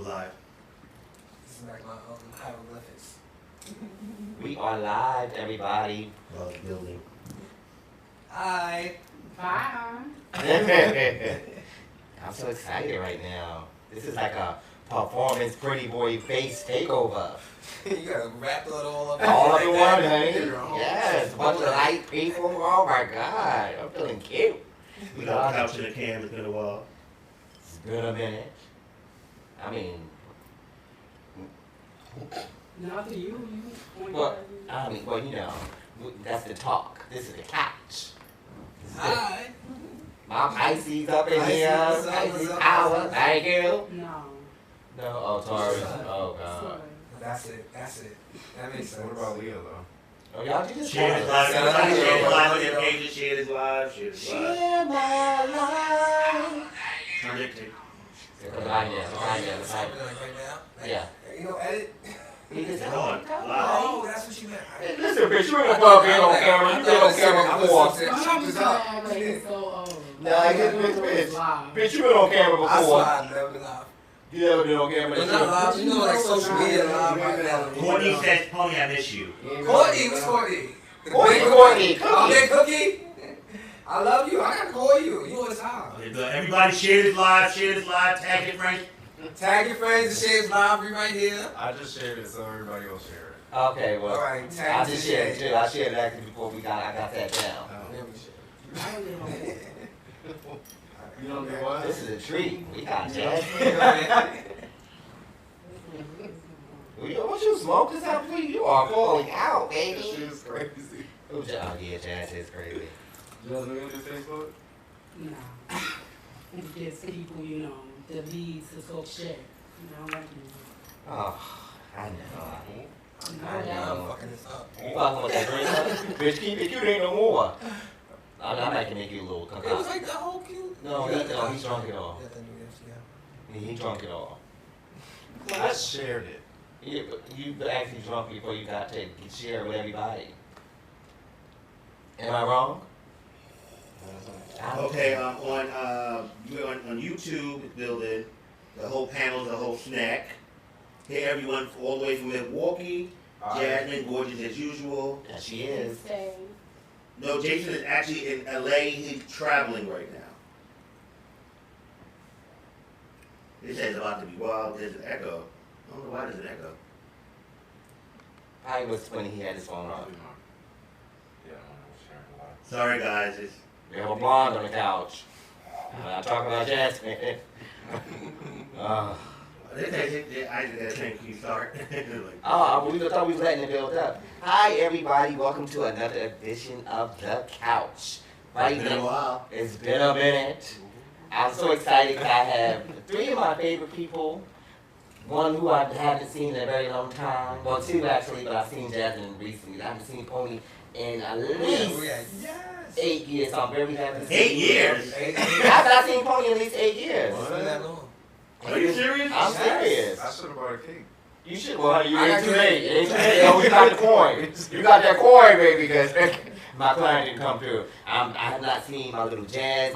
live. This is like my hieroglyphics. We are live, everybody. Well, building. Hi. Bye. I'm so excited right now. This is like a performance pretty boy face takeover. You gotta wrap it all up. All in like one, that. honey. Yes, a bunch of light people. Oh my God, I'm feeling cute. We got a couch and a cam. It's been a while. It's been a minute. I mean, Not to you. well, you know, that's the talk. This is the couch. Hi. My Pisces up in Pisces, here. what's up, Pisces what's up? power. Thank you. No. No, oh, Taurus. Oh, God. Sorry. That's it. That makes sense. What about Leo though? Oh, y'all just Share his live. Everybody share his live on your pages. Share his live. Share his live. Share my life. Turn it to. Right now. Like right now? Like, Yeah. You know, edit? He just Come on. Live. Oh, that's what you meant. Hey, listen, bitch, you ain't gonna be on camera. You been on camera before. I'm just mad like he's so old. Nah, I get bitch. Live. Bitch, you been on camera I before. swear I've never been live. You never been on camera. But not live. You know, like social media live right now. Courtney says, Pony, I miss you. Courtney, what's Courtney? Courtney. Big Cookie. I love you. I gotta call you. You on the time. Everybody share this live. Share this live. Tag your friends. Tag your friends and share his live. We right here. I just shared it so everybody will share it. Okay, well, All right, I tag just your shared it share. too. I shared it actually before I got that down. I don't live on that. You know what? This is a treat. We got Jasmine. What you smoke this out for? You are falling out, baby. She is crazy. Oh yeah, Jazz is crazy. You know do Facebook? Nah. It gets people, you know, the leads to talk shit. You know, like Oh, I know. I'm know. fucking this up. You fucking with that drink, huh? Bitch, keep it cute, ain't no more. I might can make you a little It was concoction. like the whole cute. No, he drunk it all. He drunk it all. I shared it. You actually drunk before you got to share with everybody. Am I wrong? Okay, on YouTube, it's building the whole panel, the whole snack. Hey everyone, all the way from Milwaukee. Jasmine, gorgeous as usual. Yeah, she is. No, Jason is actually in LA. He's traveling right now. It says about to be wild. There's an echo. I don't know why there's an echo. I was when he had his phone on. Yeah, I'm sharing a lot. Sorry guys, it's We have a blonde on the couch. I'm talking about Jasmine. I think you start. We thought we was letting it build up. Hi, everybody. Welcome to another edition of The Couch. Right It's been a now, while. it's been a minute. I'm so excited that I have three of my favorite people. One who I haven't seen in a very long time. Well, two actually, but I've seen Jasmine recently. I haven't seen Pony in at least 8 years, so I'm very happy to see 8 years? I've not seen Pony in at least 8 years. Are you serious? I'm serious. I should have bought a cake. You should. Well, you ain't too late. It ain't too late. Oh, you got the coin. You got that coin, baby, because my client didn't come through. I have not seen my little Jazz,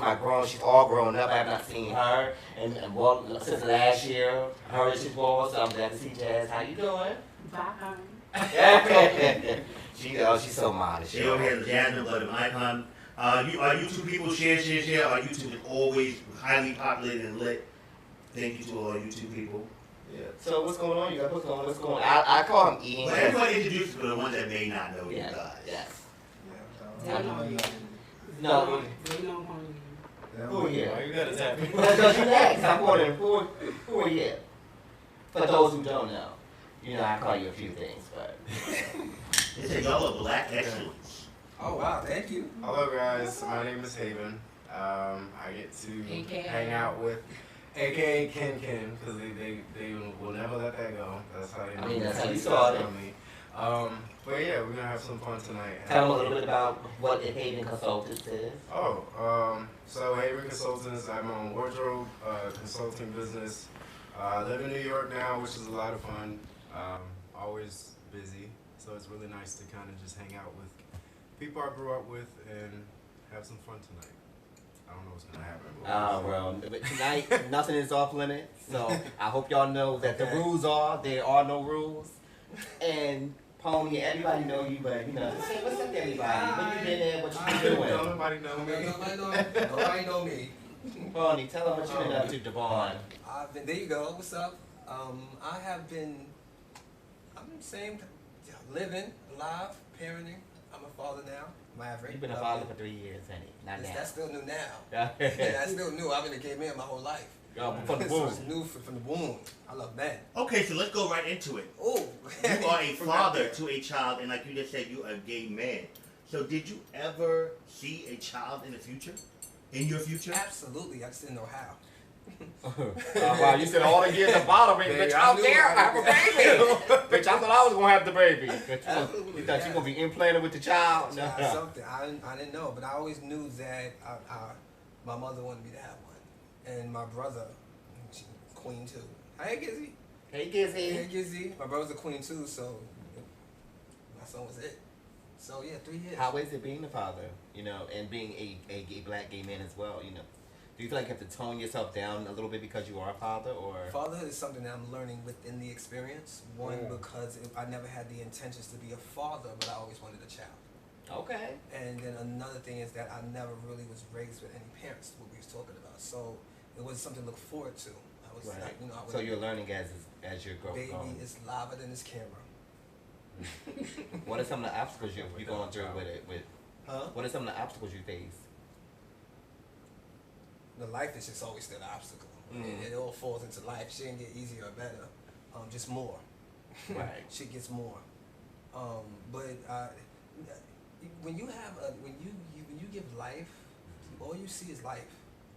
she's all grown up. I have not seen her. And well, since last year, her and she's born, so I'm glad to see Jazz. How you doing? Bye. She's so modest. She over here, Jasmine, but an icon. Our YouTube people share. Our YouTube is always highly populated and lit. Thank you to all YouTube people. Yeah. So what's going on? You got what's going on? I call him Ian. Well, everybody introduce for the ones that may not know you Yes. guys. Yes. No. No. They know Pony. Who are you? Why you gotta tap me? Well, because you next. I'm wondering who are you? For those who don't know, I call you a few things, but They say y'all are black excellence. Oh wow, thank you. Hello guys, my name is Haven. I get to AKA. hang out with AKA Ken because they will never let that go. That's how they know. I mean, that's how you started. Me. But yeah, we're gonna have some fun tonight. tell them a little bit about what the Haven Consultants is. So Haven Consultants, I have my own wardrobe consulting business. I live in New York now, which is a lot of fun. Always busy, so it's really nice to kind of just hang out with people I grew up with and have some fun tonight. I don't know what's gonna happen. But tonight, nothing is off limits. So I hope y'all know that the rules are, there are no rules. And Pony, everybody know you, but you know, say what's up to everybody. What you been in, what you been doing? Nobody know me. Nobody know me. Pony, tell them what you been up to, Devon. There you go. What's up? I have been, same, living, alive, parenting. I'm a father now. Maverick. You've been a father for 3 years, honey. Not now. That's still new now. Yeah. That's still new. I've been a gay man my whole life. From the So womb. it's new from the womb. I love men. Okay, so let's go right into it. Oh. You are a father to a child, and like you just said, you are a gay man. So did you ever see a child in the future? In your future? Absolutely. I just didn't know how. Wow, you said all the years of bothering, bitch. I don't care. I have a baby. Bitch, I thought I was gonna have the baby. You thought you gonna be implanted with the child? No. Something. I didn't know, but I always knew that my mother wanted me to have one, and my brother, queen too. Hey Gizzy. Hey, Gizzy. Hey Gizzy. My brother's a queen too, so my son was it. So yeah, 3 years. How is it being a father? You know, and being a black gay man as well. You know. Do you feel like you have to tone yourself down a little bit because you are a father, or? Fatherhood is something that I'm learning within the experience. One, because I never had the intentions to be a father, but I always wanted a child. Okay. And then another thing is that I never really was raised with any parents, what we was talking about. So it was something to look forward to. I was Right. like, you know, So you're learning as you're growing. baby is liver than this camera. What are some of the obstacles you're going through with it? Huh? What are some of the obstacles you face? The life is just always still an obstacle. It all falls into life. She didn't get easier or better, just more. Right. She gets more. But when you give life, all you see is life.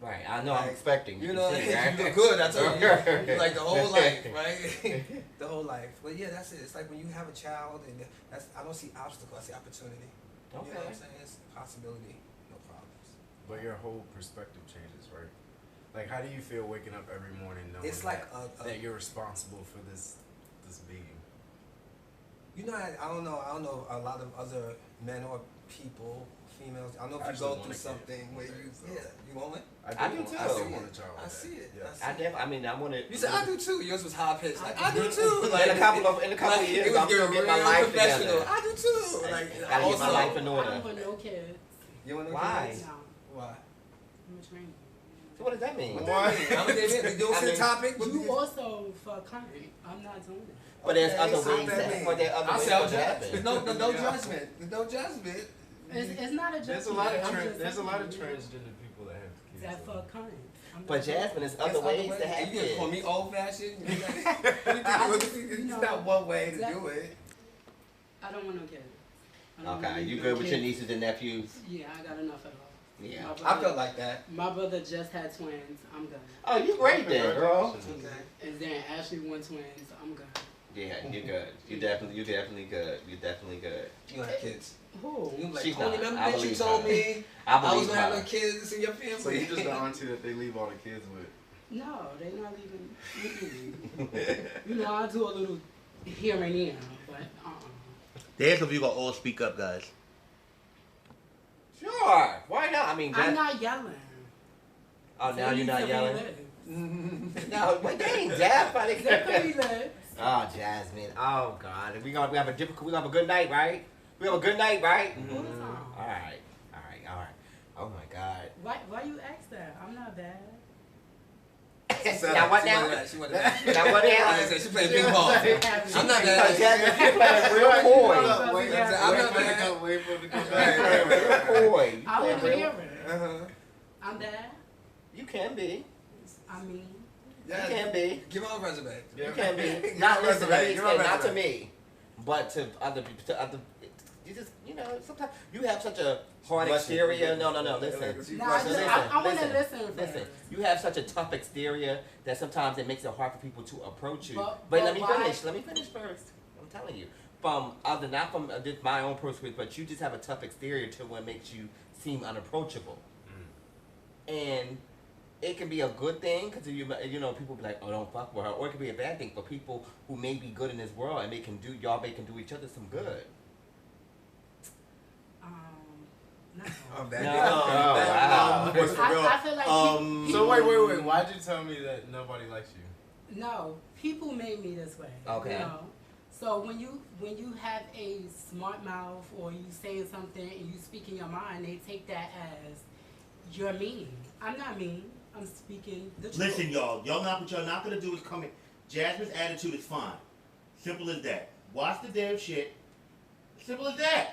Right. I know. I'm expecting. You know, see, right? you look good. I told you, like the whole life, right? The whole life. But yeah, that's it. It's like when you have a child, and I don't see obstacle. I see opportunity. Okay. You know what I'm saying? It's possibility, no problems. But your whole perspective changes, right? Like, how do you feel waking up every morning knowing It's like that you're responsible for this being? You know, I don't know a lot of other men or people, females. I don't know if I you go actually through want a kid something where one day, you, so. you want one? I do too. I still want a child. I see it. Yeah. I want to. You said I do too. Yours was high pitched. Like I do too. Like In a couple of years, it was I'm gonna get my real life professional. together. I do too. Like Gotta get my also- life in I order. don't want no kids. You want to Why? kids? No, Why? I'm a trainer. So what does that mean? What that mean? I'm gonna get in. You don't see the topic. What You also for country. I'm not doing it. But there's Okay, other so ways. what that mean? But there are other I'll ways say I'll to judge. happen. There's no judgment. There's no judgment. It's not a judgment. There's a lot of I'm just there's a lot of saying, transgender people that have kids. that for current. I'm But not doing Jasmine, there's it. other ways to And have you just call kids. me old fashioned? It's not one way to do it. I don't want no kids. I don't Okay, want you no good with your kids. nieces and nephews? Yeah, I got enough of all. Yeah. My I brother- felt like that. My brother just had twins. I'm good. Oh, you great then, girl. Okay. And then Ashley won twins. I'm good. Yeah, you're good. You definitely good. You're definitely good. You don't have kids. Who? You like, She's Tony, not. remember I that you believe told her. me I I was believe gonna have no her. kids in your family? So you just the auntie that they leave all the kids with. No, they not even. You know, I do a little here and there, but There's if you gonna all speak up, guys. Sure. Why not? I mean, I'm not yelling. Oh, now you're not yelling. Mm-hmm. No, but they ain't deaf. They could be lit. Oh, Jasmine. Oh God. We have a good night, right? We have a good night, right? All the time. All right. Oh my God. Why you ask that? I'm not bad. Now what now? She wanted that. Now what now? I said she playing ping pong. I'm not Because that. Jasmine, you playing real coy. I'm not that. Wait for the You playing real coy. You I playing want to real- hear it. Uh-huh. I'm bad. You can be. I mean, You can be. Give her a resume. You can be. Give Not her a listen. Let me resume. Give her a explain. Not to resume. me, but to other people. To other. You just, sometimes you have such a hard exterior. No. Listen. nah, I want to listen first. Listen, you have such a tough exterior that sometimes it makes it hard for people to approach you. But Let me why? finish. Let me finish first. I'm telling you. Not from just my own perspective, but you just have a tough exterior to what makes you seem unapproachable. And it can be a good thing because people be like, oh, don't fuck with her, or it can be a bad thing for people who may be good in this world and y'all can do each other some good. No. That was for real. I feel like So wait. Why'd you tell me that nobody likes you? no, people made me this way. Okay. You know? So when you have a smart mouth or you saying something and you speaking your mind, they take that as you're mean. I'm not mean. I'm speaking the truth. Listen, y'all not what y'all not gonna do is come in. Jasmine's attitude is fine. Simple as that. Watch the damn shit. Simple as that.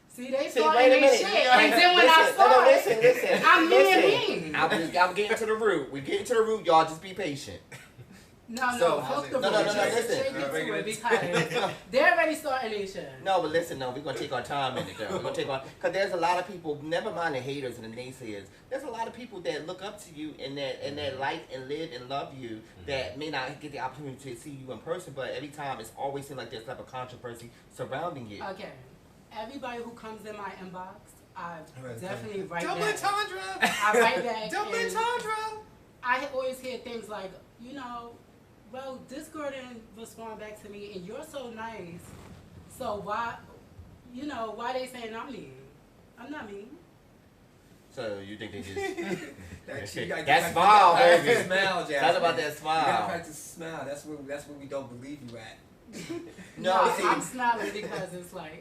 See, they See, starting wait a their minute. shit, and then when I start, listen. I'm being mean. I'm getting to the root. We getting to the root, y'all. Just be patient. No, So, fuck the no, road. listen. Take it to it because they're already starting their shit. No, but listen, we're gonna take our time in it, girl. We're gonna take because there's a lot of people. Never mind the haters and the naysayers. There's a lot of people that look up to you and that like and live and love you that may not get the opportunity to see you in person, but every time it's always seems like there's type of controversy surrounding you. Okay, everybody who comes in my inbox, I Right, definitely write Double back. entendre. I write back. Double and entendre. I always hear things like, well, this girl didn't respond back to me, and you're so nice. So why they saying I'm mean? I'm not mean. So you think they just You gotta that practice- smile, practice baby. Smile, Jasmine. Talk about that You gotta smile. practice smile. That's where we don't believe you at. No, see, I'm smiling because it's funny.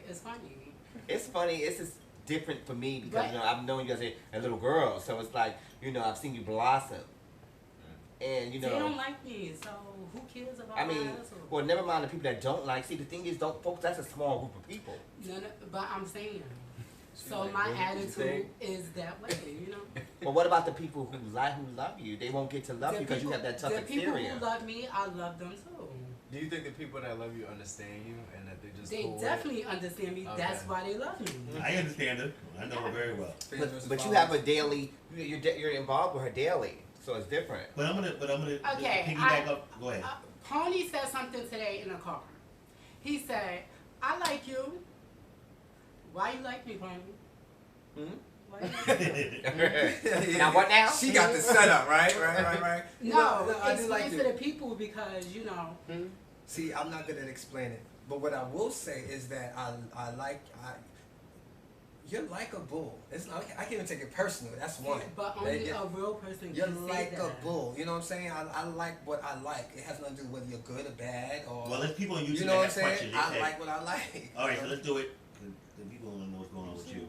it's funny. It's just different for me because But- I've known you as a little girl, so it's like I've seen you blossom, and They don't like me, so who cares about I my mean, asshole? well, never mind the people that don't like. See, the thing is, folks, that's a small group of people. No, but I'm saying. So like, my really? You attitude think? is that way, But what about the people who love you? They won't get to love you because you have that tough The people exterior. who love me, I love them too. Do you think the people that love you understand you and that they're just They cool with it? definitely understand me. Okay. That's why they love me. I understand her. I know her very well. But you have a daily. You're involved with her daily, so it's different. But I'm gonna Okay, piggyback up. Go ahead. Pony said something today in the car. He said, "I like you. Why you like me, Pony? Hmm? Why you like me?" Now what now? She got the setup, right? No, I do explain like to you. the people because See, I'm not good at explaining, but what I will say is that you're likable. It's not, I can't even take it personal. That's one. But only a real person You're can say that. likable. You know what I'm saying? I like what I like. It has nothing to do with whether you're good or bad or. Well, there's people on YouTube you know what I'm that have saying? questions. They I say, like what I like. all right, so let's do it. The people want to know what's going on with you.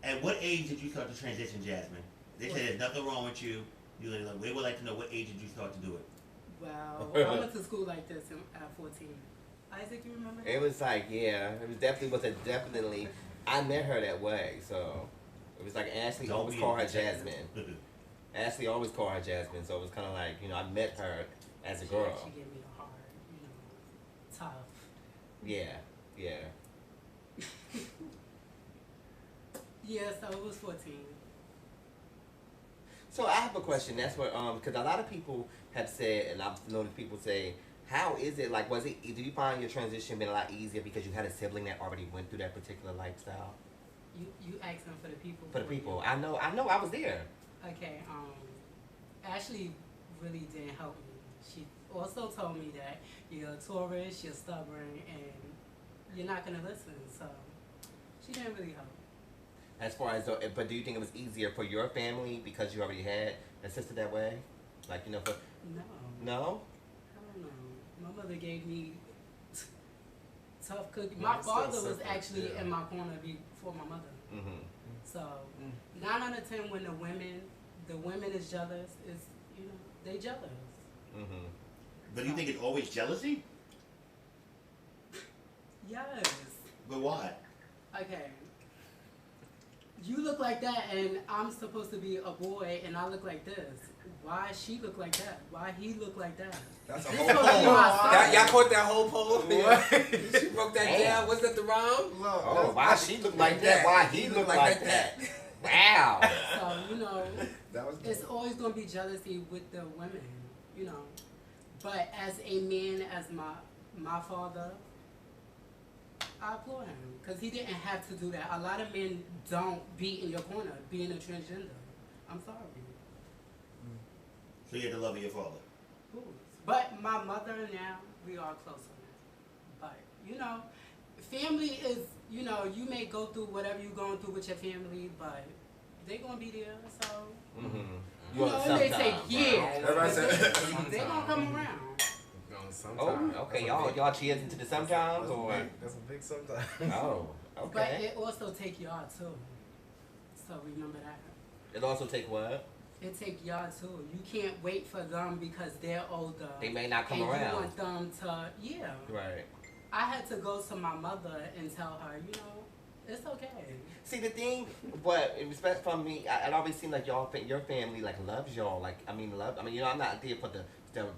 At what age did you start to transition, Jasmine? They say there's nothing wrong with you. They would like to know what age did you start to do it. Well, I went to school like this at 14. Isaac, you remember that? It was like, yeah, it was definitely. I met her that way, so it was like Ashley Don't always be called her protective. Jasmine. Ashley always called her Jasmine, so it was kind of like I met her as a girl. She gave me a hard, tough. Yeah. Yeah, so it was 14. So I have a question. That's what because a lot of people have said, and I've noticed people say, how is it like? Did you find your transition been a lot easier because you had a sibling that already went through that particular lifestyle? You asking for the people. For the people, I know, I was there. Okay, Ashley really didn't help me. She also told me that you're a Taurus, you're stubborn, and you're not gonna listen. So she didn't really help. As far as, but do you think it was easier for your family because you already had a sister that way? Like, for... No. No? I don't know. My mother gave me tough cookies. Yeah, My it's still father was separate, actually yeah. in my corner before my mother. Mm-hmm. So 9 out of 10 when the women is jealous, is they jealous. Mm-hmm. But do you think it's always jealousy? Yes. But why? Okay. You look like that, and I'm supposed to be a boy, and I look like this. Why she look like that? Why he look like that? That's a This whole supposed to be poll. my son. Y'all caught that whole poll? What? She broke that Damn. down. Was that the rhyme? Oh, why she look like that? Why he look like that? Wow. So, That was it's always going to be jealousy with the women, But as a man, as my father, I applaud him because he didn't have to do that. A lot of men don't be in your corner being a transgender. I'm sorry. So you had the love of your father. But my mother now, we are closer now. But, family is, you know, you may go through whatever you're going through with your family, but they're gonna be there. So Mm-hmm. you know, it may take years, Everybody but said they gonna come around. Oh, okay, y'all cheers into the sometimes, or? That's a big sometimes. Oh, But okay. it also take y'all too. So remember that. It also take what? It take y'all too. You can't wait for them because they're older. They may not come and around. You want them to, yeah. Right. I had to go to my mother and tell her, you know, it's okay. See, the thing, but in respect from me, it always seems like your family like loves y'all. Like, you know, I'm not there for the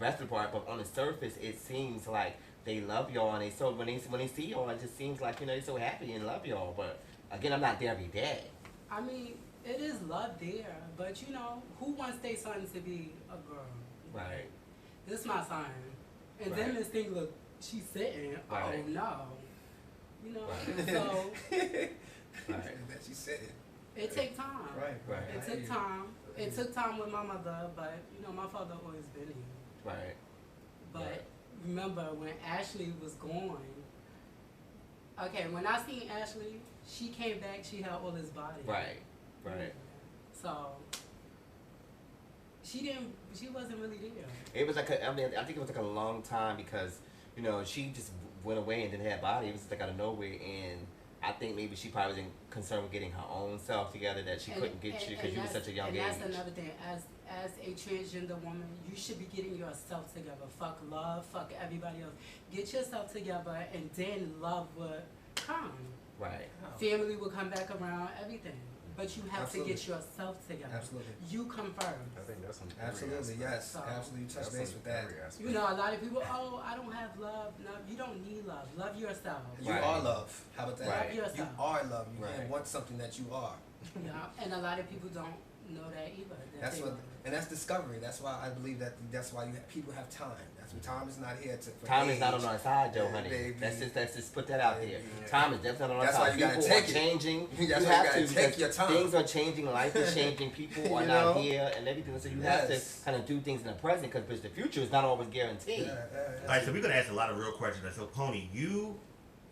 rest of the part, but on the surface, it seems like they love y'all, and when they see y'all, it just seems like, you know, they're so happy and love y'all. But again, I'm not there every day. I mean, it is love there, but you know, who wants their son to be a girl? Right. This is my son, and then Miss Thing look, she's sitting. Right. Oh no, you know. Right. So Right. That she's sitting. it take time. Right. It took time. It took time with my mother, but you know, my father always been here. Right. But remember when Ashley was gone. Okay, when I seen Ashley, she came back. She had all his body. Right. Right. So she wasn't really there. It was like I think it was like a long time because, you know, she just went away and didn't have a body. It was just like out of nowhere, and I think maybe she probably wasn't concerned with getting her own self together, that she couldn't get you because you were such a young age. And that's another thing. As a transgender woman, you should be getting yourself together. Fuck love, fuck everybody else. Get yourself together, and then love will come. Right. Family will come back around, everything. But you have Absolutely. to get yourself together. Absolutely. You come first. I think that's some Absolutely, yes. So- Absolutely, you touch base with that. You know, a lot of people, oh, I don't have love. No, you don't need love. Love yourself. You Right. are love. How about that? Right. You Yourself. are love. You Right. can't want something that you are. Yeah, and a lot of people don't know that either. That's what, and that's discovery. That's why I believe that's why people have time. That's what time is not here to. For Time age. is not on our side, Joe, honey. Baby. Let's just put that out there. Baby. Time is definitely not on our That's side. why you gotta People take are it. changing. That's you why you have gotta to, take because your time. Things are changing. Life is changing. People are You not know? here and everything. So you have Yes. to kind of do things in the present because the future is not always guaranteed. All right, so we're gonna ask a lot of real questions. So, Pony, you,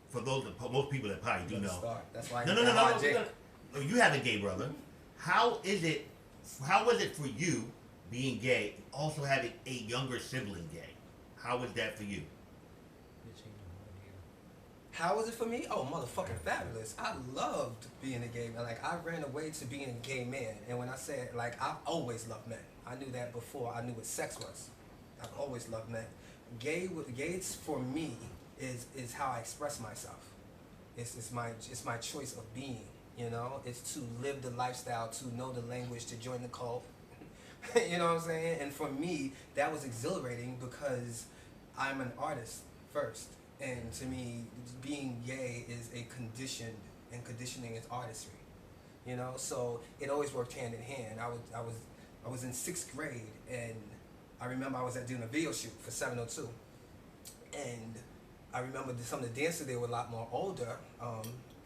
for most people that probably do know, Start. That's why. no, we're we're gonna- oh, you have a gay brother. How was it for you being gay, also having a younger sibling gay? How was that for you? How was it for me? Oh, motherfucking fabulous. I loved being a gay man. Like, I ran away to being a gay man. And when I said, like, I've always loved men. I knew that before I knew what sex was. I've always loved men. Gays for me is how I express myself. It's my choice of being, you know? It's to live the lifestyle, to know the language, to join the cult. You know what I'm saying? And for me, that was exhilarating because I'm an artist first. And to me, being gay is a condition, and conditioning is artistry. You know, so it always worked hand in hand. I was in 6th grade, and I remember I was doing a video shoot for 702, and I remember some of the dancers there were a lot more older.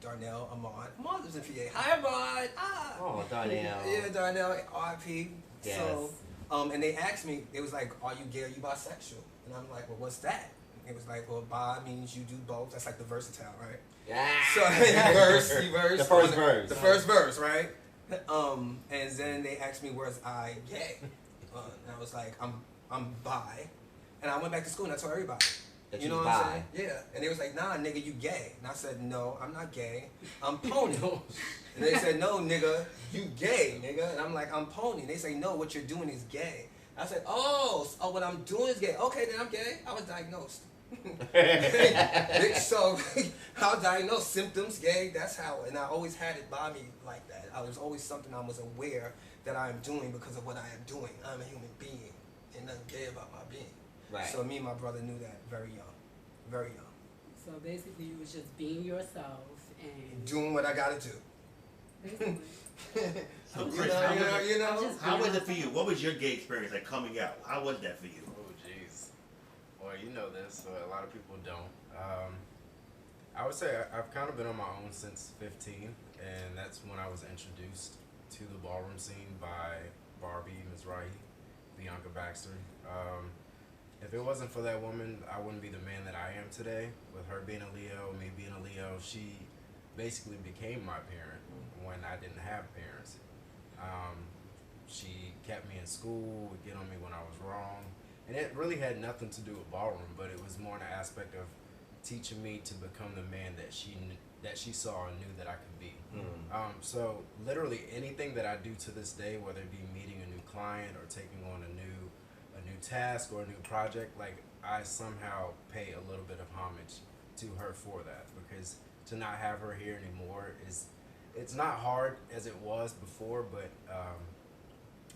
Darnell, Amon lives in PA. Hi, Amon. Ah. Oh, Darnell. Yeah, Darnell, RP. Yes. So, and they asked me, they was like, "Are you gay? Are you bisexual?" And I'm like, "Well, what's that?" It was like, well, bi means you do both. That's like the versatile, right? Yeah. So you verse. The first verse. The first verse, right? And then they asked me, "Was I gay?" And I was like, "I'm bi." And I went back to school and I told everybody. That You know what I'm saying? Yeah. And they was like, "Nah, nigga, you gay." And I said, "No, I'm not gay. I'm pony." And they said, "No, nigga, you gay, nigga." And I'm like, "I'm pony." And they say, "No, what you're doing is gay." I said, oh, what I'm doing is gay. Okay, then I'm gay. I was diagnosed. So I was diagnosed, symptoms, gay, that's how, and I always had it by me like that. I was always something I was aware that I am doing because of what I am doing. I'm a human being, and nothing gay about my being. Right. So me and my brother knew that very young, very young. So basically, you was just being yourself and Doing what I gotta do. basically. So, You Chris, know. how was it for you? What was your gay experience like coming out? How was that for you? Oh, jeez. Well, you know this, but a lot of people don't. I would say I've kind of been on my own since 15, and that's when I was introduced to the ballroom scene by Barbie, Mizrahi, Bianca Baxter. If if it wasn't for that woman, I wouldn't be the man that I am today. With her being a Leo, me being a Leo, she basically became my parent when I didn't have parents. She kept me in school, would get on me when I was wrong. And it really had nothing to do with Ballroom, but it was more in the aspect of teaching me to become the man that she saw and knew that I could be. So literally anything that I do to this day, whether it be meeting a new client or taking on a new task or a new project, like I somehow pay a little bit of homage to her for that, because to not have her here anymore it's not hard as it was before, but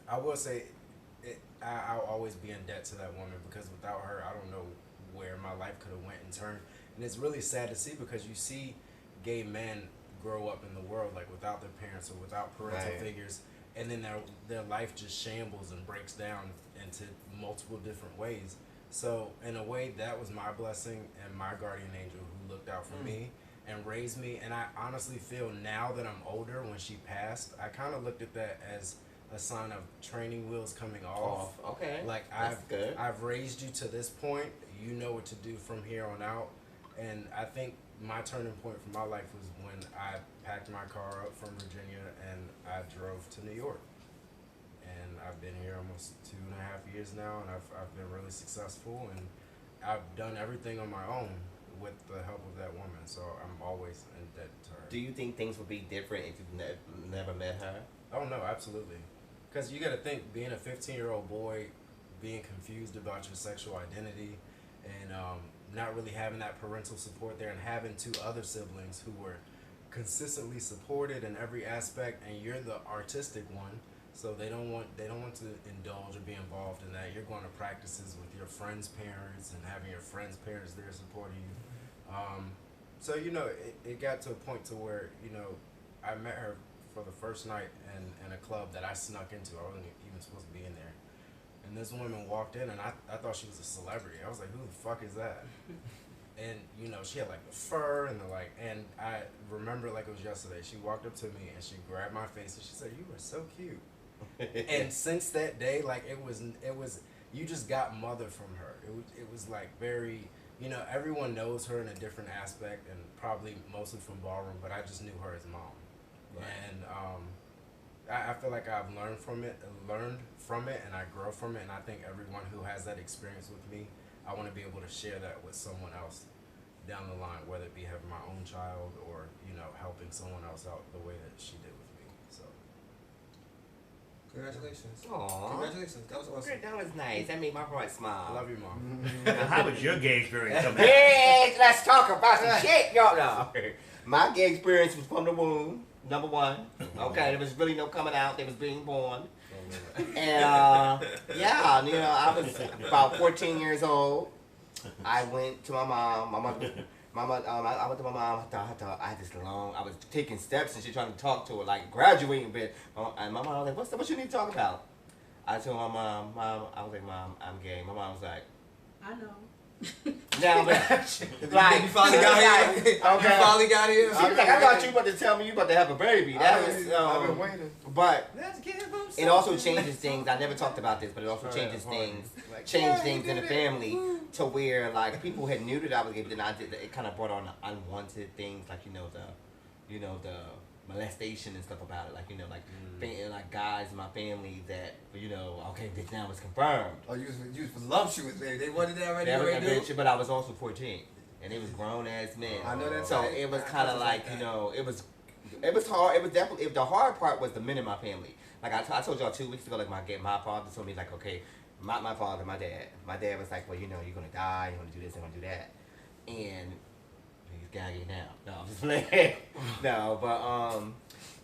I will say I'll always be in debt to that woman, because without her I don't know where my life could have went and turned. And it's really sad to see, because you see gay men grow up in the world like without their parents or without parental figures, and then their life just shambles and breaks down into multiple different ways. So in a way, that was my blessing and my guardian angel who looked out for me and raised me. And I honestly feel now that I'm older, when she passed, I kind of looked at that as a sign of training wheels coming off. Okay. Like I've raised you to this point. You know what to do from here on out. And I think my turning point for my life was when I packed my car up from Virginia and I drove to New York. And I've been here almost 2.5 years now, and I've been really successful, and I've done everything on my own with the help of that woman. So I'm always in debt to her. Do you think things would be different if you never met her? Oh no, absolutely. Because you got to think, being a 15-year-old boy, being confused about your sexual identity, and not really having that parental support there, and having 2 other siblings who were consistently supported in every aspect, and you're the artistic one, so they don't want to indulge or be involved in that. You're going to practices with your friends' parents and having your friends' parents there supporting you. So it got to a point to where I met her for the first night in a club that I snuck into. I wasn't even supposed to be in there. And this woman walked in, and I thought she was a celebrity. I was like, who the fuck is that? And she had like the fur and and I remember like it was yesterday. She walked up to me and she grabbed my face and she said, "You are so cute." And since that day, like it was you just got mother from her. It was like very, everyone knows her in a different aspect, and probably mostly from Ballroom, but I just knew her as mom. Right. And I feel like I've learned from it, and I grow from it. And I think everyone who has that experience with me, I want to be able to share that with someone else down the line, whether it be having my own child or helping someone else out the way that she did with me. So congratulations. Aww. Congratulations. That was awesome. That was nice. That made my heart smile. I love you, Mom. Now, how was your gay experience? Bitch, let's talk about some shit, y'all. No. My gay experience was from the womb, number one. Okay, there was really no coming out. They was being born. And I was about 14 years old. I went to my mom. I went to my mom. I thought I had this long. I was taking steps, and she trying to talk to her, like graduating bit. And my mom was like, "What you need to talk about?" I told my mom, I was like, "Mom, I'm gay." My mom was like, I know. "Now, like, you finally got here. Okay. You finally got here. She was like, I thought you about to tell me you about to have a baby." That was I've been waiting. But it also changes things. I never talked about this, but it also changes things. Changed things in the family to where like people had knew that I was gay, but then I did. It kind of brought on unwanted things, like the molestation and stuff about it, like guys in my family that okay, this now was confirmed. Oh, you was voluptuous, baby. They wanted that already. But I was also 14, and it was grown ass men. I know that. So it was kind of like it was hard. It was definitely the hard part was the men in my family. Like I told y'all 2 weeks ago, like my father told me like, okay, my father, my dad was like, well, you're gonna die, you're gonna do this, you're gonna do that, and he's gagging now. No, I'm just playing. No, but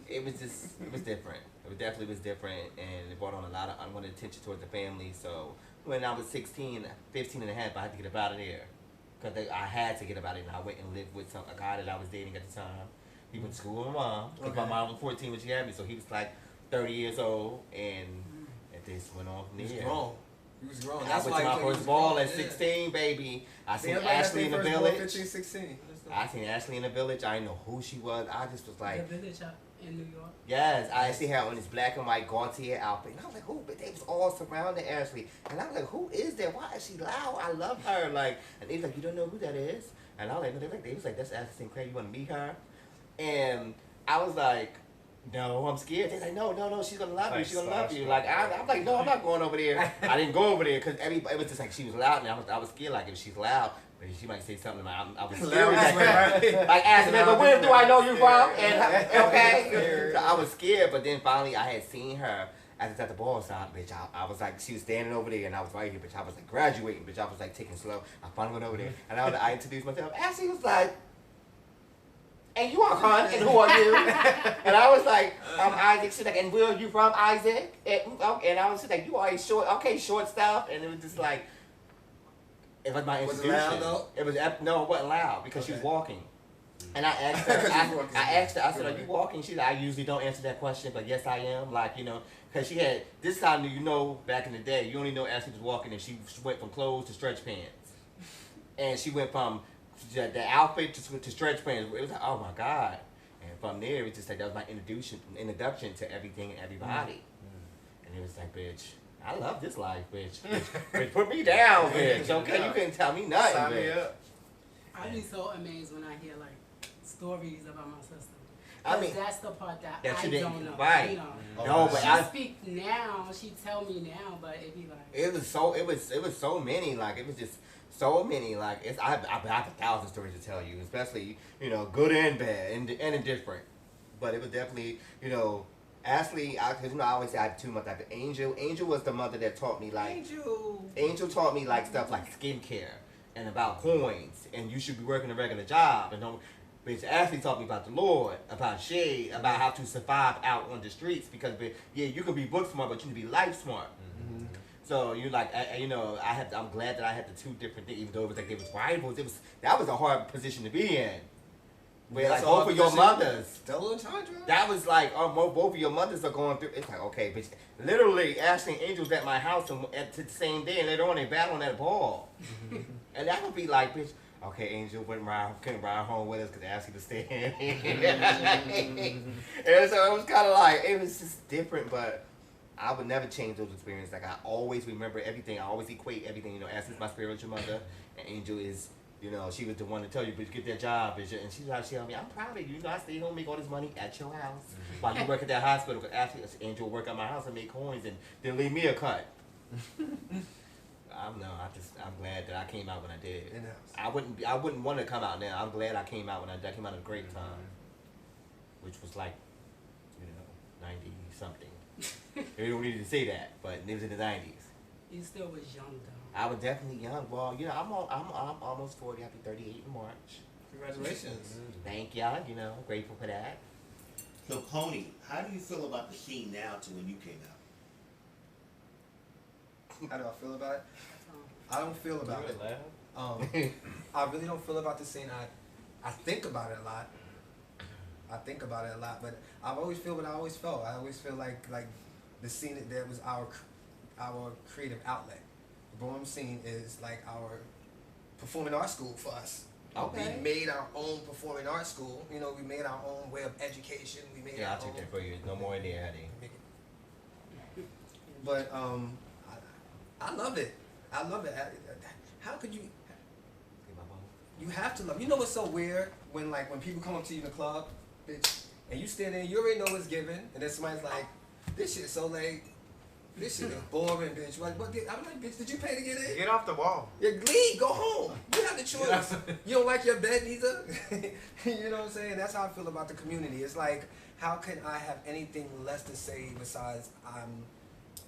it was different. It definitely was different, and it brought on a lot of unwanted attention towards the family. So when I was 15 and a half, I had to get up out of there. Because I had to get up out of there, and I went and lived with a guy that I was dating at the time. He went to school with my mom, because my mom was 14 when she had me, so he was like 30 years old, and this went on from there. He was grown. I went to my first ball at 16, baby. I seen Ashley in the village. 15, 16. I seen Ashley in the village. I didn't know who she was. I just was like, The village in New York? Yes, I actually had on this black and white Gaultier outfit. And I was like, who? But they was all surrounding Ashley. And I was like, who is that? Why is she loud? I love her. Like, and they was like, you don't know who that is? And I was like, they was like, that's Ashley Sinclair. You want to meet her? And I was like, no, I'm scared. They're like, no, she's gonna love you. She's gonna love you. Like, I'm like, no, I'm not going over there. I didn't go over there because everybody, it was just like she was loud, and I was scared. Like, if she's loud, maybe she might say something. I was scared. Like asking me, but where do I know you from? And okay, so I was scared. But then finally, I had seen her. As it's at the ball stop, bitch, I was like, she was standing over there, and I was right here, bitch. I was like graduating, bitch. I was like taking slow. I finally went over there, and I introduced myself. Ashley was like, and you are Hun, and who are you? And I was like, I'm Isaac. She's like, and where are you from, Isaac? And I was just like, you are short stuff. And it was just like, it was my introduction. Was it loud though? No, it wasn't loud because she was walking. And I asked her, I said, are you walking? She's like, I usually don't answer that question, but yes, I am. Like, you know, because she had, this time, you know, back in the day, you only know Ashley was walking, and she went from clothes to stretch pants. And she went from the outfit to stretch pants. It was like, oh my God. And from there, it was just like, that was my introduction to everything and everybody. And it was like, bitch, I love this life, bitch. Bitch, put me down, bitch. Okay, you couldn't tell me nothing, Sign me bitch. up. I'd be so amazed when I hear like stories about my sister. I mean, that's the part that that I you didn't- don't know. right. You know. No, but She speak now. She tell me now, but it'd be like. it was so many, like, it was just so many, like, I have 1,000 stories to tell you, especially, you know, good and bad and indifferent. But it was definitely, you know, Ashley, because, you know, I always say I have 2 months after Angel. Angel was the mother that taught me, like, Angel taught me, like, stuff like skincare and about coins, and you should be working a regular job, and don't. Bitch, Ashley taught me about the Lord, about shade, about how to survive out on the streets. Because, yeah, you can be book smart, but you need to be life smart. Mm-hmm. So you like, you know, I'm glad that I had the 2 different things, even though it was like they was rivals. That was a hard position to be in. Where like both of your mothers, Stella and Chandra. that was like, both of your mothers are going through. It's like, okay, bitch. Literally, Ashley and Angel's at my house at the same day, and later on they battling that ball. And that would be like, bitch. Okay, Angel couldn't ride home with us because Ashley was staying. And so it was kind of like, it was just different, but I would never change those experiences. Like, I always remember everything. I always equate everything. You know, Ashley's my spiritual mother, and Angel is, you know, she was the one to tell you, but get that job. And she's like, she told me, I'm proud of you. You know, I stay home, make all this money at your house while you work at that hospital. Because Ashley, Angel work at my house and make coins and then leave me a cut. I'm glad that I came out when I did. I wouldn't want to come out now. I'm glad I came out when I came out at a great time, which was like, you know, 90 something. They don't need to say that, but it was in the 90s. You still was young though. I was definitely young. Well, you know, I'm almost 40. I'll be 38 in March. Congratulations. Thank y'all. You know, grateful for that. So, Coney, how do you feel about the scene now to when you came out? How do I feel about it? I don't feel about it. I really don't feel about the scene. I think about it a lot. But I always feel what I always felt. I always feel like the scene that was our creative outlet. The Ballroom scene is like our performing arts school for us. Okay. We made our own performing arts school. You know, we made our own way of education. We made Yeah, our I'll take own. that for you. No more in there, honey. But I love it. I love it. How could you? You have to love. You know what's so weird when people come up to you in the club, bitch, and you stand there, you already know what's given, and then somebody's like, "This shit's so late. This shit is boring, bitch." Like, what? I'm like, bitch, did you pay to get in? Get off the wall. Yeah, leave. Go home. You have the choice. You don't like your bed either. You know what I'm saying? That's how I feel about the community. It's like, how can I have anything less to say besides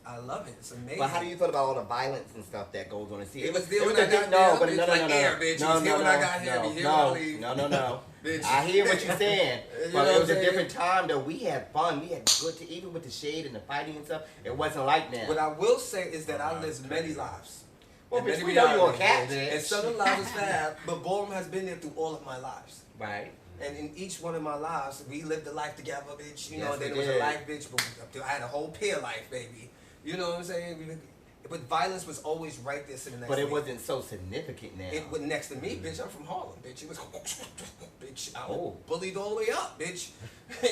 I love it. It's amazing. But how do you feel about all the violence and stuff that goes on? And see, it was there when I got there. No, but no, air, bitch. It was here when I got here. It was here when I leave. No. Bitch. I hear what you're saying, You but know it what was I'm a saying? different time though. We had fun. We had good to even with the shade and the fighting and stuff. It wasn't like that. What I will say is that I lived many lives. Well, And bitch, many we know you on realities. cat, And some of the lives is fab, but Ballroom has been there through all of my lives. Right. And in each one of my lives, we lived a life together, bitch. You know, Yes, then we there was a did. life, bitch, but I had a whole peer life, baby. You know what I'm saying? but violence was always right there sitting next to But me. it wasn't so significant now. It was next to me, bitch. I'm from Harlem, bitch. It was, bitch. I was Oh. bullied all the way up, bitch.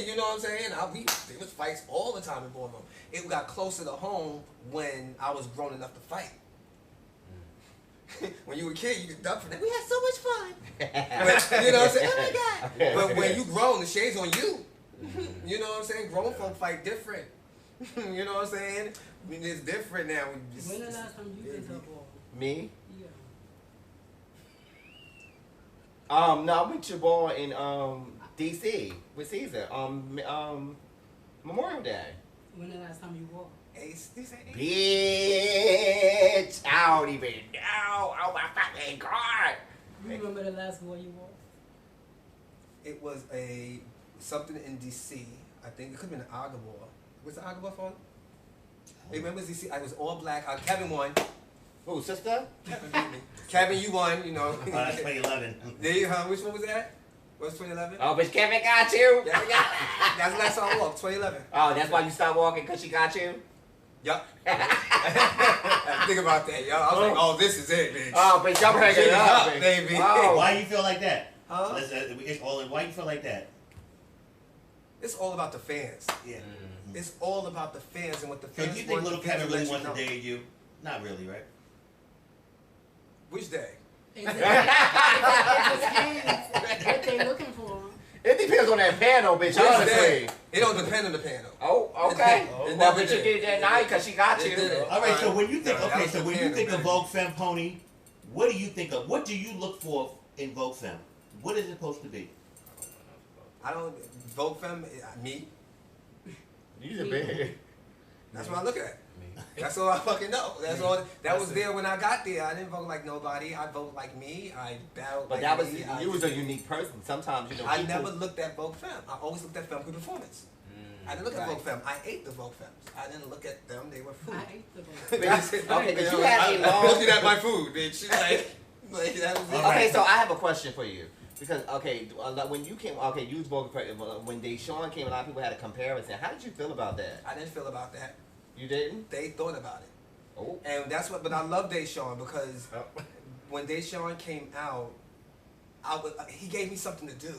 You know what I'm saying? There was fights all the time in Ballroom. It got closer to home when I was grown enough to fight. When you were a kid, you could duck for that. We had so much fun. But, you know what I'm saying? Oh my God. But when you grown, the shade's on you. You know what I'm saying? Grown folk fight different. You know what I'm saying? I mean, it's different now. When the last time you did a ball? Me? Yeah. No, I went to ball in DC with Caesar Memorial Day. When the last time you walked? Ace, they say Ace. Bitch, I don't even know. Oh my fucking God. You remember the last ball you walked? It was something in DC. I think it could have been an Aga ball. Was the Aga ball for? Hey, remember DC? I was all black. Kevin won. Who, sister? Kevin beat me. Kevin, you won. You know. Oh, that's 2011. Which one was that? Was 2011? Oh, bitch, Kevin got you. Yeah, that's the last time I walked. 2011. Oh, that's why you stopped walking, because she got you? Yup. Think about that, yo. I was like, oh, this is it, bitch. Oh, bitch, y'all breaking it up, bitch. baby. Oh. Why you feel like that? Huh? It's all in. Why you feel like that? It's all about the fans. Yeah. It's all about the fans and what the So fans do you think want. little the fans Kevin will really let wants you to know. date you? Not really, right? Which day? It depends what they looking for. It depends on that panel, bitch, Which honestly. day? It don't depend on the panel. Oh, okay. It Well, never bitch, you did. did that night because she got It you. did. All right. So when you think, No, that okay, was so the when you panel, think of man. Vogue Femme Pony, what do you think of? What do you look for in Vogue Femme? What is it supposed to be? I don't Vogue Femme. Me. You a big. That's what I look at. That's all I fucking know. That's all. That was there when I got there. I didn't vote like nobody. I voted like me. I battled But like that was, me. you was a unique person. Sometimes, you know, I people- never looked at Vogue Femme. I always looked at Femme Good Performance. I didn't look at Right. Vogue Femme. I ate the Vogue Femmes. I didn't look at them. They were food. I ate the ball. Okay, because you had a long... Looking at my food, bitch. Like that was it. All right. Okay, so I have a question for you. Because, okay, when you came, okay, you was Vogue, when Deshaun came, a lot of people had a comparison. How did you feel about that? I didn't feel about that. You didn't? They thought about it. Oh. And that's what, but I love Deshaun because when Deshaun came out, he gave me something to do.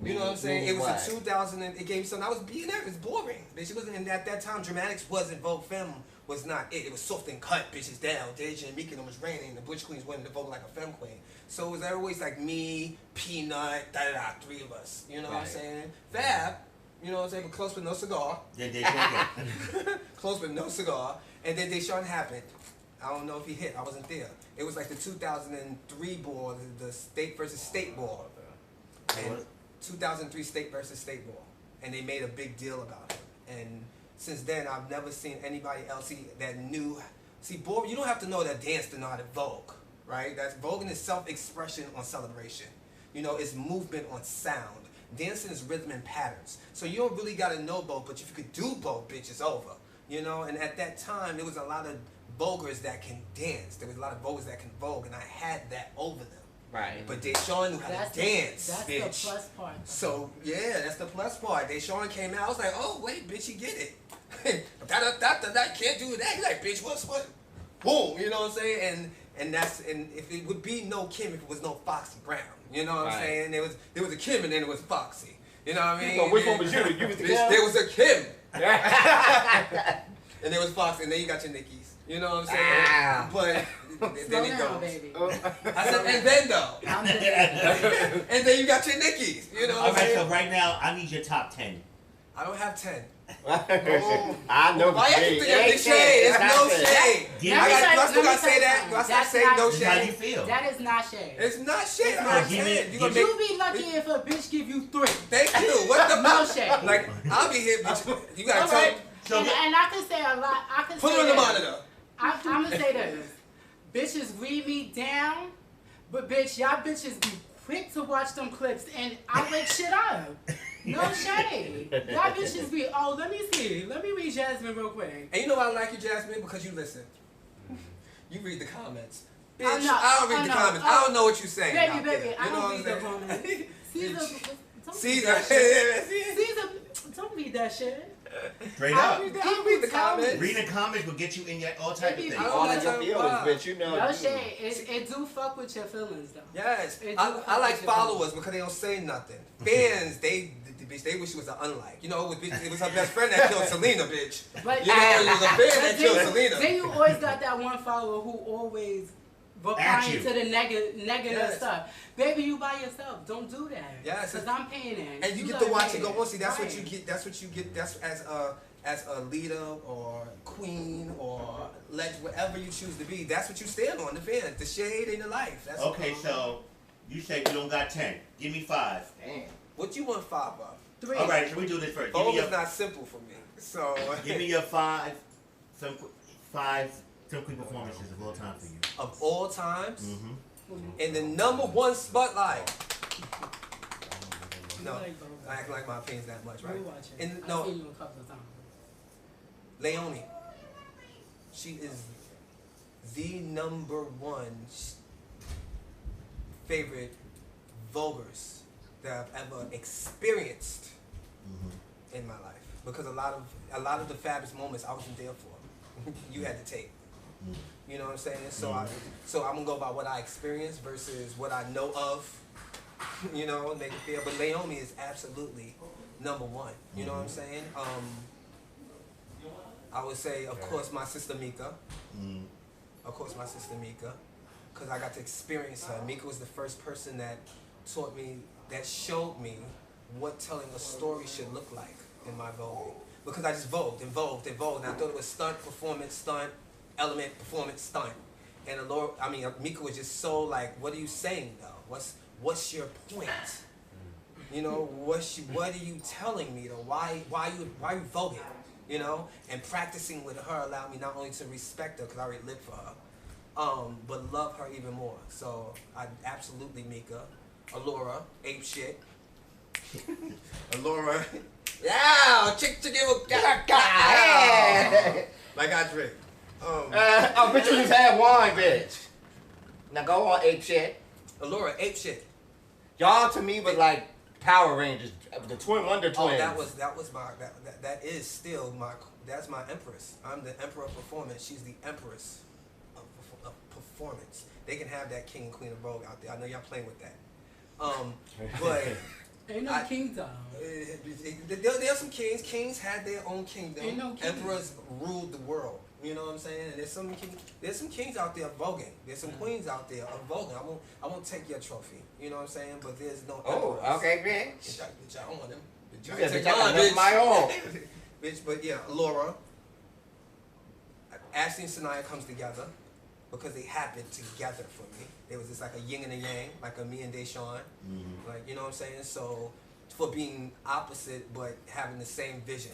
You know what I'm saying? It was What? in 2000 and it gave me something. I was being there. It was boring. Bitch, it wasn't, and at that time, dramatics wasn't Vogue Femme was not it. It was soft and cut bitches down. Deja and Meek and them was raining. The Butch Queens wanted to vote like a femme queen. So it was always like me, Peanut, three of us. You know what I'm Right. saying? Fab, you know what I'm saying? But close with no cigar. Then they think it. Close with no cigar. And then Deshaun happened. I don't know if he hit. I wasn't there. It was like the 2003 ball, the state versus state ball. And 2003 state versus state ball. And they made a big deal about it. And since then, I've never seen anybody else that knew. See, Ballroom, you don't have to know that dance to know how to Vogue, right? That's Voguing is self-expression on celebration. You know, it's movement on sound. Dancing is rhythm and patterns. So you don't really got to know both, but if you could do both, bitch, it's over. You know, and at that time, there was a lot of Voguers that can dance. There was a lot of Voguers that can Vogue, and I had that over them. Right. But Deshaun knew how to dance, That's bitch. the plus part. So yeah, that's the plus part. Deshaun came out. I was like, oh wait, bitch, you get it. That can't do that. He's like, bitch, what's what? Boom, you know what I'm saying? And if it would be no Kim if it was no Foxy Brown. You know what I'm Right. saying? There was a Kim and then it was Foxy. You know what I mean? So which one was you? You was the Bitch, Kim? there was a Kim. And there was Foxy, and then you got your Nickies. You know what I'm saying? Ah. But Slow then it down, goes. baby. I said, and then though. I'm dead. And then you got your Nickies. You know what All I'm right. So saying? right now, I need your top 10. I don't have 10. I know. Why you think there's shade? It's no shade. Give Do me- I still gotta say Let me that? tell Do you I still something. say no This is how you shade? feel. That is not shade. It's not shade. I'm not not shade. saying. You gonna Give make You be lucky if a bitch give you 3. Thank you. What the No fuck? shade. Like I'll be here, bitch. You gotta tell. Alright. So and I can say a lot. I can Put say it on the this. monitor. I'm gonna say this. Bitches read me down, but bitch, y'all bitches be quick to watch them clips and I wake shit up. No shade. Y'all bitches be, oh, let me see. Let me read Jasmine real quick. And you know why I like you, Jasmine? Because you listen. You read the comments. Bitch, I know, I don't read I the know. comments. I don't know what you're saying. Baby, out baby, there. I You know don't what read the I'm saying? comments. Caesar, don't read Caesar. that shit. Caesar, don't read that shit. Straight up. I read the comments. Reading comments will get you in your all type of things. All in your feelings, but you know. No shade. It do fuck with your feelings though. Yes, It do I fuck like with your followers because they don't say nothing. Fans, they wish it was an unlike. You know, it was her best friend that killed Selena, bitch. But You know, it was a fan that killed Selena. Then you always got that one follower who always replying you. to the negative Yes. stuff. Baby, you by yourself. Don't do that. Yes. Because I'm paying it. And you get gotta to watch pay it go on. See, that's what Right. you get. That's what you get. That's as a leader or queen or whatever you choose to be. That's what you stand on. The fans, the shade in the life. That's Okay, so you say you don't got 10. Give me 5. Damn. what you want 5 of. 3. All right, so we do this first. Give Vogue me your is not simple for me. So Give me your 5 some queen performances of all time for you. of all times, Mm-hmm. in the #1 spotlight. No, Like Vogue. I act like my opinion's that much, right? We'll watch it. And I've no, seen you a couple of times. Leonie. She is the #1 favorite Voguers that I've ever experienced in my life. Because a lot of the fabulous moments I wasn't there for. You had to take. You know what I'm saying? So I'm gonna go by what I experienced versus what I know of. You know, make it fair. But Leonie is absolutely #1. You know what I'm saying? I would say, of course, my sister Mika. Of course, my sister Mika, because I got to experience her. Mika was the first person that taught me, that showed me what telling a story should look like in my voguing. Because I just vogued and vogued and vogued, and I thought it was stunt, performance, stunt, element, performance, stunt. And Mika was just so like, what are you saying though? What's your point? You know, what are you telling me though? Why you voguing? You know, and practicing with her allowed me not only to respect her, because I already lived for her, but love her even more. So I absolutely Mika, Allura, ape shit. Allura, yeah, chick like I drink. Bitch, you just had one, bitch. Now go on, ape shit. Allura, ape shit. Y'all to me was like Power Rangers, the Twin Wonder Oh, Twins. that is still that's my empress. I'm the emperor of performance. She's the empress of performance. They can have that king and queen of Vogue out there. I know y'all playing with that. But Ain't no kingdom. there are some kings. Kings had their own kingdom. Ain't no kings. Emperors ruled the world. You know what I'm saying? And there's some kings out there voguing. There's some queens out there of voguing. I won't take your trophy. You know what I'm saying? But there's no emperors. Okay, bitch. Bitch, I don't want them. You said, bitch, I got my own. Bitch, but yeah, Laura, Ashley and Sanaya comes together because they happened together for me. It was just like a yin and a yang, like a me and Deshaun. Like, you know what I'm saying? So for being opposite but having the same vision.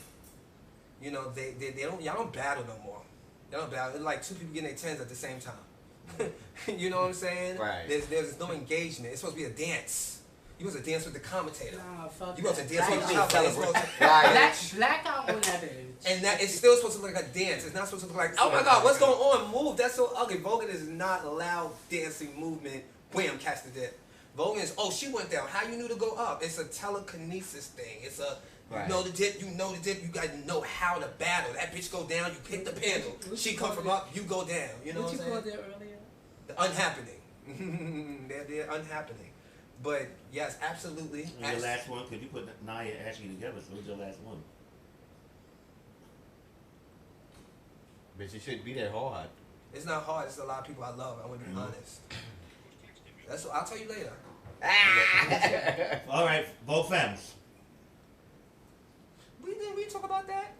You know, y'all don't battle no more. Y'all don't battle. It's like two people getting their tens at the same time. You know what I'm saying? Right. There's no engagement. It's supposed to be a dance. You supposed to dance with the commentator. Nah, fuck You supposed to that. dance with each Black other. out. It's supposed to- Blackout on that bitch. And that it's still supposed to look like a dance. It's not supposed to look like, oh my God, what's going on? Move. That's so ugly. Voguing is not a loud dancing movement. Wham, catch the dip. Voguing is, oh, she went down. How you knew to go up? It's a telekinesis thing. It's a, Right. you know the dip, you gotta know how to battle. That bitch go down, you hit the panel. She come from up, you go down. You know What what you I'm called saying? it earlier? The unhappening. They're unhappening. But yes, absolutely. Your last one, because you put Naya and Ashley together, so who's your last one? Bitch, you shouldn't be that hard. It's not hard. It's a lot of people I love. I want to be honest. That's what I'll tell you later. All right, both femmes. We talk about that.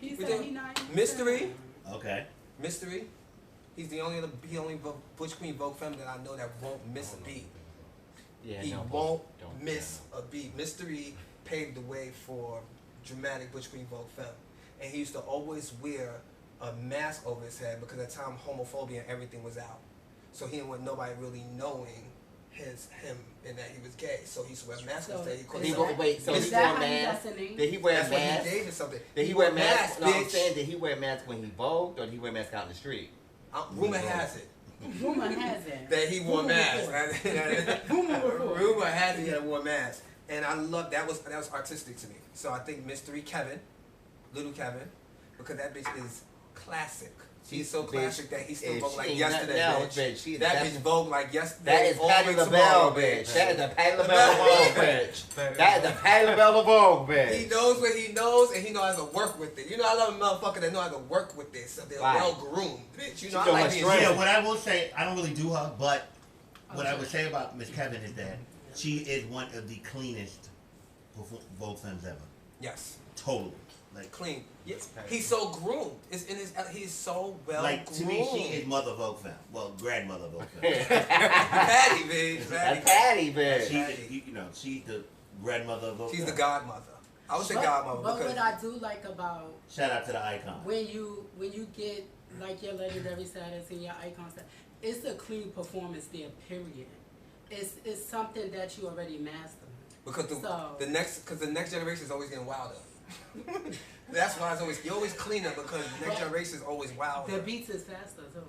He We said did. he not. Mystery. Okay. Mystery. He's the only Butch Queen Vogue femme that I know that won't miss a beat. Yeah, He no, won't don't. miss a beat. Mystery paved the way for dramatic Butch Queen Vogue femme, and he used to always wear a mask over his head because at the time homophobia and everything was out, so he didn't want nobody really knowing him and that he was gay. So he used to wear masks So, instead. He called He himself- go, wait, so Is he that wore how you masks? got the name? Did he wear That's what he masks? gave it something. Did he wear masks? No, I'm bitch. saying, did he wear masks when he vogued, or did he wear masks out in the street? Rumor has it Rumor has it. that he wore Rumor masks. report. Rumor has it he had wore masks. And I love that was artistic to me. So I think Mystery Kevin, Little Kevin, because that bitch is classic. She's so classic that he still Vogue like yesterday, bitch. That bitch Vogue like yesterday. That is Patti LaBelle, bitch. That is the Patti LaBelle Vogue, bitch. That is the Patti LaBelle Vogue, bitch. He knows what he knows, and he knows how to work with it. You know, I love a motherfucker that know how to work with this. So they're well groomed, bitch. You know, I like being yeah, what I will say, I don't really do her, but what I would say about Miss Kevin is that she is one of the cleanest Vogue femmes ever. Yes. Totally. Like clean. Yes. He's so groomed. It's in his. He's so well like groomed. to me, she is mother Vogue femme. Well, grandmother Vogue femme. Patty, bitch. Patty, bitch. She's the grandmother of Vogue. She's the godmother. I would say godmother. But what I do like about shout out to the icon. When you get like your legendary status and your icon status, it's a clean performance there. Period. It's something that you already mastered. Because the next generation is always getting wilder. That's why you're always cleaner because the next generation is always wilder. The beats is faster too.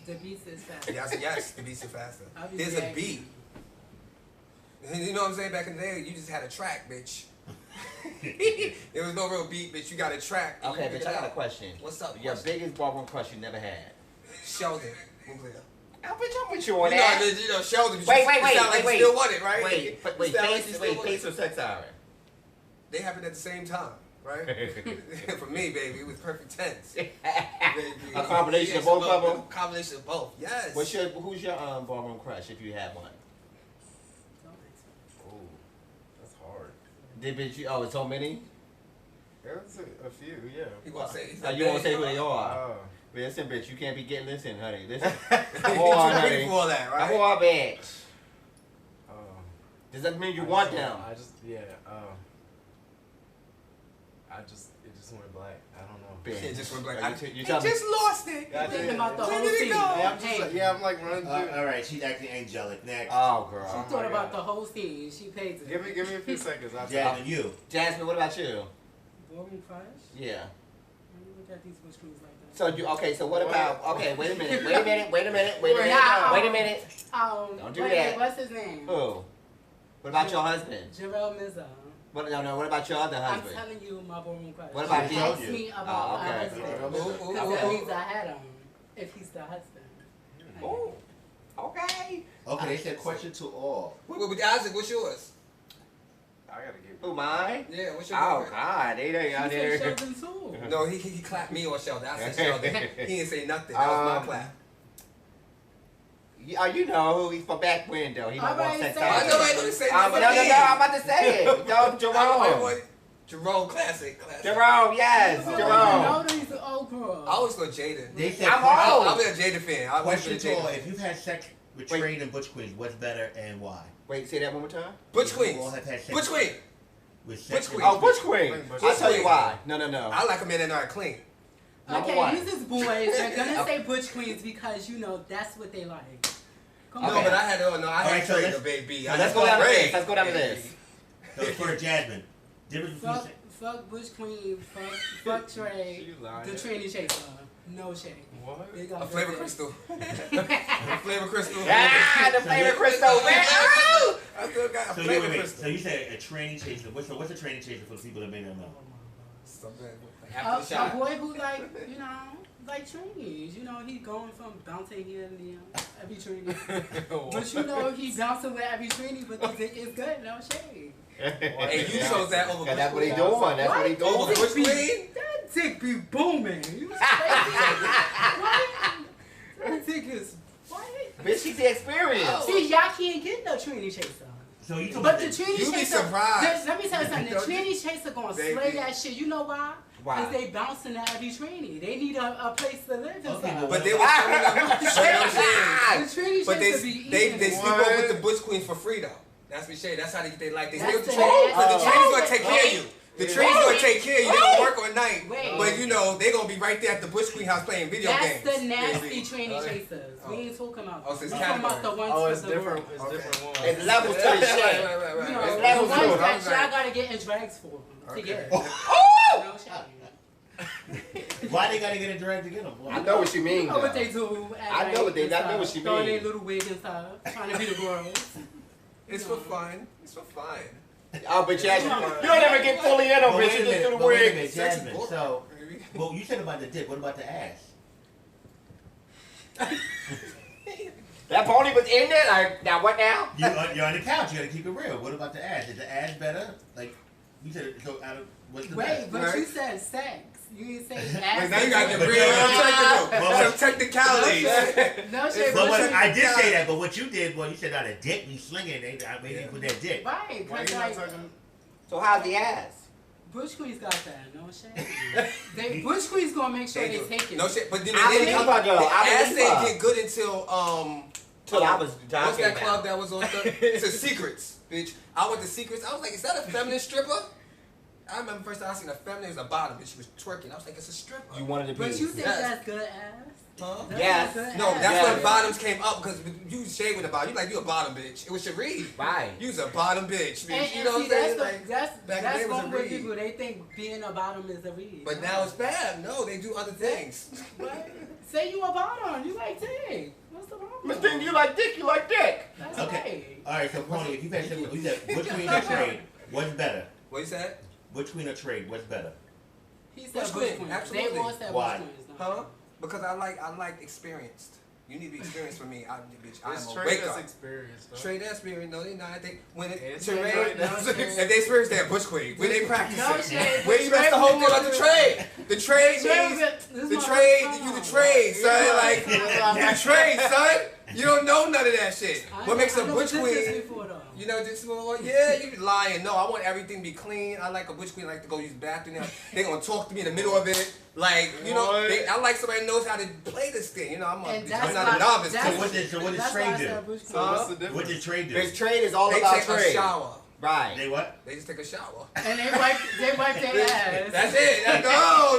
The beats is faster. Yes, the beats are faster. There's a beat. You know what I'm saying? Back in the day, you just had a track, bitch. There was no real beat, bitch. You got a track. Okay, bitch, I got a question. What's up? Your biggest ballroom crush you never had? Sheldon. Oh, bitch, I'm with you on that. You know, Sheldon. Wait. You still want it, right? Wait, Face or Sex Siren? They happened at the same time, right? For me, baby, it was perfect tense. Baby, a combination of both of them? Combination of both, yes. Who's your ballroom crush if you had one? Oh, that's hard. It's so many? There's a few, yeah. You want to say? You won't say who they are. Listen, bitch, you can't be getting this in, honey. Listen. Come on, honey. For that, right? Come on, bitch. Does that mean you want them? It just went black. I don't know. It just went black. You just lost it. You're thinking about the whole scene. I'm like running through. All right, she's acting angelic. Next. Oh, girl. She thought about the whole scene. She paid it. Give me a few seconds. Jasmine, what about you? Ballroom crush? Yeah. Look at these bush crews like that. So what about? Okay, wait a minute. Don't do that. What's his name? Who? What about your husband? Jarrell Mizza. What about your other husband? I'm telling you, my ballroom crush. What about you? Ask me about my husband. Because that means I had him. If he's the husband. Oh. Okay. Okay, they said question to all. Wait, Isaac, what's yours? I gotta give. Who, mine? Yeah, what's your God, they done out there. Sheldon too. No, he clapped me on Sheldon. I said Sheldon. He didn't say nothing. That was my clap. You know who he's from back when though. He don't want sex. I know I didn't say nothing. No, I'm about to say it. Yo, Jerome. Jerome, classic. Jerome, yes, Jerome. He's an old girl. I always go Jada. I'm old. I'm a Jada fan. Question to all: if you've had sex with Trade and Butch Queens, what's better and why? Wait, say that one more time. Butch Queens. Butch Queen. Butch Queen. Oh, Butch Queen. I'll tell you why. No. I like a man that know how to clean. Okay, these is boys. They're gonna say Butch Queens because that's what they like. Come on. But I had Trade, baby. Let's go down to this. So for Jasmine, difference between fuck Butch Queen, fuck Trey, the tranny chaser. No shade. What? A flavor crystal. Flavor crystal. Ah, the flavor crystal, man. I still got a flavor crystal. So you said a tranny chaser. What's a tranny chaser for the people that may not know? A boy who like trainees. He's going from bouncing here and there, every trainee. But he bouncing with every trainee, but the dick is good, no shade. And you chose that over Butch Queen. That's what he doing. That's what he doing. Over Butch Queen? That dick be booming. You crazy? That dick is what? Bitch, she's the experience. See, y'all can't get no trainee chaser. So you but the trainee chaser, be surprised. Let me tell you something. The trainee chaser gonna slay that shit. You know why? Why? Because they bouncing at every trainee. They need a place to live inside. But they were showing up. The trainee but chaser be eating. They sleep over with the Butch Queens for free though. That's what shade. That's how they get their life. They stay with the trainees. The trainees gonna take care of you. The trainees gonna take care of you. They don't work all night. But they gonna be right there at the Butch Queen house playing video games. That's the nasty trainee chasers. We ain't talking about. Oh, so it's talking about the ones. It's different. It's different ones. It's levels to the shit. The ones that y'all gotta get in drags for to get. No shade. Why they gotta get a drag to get them? I know what you mean. You know what they do. I know what she mean. Throwing their little wig and stuff, trying to be the girls. It's for fun. It's for fun. Oh, but Jasmine, you don't ever get fully in on bitch. You just do the wig. Jasmine. So, well, you said about the dick. What about the ass? That pony was in there. Like, now what now? You're on the couch. You gotta keep it real. What about the ass? Is the ass better? Like you said. So out of what's the best? But you said sex. You didn't say ass. Now you got the But real some technicalities. No shit. But what, I did say that. But what you did, well, you said out of dick, you sling it. I made it with that dick. Right. Why Cause you like, not talking? So how's the ass? Bush Queens got that. No shit. Bush Queens gonna make sure they take it. No shit. But then I they believe didn't her, come. though. The I ass believe her. didn't get good until Till I was what's that club that was on it's a Secrets, bitch. I went to Secrets. I was like, is that a feminine stripper? I remember first time I seen a feminine, it was a bottom, and she was twerking. I was like, it's a stripper. You wanted to be. But you think Yes. that's good ass? Huh? That's Yes. not good No, ass. that's Yeah. when bottoms came up because you shade with a bottom. You like you a bottom bitch. It was Cherie. Right. You was a bottom bitch, bitch. And you know see, what I'm saying? that's Like, that's back that's then it was wrong a with read. people. They think being a bottom is a read. But now it's bad. No, they do other things. What? Say you a bottom. You like dick. What's the problem? Miss Thing, you like dick, you like dick. That's Okay. right. All right. So Pony, if you had to, you said Butch Queen or Trade, what's better? What you said? Butch Queen or Trade, what's better? He said Bush Bush Queen, Queen. absolutely. They all said Why? Bush Queens. No. Huh? Because I like experienced. You need to be experienced for me. Bitch, I It's am a trade wake that's up. experienced. Though. Trade experience. No, they not. They when it It's trade. trade If that's they experience, they're Bush Queen. When they practice No it. shade. Where you rest the whole thing about the trade. The trade means the trade. You the trade, son. Like you the trade, son. You don't know none of that shit. What makes a Butch Queen? You know, just yeah, you lying. No, I want everything to be clean. I like a Butch Queen. Like to go use the bathroom. They gonna talk to me in the middle of it. Like you know, I like somebody who knows how to play this thing. You know, I'm not a novice. So what does Trade do? So what's the difference? What did Trade do? Because trade is all They about take a trade. shower. Right. They what? They just take a shower. And they wipe their ass. That's it.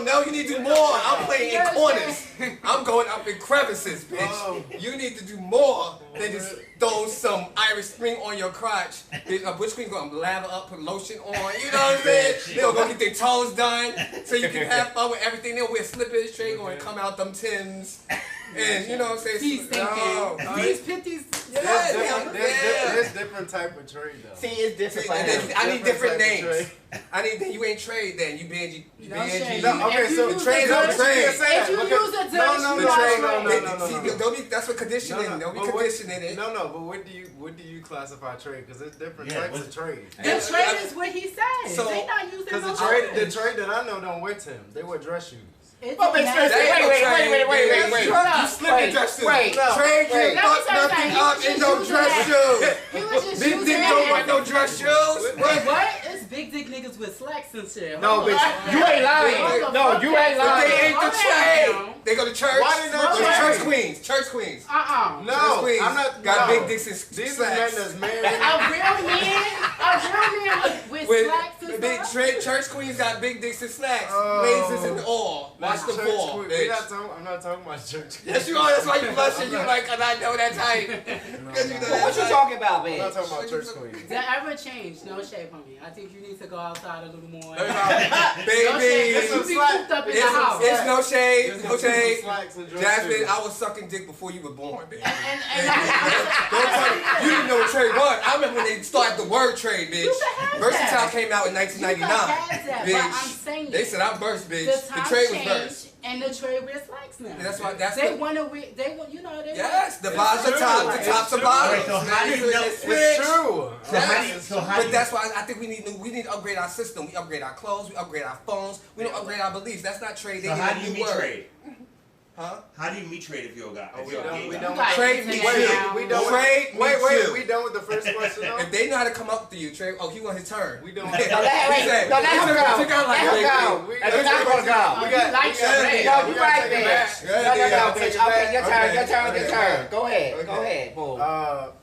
No, you need to do more. I'm playing in corners. I'm going up in crevices, bitch. Oh. You need to do more than just throw some Irish Spring on your crotch. Bitch, a Butch Queen gonna lather up, put lotion on. You know what I'm saying? They'll go get their toes done so you can have fun with everything. They'll wear slippers. Straight gonna come out them Timbs. And you know what I'm saying? He's thinking. These pitties. There's different type of trade though. See, it's different for him. I need different type of names. trade. I need you ain't trade then. You Benji. No Benji. shade. No, okay, If so you the use trade a on dirty- trade. If you use a dirty, No, The you are trade, trade. don't be, that's what conditioning. Don't be But conditioning it. No, but what do you classify trade? Because there's different Yeah, types what's- of trade. The trade is what he said. So- They not using Because no the trade that I know don't wear Timbs. They wear dress shoes. It's Well, bitch, nasty. wait. You slip in dress shoes. Wait, no. Trade wait. can't fuck Let me tell nothing you up something. in no He was dress just shoes. He was just Big using dick that don't wear as- no dress shoes. Wait, what? It's big dick niggas with slacks and shit. No, Hold bitch, on. you ain't lying. Hold the No, fuck you ain't up. But they lying. ain't the Hold on trade. now. They go to church. Why they not Those trade? church queens. Church queens. Uh-uh. No, Church queens I'm not. got no. big dicks and These are men slacks. that's married. A real man with slacks and big stuff? church queens got big dicks and slacks. Oh. Lasers and all. Watch That's the church ball, queen. bitch. I'm not talking about church. Yes, you are. That's why you blushing. You like, cause I know that type. Cause you know Well, what you that talking about, I'm man? not talking about church queen. That ever changed? No shade on me. I think you need to go outside a little more. type. No shade. Baby. You be cooped up in the house. It's no shade. No There's shade. some slacks and dress Jasmine, shoes. I was sucking dick before you were born, bitch. And Don't tell me. You didn't know what trade was. I remember when they started the word trade, bitch. You can have Versatile that. came out in you can 1999. have that, but I'm Bitch. saying They said I burst, bitch. the The time trade was changed, burst. and the trade wears slacks now. That's why. That's They the. want to wear. They want. You know. They Yes, the It's bottoms are true. top, the It's tops are true. bottoms. Alright, so how do you know- Switch. It's true. So how do you? So how do But you? that's why I think we need to upgrade our system. We upgrade our clothes. We upgrade our phones. We don't upgrade our beliefs. That's not trade. They So need how a do you new meet word. Trade? Huh? How do you meet Trade if you're a guy? Oh, If we you're a don't- gay we guy? don't- Like, Trade it's me now. too. We don't. Trade me Wait. too. We done with the first question though. If they know how to come up to you, trade. Oh, he want his turn. We don't. No, let him go. Let him go. Let him go. If you're not gonna go. Oh, you like gotta- your No, we you gotta right, take it bitch. back. No, Take bitch. it back. Okay, your turn, your turn, your Okay. turn. Go ahead, Okay. go ahead, boom.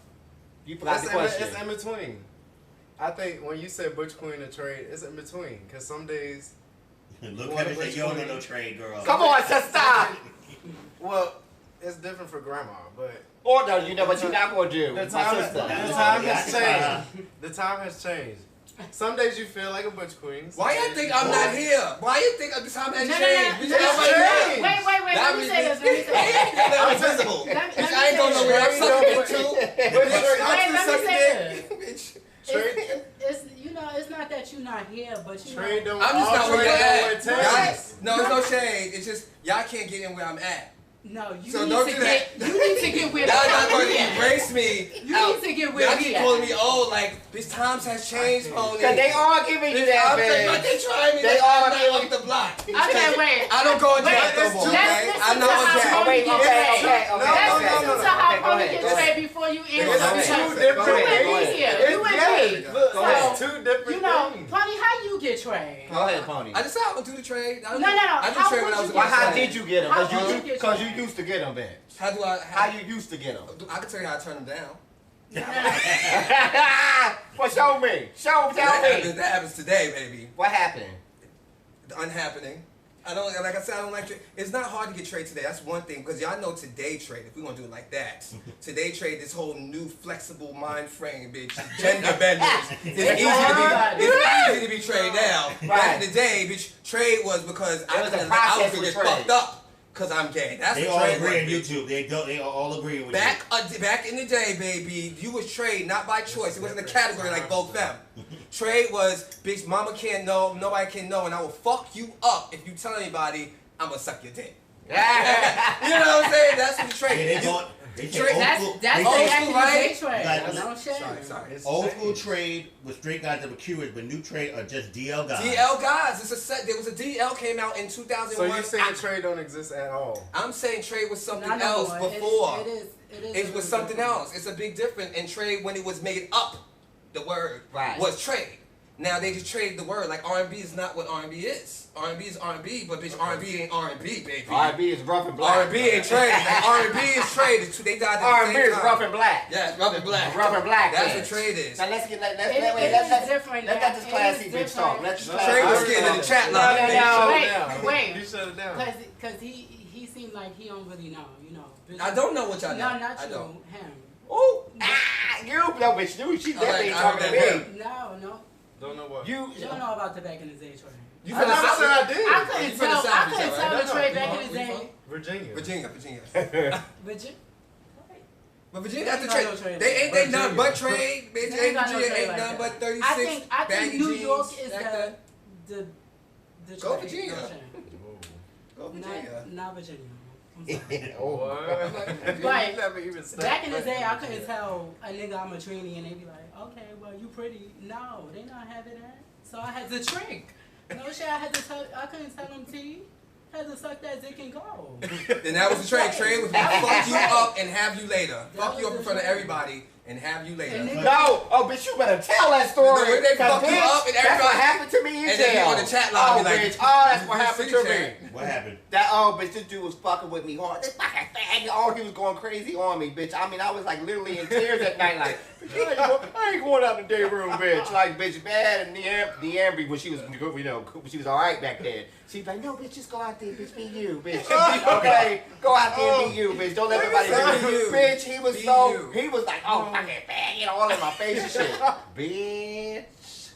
You forgot the It's question. in between. I think when you said Butch Queen or trade, it's in between. Cause some days, Look at it. Say you don't know no Trade, girl. Come on, sister. well, it's different for grandma, but Or no, you know what you're not gonna do. the My time sister. has changed. The time has changed. Some days you feel like a Butch Queen. some Why you days think you I'm feel not like- here? Why you think the time has No, changed? We no, just no. like that. Wait. Let me say this. Let me say this. I'm invisible. Let me I ain't going say nowhere. I'm this. sucking it too. Wait, let me say this. can't get in where I'm at. No, you So need don't to do get. that. You need to get where Y'all not we going to at. embrace me. You out. need to get where Y'all we keep at. calling me old, like, bitch, times has changed, Pony. Cause they all giving you that, But bitch. they try me. They Like, all I'm not giving- off the block. Okay, wait. I don't go on Wait, Jack no it's more, too- okay? let's I'm not on listen to Jack. how Oh, wait, Pony okay, gets okay, paid. okay. Let's okay. listen to how Okay, go Pony ahead, gets go ahead. paid before you answer It's the two question. different You and me things. here. It's You and gay. me. Look, So, it's two different You know, things. Pony, how you get trade? Go ahead, Pony. I just said I would do the trade. No, no, no. I do How trade when would I was you a Well, get how paid? did you get them? How would you get Cause you paid? used to get them, bitch. How do I? How you used to get them? I can tell you how I turn them down. Well, show me. Tell me. That happens today, baby. What happened? The unhappening. I don't, like I said, I don't like trade. It's not hard to get trade today. That's one thing, because y'all know today trade, if we're going to do it like that, today trade, this whole new flexible mind frame, bitch, gender benders, it's easy to be trade now. Back in the day, bitch, trade was because I was a was process going to with get trade. fucked up because I'm gay. That's They what all trade agree on was, bitch. YouTube. They all agree with Back in the day, baby, you was trade not by choice. It wasn't a category like Vogue Femme. Trade was, bitch, mama can't know, nobody can know, and I will fuck you up if you tell anybody I'm gonna suck your dick. You know what I'm saying? That's what the trade. you. They say Trade- old school. That's they the say old school, right? day trade. Like, No shame. Sorry. It's old the school same. trade with straight guys that were curious, but new trade are just DL guys. DL guys, it's a set. There was a DL came out in So 2001. you saying trade don't exist at all? I'm saying trade was something Not no else more. before. It It was something else. It's a big difference. And trade, when it was made up, the word Right. was trade. Now they just traded the word. Like R&B is not what R&B is. R&B is R&B, but bitch, R&B ain't R&B, baby. R&B is rough and black. R&B ain't trade. Like, R&B is trade. They died at the R&B same is time. rough and black. Yeah, it's rough and black. Rough and black. That's bitch. what trade is. Now let's get let's It is different let's now. let this It classy is bitch talk. different. Let's just Trade was classy. getting in the chat No, line. no, bitch. no. Wait. You shut it down. Cause he seemed like he don't really know, you know. Bitch, I don't know what y'all know. No, not I you. don't. Him. Oh, you no bitch. You she definitely ain't I talking to heard me. No. Don't know what. You You don't know about the back in the day trade. You I from the never South? said I did. I couldn't You from the tell. South, I you couldn't said, tell right? the trade No, back no, in the we day. Virginia. Virginia. Virginia. But Virginia got the Ain't got no trade. trade. They ain't they none Virginia. but trade. Bitch, They ain't ain't got no Virginia trade ain't like nothing that. but 36 I think baggy New jeans York is back then. the Go trade. Virginia. No shame. Go Virginia. Not Virginia. I'm sorry. What? But You never even said back in the that. day, I couldn't tell a nigga I'm a Trini and they be like, okay, well you pretty. No, they not having that. So I had to shrink. No shit, I couldn't tell them T. Had to suck that dick and go. Then that was the trade. Trade was fuck you up and have you later. That Fuck you was up in the front of trade. everybody and have you later. And nigga- No, oh bitch, you better tell that story. No, when they 'cause, fuck you bitch, up and that's what everybody- happened to me in and then jail. you on the chat line oh, be like, bitch, oh, that's what you happened city to me. chat. What happened? That bitch, this dude was fucking with me hard. This fucking faggot, oh, he was going crazy on me, bitch. I mean, I was like literally in tears that night, like, I ain't going out in the day room, bitch. Like, bitch, bad and the Amber when she was, you know, she was all right back then. She's like, no, bitch, just go out there, bitch, be you, bitch. Okay, go out there and be you, bitch. Don't let nobody Be do you. Bitch, he was Be so, you. he was like, oh, fucking faggot, all in my face and shit. Bitch,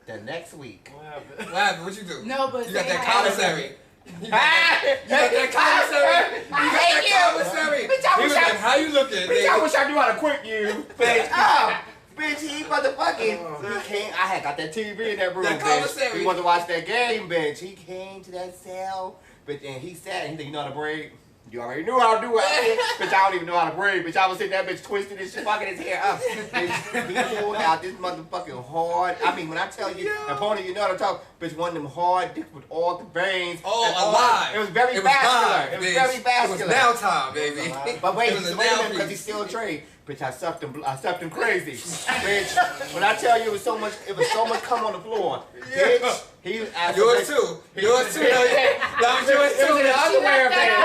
the next week. What happened? What happened? What you do? No, but You got they that had- commissary. You got Ah, that commissary. You got hate you. that commissary. Bitch, I He was wish I- like, how you looking? Bitch, I nigga? wish I knew how to quit you. Bitch, bitch, he motherfucking, he came, I had got that TV in that room, That bitch. commissary. He wanted to watch that game, bitch. He came to that cell, bitch, and he sat, and he said, you know how to braid? You already knew how to do it. Bitch, I don't even know how to braid, bitch. I was sitting that bitch twisting his shit, fucking his hair up. Bitch, he pulled out this motherfucking hard, I mean, when I tell you, and Pony, you know what I'm talking, bitch, one of them hard dicks with all the veins. Oh, and all- alive. It was very It was vascular. live, It was bitch. very vascular. It was now time, baby. But wait, It was he's a waiting now because piece. he's still a trade. Bitch, I sucked him crazy. Bitch, when I tell you it was so much cum on the floor. Bitch, he was Yours too. Yours too. That was yours too. It was The in the underwear, underwear, baby.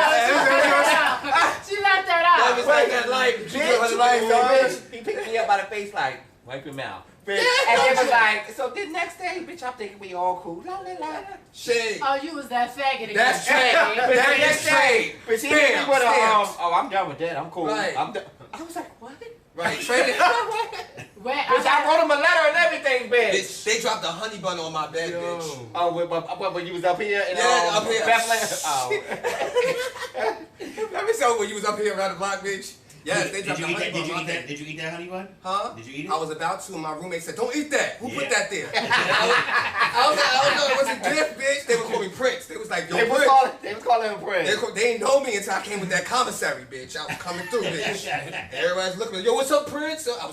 She left that That out. was like that life. She Bitch, was life, bitch, he picked me up by the face like, wipe your mouth. Bitch, and it was like, so the next day, bitch, I'm thinking we all cool. La la la. Shade. Oh, you was that faggot again. That's trade. That's trade. But she hit me Bam, with a, stamps. oh, I'm done with that. I'm cool. Right. I'm done. I was like, what? Right, trade. Where Bitch, I wrote him a letter and everything, bitch. Bitch, they dropped a honey bun on my bed, bitch. Oh, when you was up here in Yeah, up here. Bethlehem. Oh. Let me tell you when you was up here around the block, bitch. Yes, they Did dropped you the eat honey that? bun. Did you my eat bad. that? Did you eat that honey bun? Huh? Did you eat it? I was about to, and my roommate said, "Don't eat that. Who put Yeah. that there?" I was like, "Oh no, it was a gift, bitch." They would call me Prince. They was like, "Yo, They was Prince." calling him Prince. They didn't know me until I came with that commissary, bitch. I was coming through, bitch. Everybody's looking like, "Yo, what's up, Prince?" So I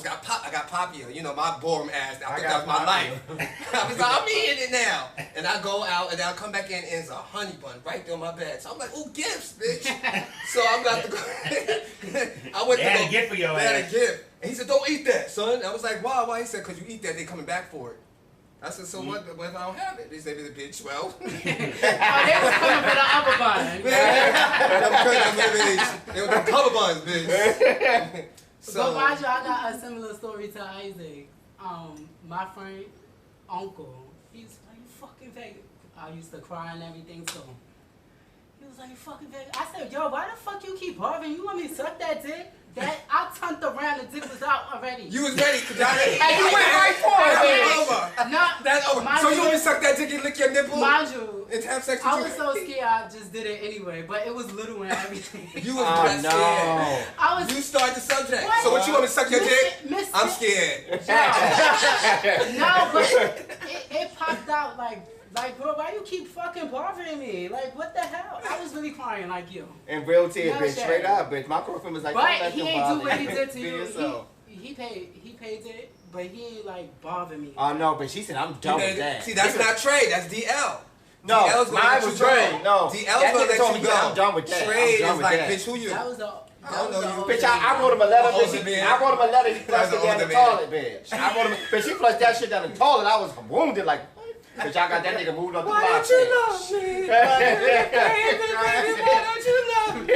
got popular. You know, my ballroom ass. I thought that was my life. I was like, I'm eating it now. And I go out, and then I come back in, and it's a honey bun right there on my bed. So I'm like, "Ooh, gifts, bitch." So I'm about to go. I went They to had go. a gift for your They had ass. a gift. And he said, "Don't eat that, son." I was like, "Why?" Why? He said, "Because you eat that, they coming back for it." I said, "So what if I don't have it?" They said, "Bitch, well." Oh, they was coming for the upper bun. They were the cover buns, bitch. But mind you, I got a similar story to Isaac. My friend, uncle, he's like, "You fucking fake." I used to cry and everything, so he was like, "You fucking fake." I said, "Yo, why the fuck you keep barking? You want me to suck that dick?" That I turned around, the dick was out already. You was ready, cause y'all ready. And you went right for it, That's man. over. No, That's over. mind So you you- want me to suck that dick and lick your nipple? mind you, And have sex with I you? was so scared I just did it anyway, but it was little and everything. You was Oh, scared. no. I was You started the subject. What? So what you want me to suck your dick? Miss I'm it. scared. No, but it popped out like, bro, why you keep fucking bothering me? Like, what the hell? I was really crying like you. And real tears, No bitch, shade. straight up, bitch. My girlfriend was like, But don't let he them ain't bother do what he did to Be you. yourself. He paid it, but he ain't like bother me. Oh no, but she said I'm done with that. See, that's not trade. That's DL. No, DL's gonna mine let was you go. trade. No, DL's that gonna nigga let told you me, go. I'm done with that. Trade I'm done is with like, that. bitch, who you? That was the. I don't know you. Bitch, I wrote him a letter, Older bitch. man. I wrote him a letter. He flushed That's it down older the man. toilet, bitch. I wrote him, bitch. She flushed that shit down the toilet. I was wounded, like, what? Bitch, I got that nigga moved up the Why block. don't you love me? Why don't you love me?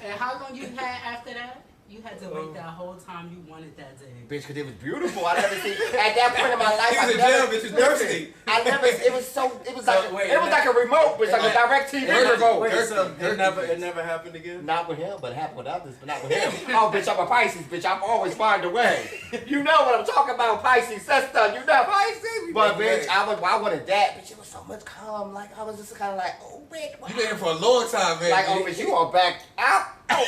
And how long you had after that? You had to wait that whole time you wanted that day. Bitch, because it was beautiful. I never seen at that point in my life. He was in jail, bitch. Was thirsty. I never. It was so. It was like. wait, it was like a remote, bitch, like a direct TV remote. Wait, Thirsty. so Thirsty. it never happened again? Not with him, but it happened with others, but not with him. Oh, bitch, I'm a Pisces, bitch. I'm always find a way. You know what I'm talking about, Pisces sister. You know. Pisces. But bitch, I wanted that. Bitch, it was so much calm. Like I was just kind of like, oh, bitch. Wow. You been here for a long time, man. Like, oh, bitch, you are back out. Oh,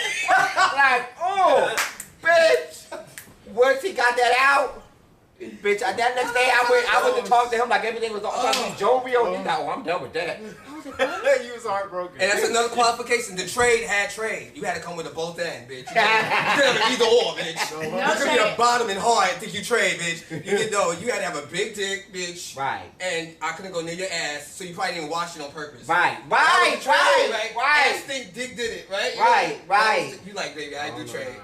like, oh, bitch. Once he got that out, bitch, that next day I went to talk to him like everything was trying to be jovial. He's like, oh, I'm done with that. You was heartbroken. And that's another qualification. The trade had trade. You had to come with a both end, bitch. You could have an either or, bitch. No You could be shade. a bottom and hard and think you trade, bitch. You get no. You had to have a big dick, bitch. Right. And I couldn't go near your ass, so you probably didn't wash it on purpose. Right, That was right, trade, right. Ass think dick did it, right? Right, right. You like, baby, I do trade.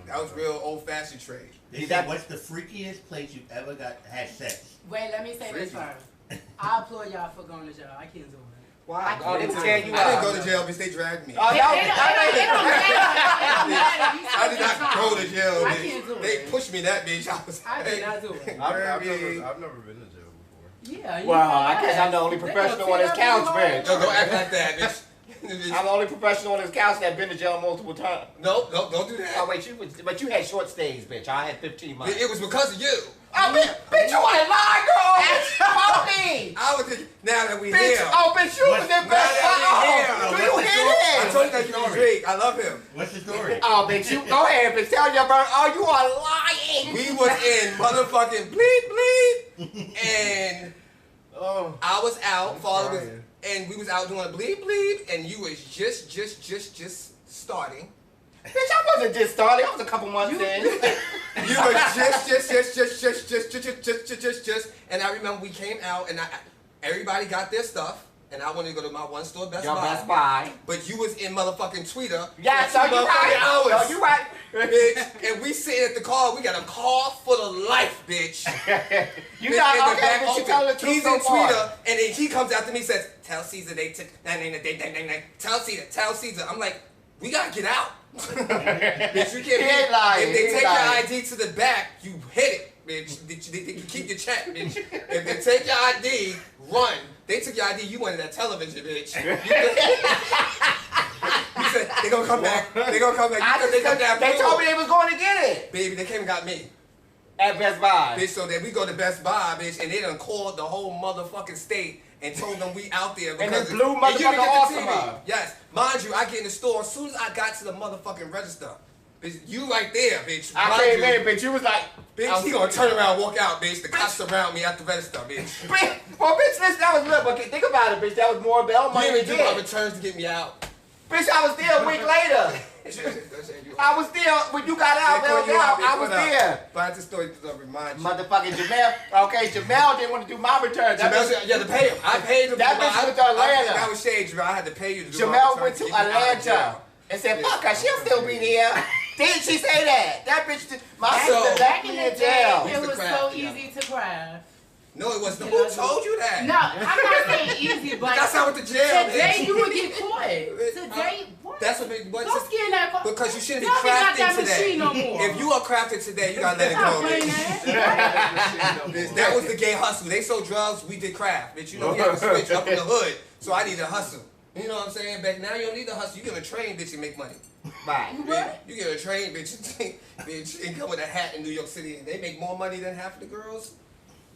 That was real old fashioned trade. They said, what's the freakiest place you've ever had sex? Wait, let me say this Freaky. first. I applaud y'all for going to jail. I can't do it. Why? I Oh, they can't tear do you it. I didn't up. go to jail, bitch. They dragged me. Oh, It no. don't matter. It don't matter. You I did not said go to jail, I bitch. can't do it. They pushed me that bitch. I was I did not do it. I've never been to jail before. Yeah. You Well, know I guess I'm the only They professional gonna on this tear couch, up bitch. Don't act like that, bitch. I'm the only professional on this couch that been to jail multiple times. No, don't do that. Oh wait, but you had short stays, bitch. I had 15 months. It was because of you. Oh, bitch, you want to lie, girl? Follow me. I was just, now that we Bitch, here. oh, bitch, you was in Now bed. that we here. Do you hear I this? told you that you was Drake. I love him. What's the story? Oh, bitch, you go ahead, bitch. Tell your brother. Oh, you are lying. We was in motherfucking bleep bleep, and I was out, father was, crying. and we was out doing a bleep bleep, and you was just starting. Bitch, I wasn't just starting. I was a couple months in. You was just, and I remember we came out, and everybody got their stuff, and I wanted to go to my one store, Best Your Buy. Best Buy. But you was in motherfucking Twitter. Yeah, for so 2 you right. motherfucking hours. So you right. Bitch, and we sitting at the car. We got a car full of life, bitch. You Bitch, not in the okay, back but you open. telling the truth He's so in far. Twitter, and then he comes after me and says, "Tell Caesar they took tell Caesar." I'm like, we gotta get out. Bitch, you can't He ain't lying, If they he ain't take lying. your ID to the back, you hit it, bitch. They keep your check, bitch. If they take your ID, run. They took your ID, you wanted that television, bitch. You said, they gonna come back. They gonna come back. They told me they was going to get it Baby, they came and got me. at Best Buy. Bitch, so then we go to Best Buy, bitch, and they done called the whole motherfucking state and told them we out there. And Because then blew and you didn't motherfucking get the awesome TV. up. Yes, mind you, I get in the store as soon as I got to the motherfucking register. Bitch, you right there, bitch. I Mind came you, in, bitch. You was like, bitch, he gonna turn around, walk out, bitch. The cops surround me at the register, bitch. bitch, well, bitch, listen, that was look, but think about it, bitch. That was more bail You money didn't to even do my get. returns to get me out. Bitch, I was there a week later. I was there when you got out, bailed out. I was there. But I just thought to remind you. Motherfucking Jamel. Okay, Jamel didn't want to do my return. That Jamel bitch, said, you had to pay him. I paid him. That bitch went to Atlanta. That was shade, Jamel. I had to pay you to do my Jamel return went to get me out of jail. Atlanta and said, fuck her, she'll still be there. Didn't she say that? That bitch, my So- sister left me in jail. It was so Craft, yeah. easy to craft. No, it wasn't. You Who know, told you that? No, I'm not saying easy, but That's how with the jail. today bitch. you would get caught. Today, what? That's what big. Don't skin that car. Because you shouldn't be Tell me not that crafting today. machine no more. If you are crafted today, you gotta let it Stop go. playing Bitch. that. Bitch, that was the gay hustle. They sold drugs, we did craft. Bitch, you know we have a switch up in the hood, so I need to hustle. You know what I'm saying? Back now you don't need to hustle. You get a train, bitch, and make money. Right. What? You get a train, bitch, bitch, and come with a hat in New York City, and they make more money than half of the girls,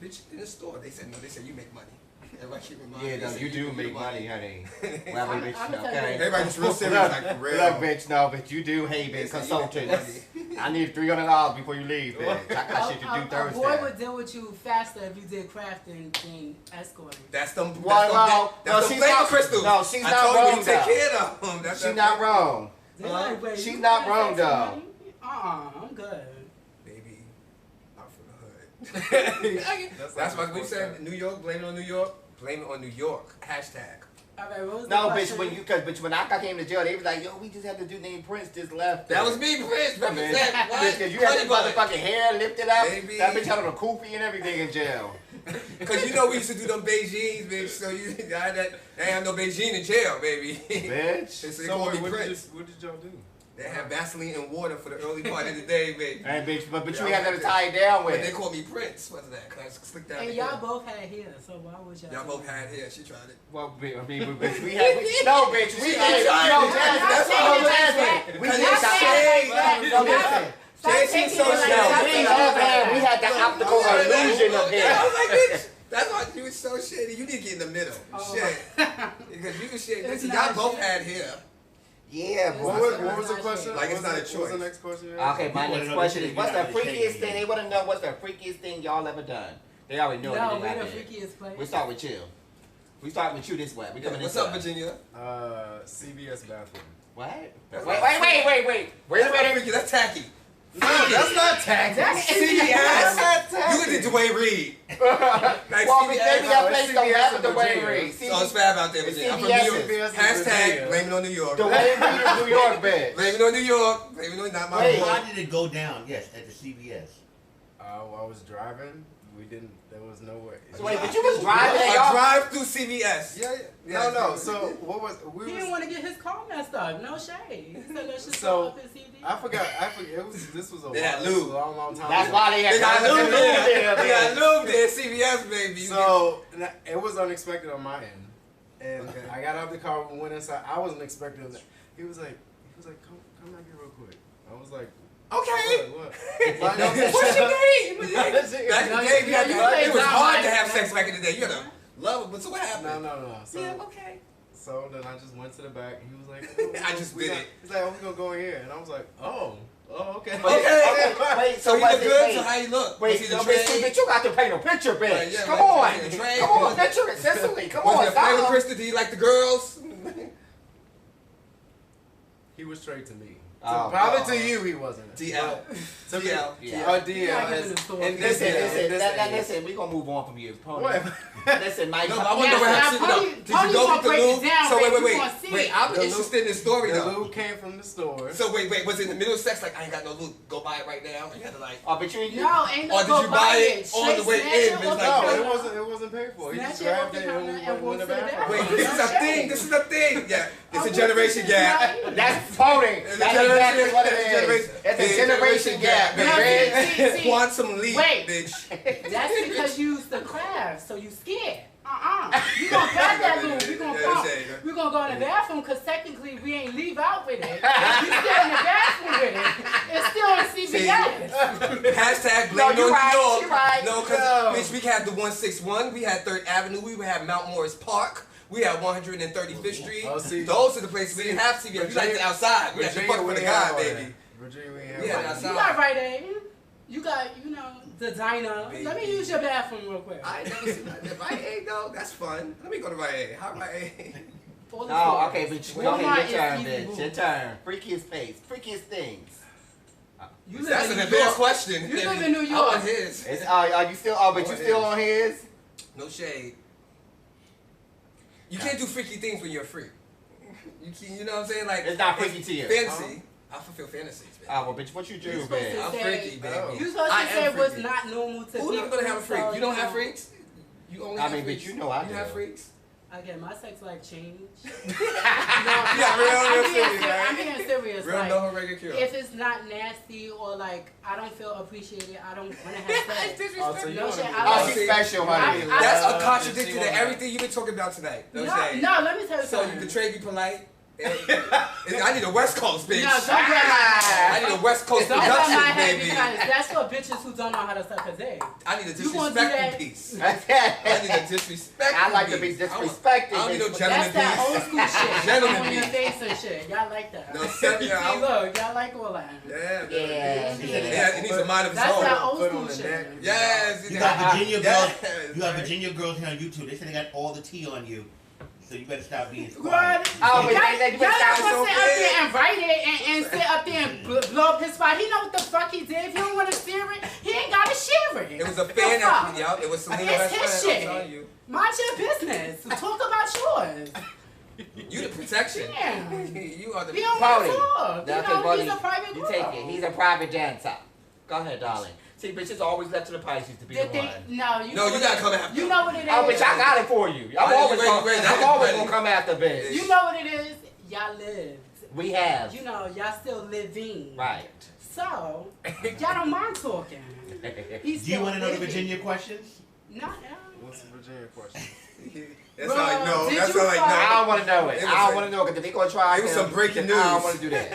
bitch, in the store. They said no. They said you make money. Everybody keep reminding me. Yeah, no, They you said do the make money, honey. I'm Well, bitch, gonna tell you okay. Everybody just real serious, Look, like for real. Look, bitch, no, bitch, you do, hey, They bitch, said you consultant. make money. I need $300 before you leave, bitch. I got shit to do A boy Thursday. would deal with you faster if you did crafting than escorting. That's them. Well, That's no, them she's flavor not- crystals. no, she's I not told you wrong, you take though. care of them. That's She's that not flavor. wrong. They're like, wait, She's you not wanna wrong, take some though. money? I'm good. Baby, I'm from the hood. That's why we said New York. Blame it on New York. Blame it on New York. Hashtag. All right, what was the No, bitch, question? bitch, when I came to jail, they was like, yo, we just had to do name Prince just left. That was me, Prince. Man. Represent. What? Because you had this motherfucking hair lifted up. Baby. That bitch had on a kufi and everything in jail. Because you know we used to do them Beijings, bitch. So you, I ain't have no Beijing in jail, baby. Bitch. So they So called me wait, Prince. what did y'all do? They had Vaseline and water for the early part of the day, baby. Hey, bitch, but you Yeah, had nothing to tie it down But they with. called me Prince. What's that? Cause I slicked down. And the y'all hair. both had hair, so why was y'all? Y'all both had hair. She tried it. Well, bitch, we had, no, bitch, we She had, tried no, it. Jasmine, That's no, all I'm Jasmine. We Cause did it's that. shade. No, listen. Stop Jay-Z taking so it like shady. No, that. we have had, we had the optical illusion of I hair. was like, bitch. That's why you was so shady. You need to get in the middle. Oh. Shit. Because you was shady. It's Listen, not y'all both shady. had hair. Yeah, It's boy. What was the question? Like, it's not a What was choice. the next question? Okay, my You wanna next know question this is, what's the thing, you're not freakiest shaking thing? it. They want to know what's the freakiest thing y'all ever done. They already know No, everything we I the did. freakiest place. We start with you. We start with you this way. We coming What's this up, way. Virginia? CVS bathroom. What? That's Wait not a minute. That's not freaky. That's tacky. That's not tacky. That's CVS. You went to Dwayne Reed. Like Well, but maybe that place CVS don't have in it the way Virginia. Reed. So it's fab out there, It's Virginia. I'm from CVS. New York. CVS in Virginia. Hashtag blame it on New York. The way Reed is New York, bitch. Blame it on New York. Blame it on not my Wait. fault. How did it go down? Yes, at the CVS. I was driving. We didn't. There was no way. So wait, but you was driving and A y'all. drive through CVS. Yeah. No. So what was we He was? didn't want to get his car messed up. No shade. He said let's just So, go up his CD. I forgot. It was. This was a They had while- lube. long time. That's ago. why they had They got condoms lube and there. lube They got there. lube there. CVS, baby. So it was unexpected on my end, and Okay. I got out of the car and went inside. I wasn't expecting that. He was like, come back here real quick. I was like, Okay. what? What's your name? Back in the day, you it was play hard to Tom have Hanks. sex back in the day. You had to love it. But so what happened? No. So, Yeah, okay. so then I just went to the back. He was like, I just did it. He's like, oh, we gonna go in here, and I was like, oh, okay. Okay. Wait, So you was look it- good. wait. So how you look? Wait, Was he no, the bitch, trade? bitch, you got to paint a picture, bitch. Right, yeah, Come like, on. was he the trade? Come on, picture it, Cicely. Come Was on, he a flavor stop. crystal? Do you like the girls? He was straight to me. Oh. Probably to you, he wasn't. DL. To me, DL. Yeah. Oh, You gotta DL. give it a story. And this Listen, is listen, we gonna move on from you. Pony. What? Listen, Mike. No, but I wonder what Yes, happened. now, No, Pony- did you Pony go gonna get the break it lube? down, So baby. wait. You gonna see Wait, it. I'm The interested in this story The though. lube came from the store. So wait, was it in the middle of sex? Like I ain't got no lube. Go buy it right now. You had to like. Oh, but you ain't. No, ain't no Or did go you buy it Straight on the way snatch in, it bitch, off like the No, counter. it wasn't paid for. He Snatch just it off grabbed the it counter and and went walk in the to the bathroom. Wait, bathroom. this is a thing. This is a thing. Yeah, it's a generation gap. That's Pony. It's a That's generation- exactly what it it's a is. generation- It's a it's a generation gap, No, baby. see, Quantum leap, Wait. bitch. That's because you used to craft, so you scared. You gonna grab that lube. You gonna Yeah, come. shade. We gonna go in the bathroom because technically we ain't leave out with it. We still in the bathroom with it. It's still in CVS. Hashtag No, blame you on right, New York. you right. No, because No. bitch, we had the 161, we had 3rd Avenue, we had Mount Morris Park, we had 135th Street. Oh, see. Those are the places we didn't have CVS. We liked it outside. We had to fuck for the guy, baby. Virginia, we Yeah, have that's You all. got Rite Aid. You got, the diner. Baby. Let me use your bathroom real quick. I ain't never seen that. Rite Aid though, that's fun. Let me go to Rite Aid. How Rite Aid? All the Oh, stores. okay, bitch. Go Walmart ahead, your is turn, easy bitch. move. Your turn. Freakiest face. Freakiest things. You live That's in an New advanced York. question. You live in New I York. want his. It's, are you still? Oh, but you still on his? No shade. You can't do freaky things when you're a freak. You know what I'm saying? Like It's not freaky to you. Fantasy. I fulfill fantasies, man. Oh, well, bitch, what you do, You're supposed man? to I'm say- freaky, baby. Oh. You supposed I to am say what's freaky. not normal to Who's people. never gonna have a freak? so, You don't have know. freaks? You only I have mean, freaks? bitch, you know I You do. have freaks? Again, my sex life changed. Yeah, real serious, I'm right? being serious. Real like, no regular cure. if it's not nasty or like I don't feel appreciated, I don't want to have sex. Oh, so you No wanna shit, be- I Oh, like- she's special, honey. That's I- a contradiction she to won't everything you've been talking about tonight. No, shade. No, let me tell you So something. you can trade, be polite. I need a West Coast, bitch. No, don't grab my I need a West Coast Don't grab my production, head baby. because that's for bitches who don't know how to suck a dick. I need a You gonna do disrespectful that? piece. I need a disrespectful I like to be piece. disrespected. I don't need no bitch. gentleman That's that piece. old school shit. Gentleman On your piece. face and shit. Y'all like that. No, seven, See, yeah, look, y'all like all that. Yeah, Yeah. yeah. It needs a mind of its That's own. that old Foot school on the shit. neck. Yes. You got Virginia girls. Yes, You got right. Virginia girls here on YouTube. They say they got all the tea on you, so you better stop being Girl, quiet. Oh, but y'all they not sound gonna so sit up there and write it and sit up there and blow up his spot. He know what the fuck he did. If you don't want to share it, he ain't gotta share it. It was a The fan fuck? that tweeted out. It was Selena It's best his friend. shit. I'm telling you. Mind your business. Talk about yours. You the protection. Yeah. You are the He don't want Pony. to talk. You Okay, know, buddy. he's a private You girl. take it. He's a private dancer. Go ahead, darling. See, bitches always left to the Pisces to be the The thing, one. no, you No, know you what gotta it- come after. You know what it is. Oh, bitch, I got it for you. I'm Ready, always ready, gonna, ready, I'm always ready. gonna come after bitch. You know what it is. Y'all lived. We have. You know, y'all still living. Right. So, y'all don't mind talking. He's Do you still want to know the living. Virginia questions? Not What's the Virginia question? That's Bro, all I know. did That's you all I fuck- know. I don't want to know it. It was I don't like- want to know because if they gonna try, It was some breaking I don't news. want to do that.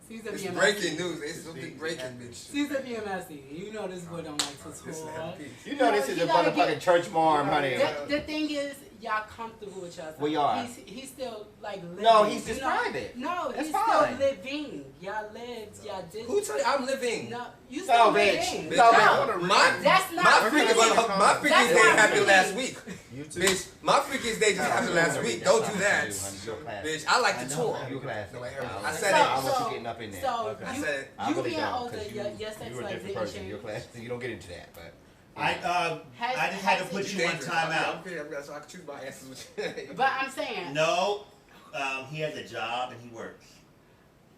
Caesar It's being breaking messy. news. It's something breaking, bitch. Caesar being messy. You know this boy don't like to This is talk. peace. You know this is You a gotta motherfucking get- church marm, honey. The thing is, y'all comfortable with yourself. We are. He's still like living. No, he's just you know? private. No, That's he's fine. still living. Y'all lived. Y'all did. Who told you I'm living? No, you still bitch. living. Bitch, No, I- my That's not my really- my freakiest That's day not happened really- last week. YouTube. Bitch, my freakiest day just happened last week. Don't do that. Bitch, I like to talk. You classy. No, I heard it. I I said said it. it. I want you getting up in there. So Okay. I you, said it. I you really being don't, older, 'cause your sex you're a life different didn't person. change. You're classy. You don't get into that, but. I just had to put you on timeout. Okay, so I can choose my answers with you. But I'm saying, No, he has a job and he works.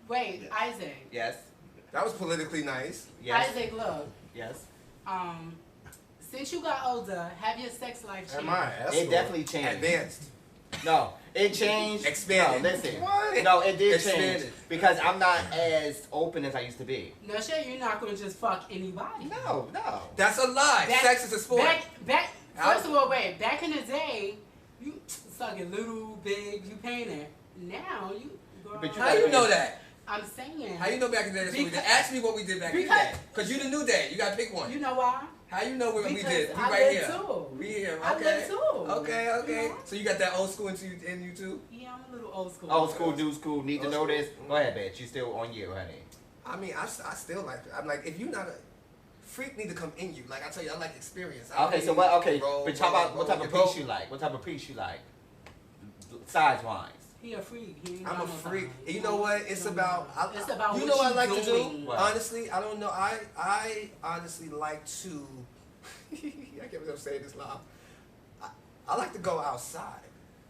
wait, Isaac. Yes. That was politically nice. Yes. Isaac, look. Yes. Since you got older, have your sex life changed? Am I? That's It what- definitely changed. Advanced. No, it changed. Expanded. No, listen. What? No, it did Expanded. change because I'm not as open as I used to be. No shit, you're not gonna just fuck anybody. No, no. That's a lie. Back- Sex is a sport. First of all, wait. Back in the day, you sucking little, big, you painted. Now you. Girl, But How you know that? I'm saying. How you know back in the day? That's what we did. Because- Ask me what we did back in the because- day. Because you the new day. You gotta pick one. You know why? How you know what we Because did? We I right lived here. too. We here. I Okay. lived too. Okay, okay. You know? So you got that old school in you too? Yeah, I'm a little old school. Old school, new school. Need to Old know school. this. Go ahead, bitch. You still on you, honey. I mean, I still like it. I'm like, if you're not a freak, need to come in you. Like I tell you, I like experience. I Okay, really so what? Okay, roll, but how about roll, what type of roll. piece you like? What type of piece you like? Size wise. He a freak. He ain't I'm got a no freak. time. You know what? It's about. It's about You what know what I you like to doing. do? What? Honestly, I don't know. I honestly like to. I can't believe I'm saying this loud. I like to go outside.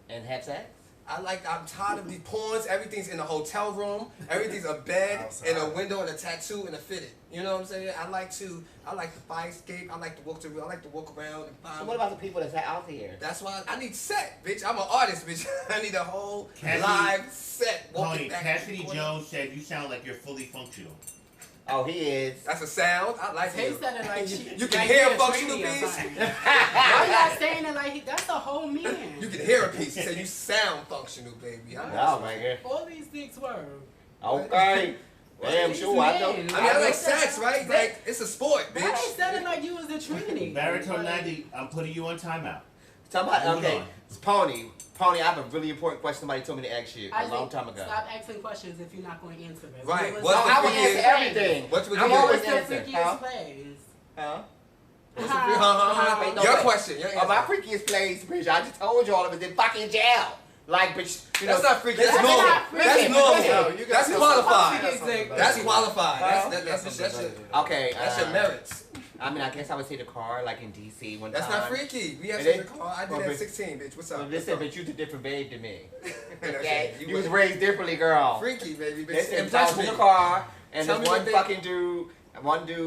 And have sex? I'm tired of these porns. Everything's in a hotel room. Everything's a bed and a window and a tattoo and a fitted. You know what I'm saying? I like the fire escape. I like to walk around and find. So what about the people that's out here? That's why I need set, bitch. I'm an artist, bitch. I need a whole Cassidy- live set. Walking Tony, back Cassidy and forth. Jones said you sound like you're fully functional. Oh, he is. That's a sound. I like He it. said it like she. You can like hear he a functional trainee or piece. something. Why y'all saying it like he? That's the whole man. You can hear a piece. He said you sound functional, baby. No, nigga. All these dicks were. Okay. Damn These sure, I know. men, I mean, I like sex, right? Like, it's a sport, Why they bitch. sounding like you was a Trinity? Baritone 90, I'm putting you on timeout. Somebody, Moving okay, on. it's Pony, I have a really important question somebody told me to ask you a Isaac, long time ago. Stop asking questions if you're not going to answer it. Right. What's What's No, the I will freakiest- answer everything. What's the I'm freakiest- always What's the answer. freakiest Huh? place? Huh? What's the freakiest- No, Your wait. question. Your Oh, my answer. freakiest place, bitch, I just told y'all it was in fucking jail. Like, bitch, you know. That's not freaky. That's That's normal. not freaky. That's Listen, normal. you That's got qualified. something. That's qualified. Huh? That's your Okay. that's your merits. I mean, I guess I would say the car, like in DC one That's time. not freaky. We have It such a ain't? car. I did Oh, that bitch. at 16, bitch. What's Well, up? listen, but you's a different babe than me. Okay? Okay? You You was was raised differently, girl. freaky, baby. Bitch. Listen, I Impress was me. in the car, and Tell this me one what they- fucking dude,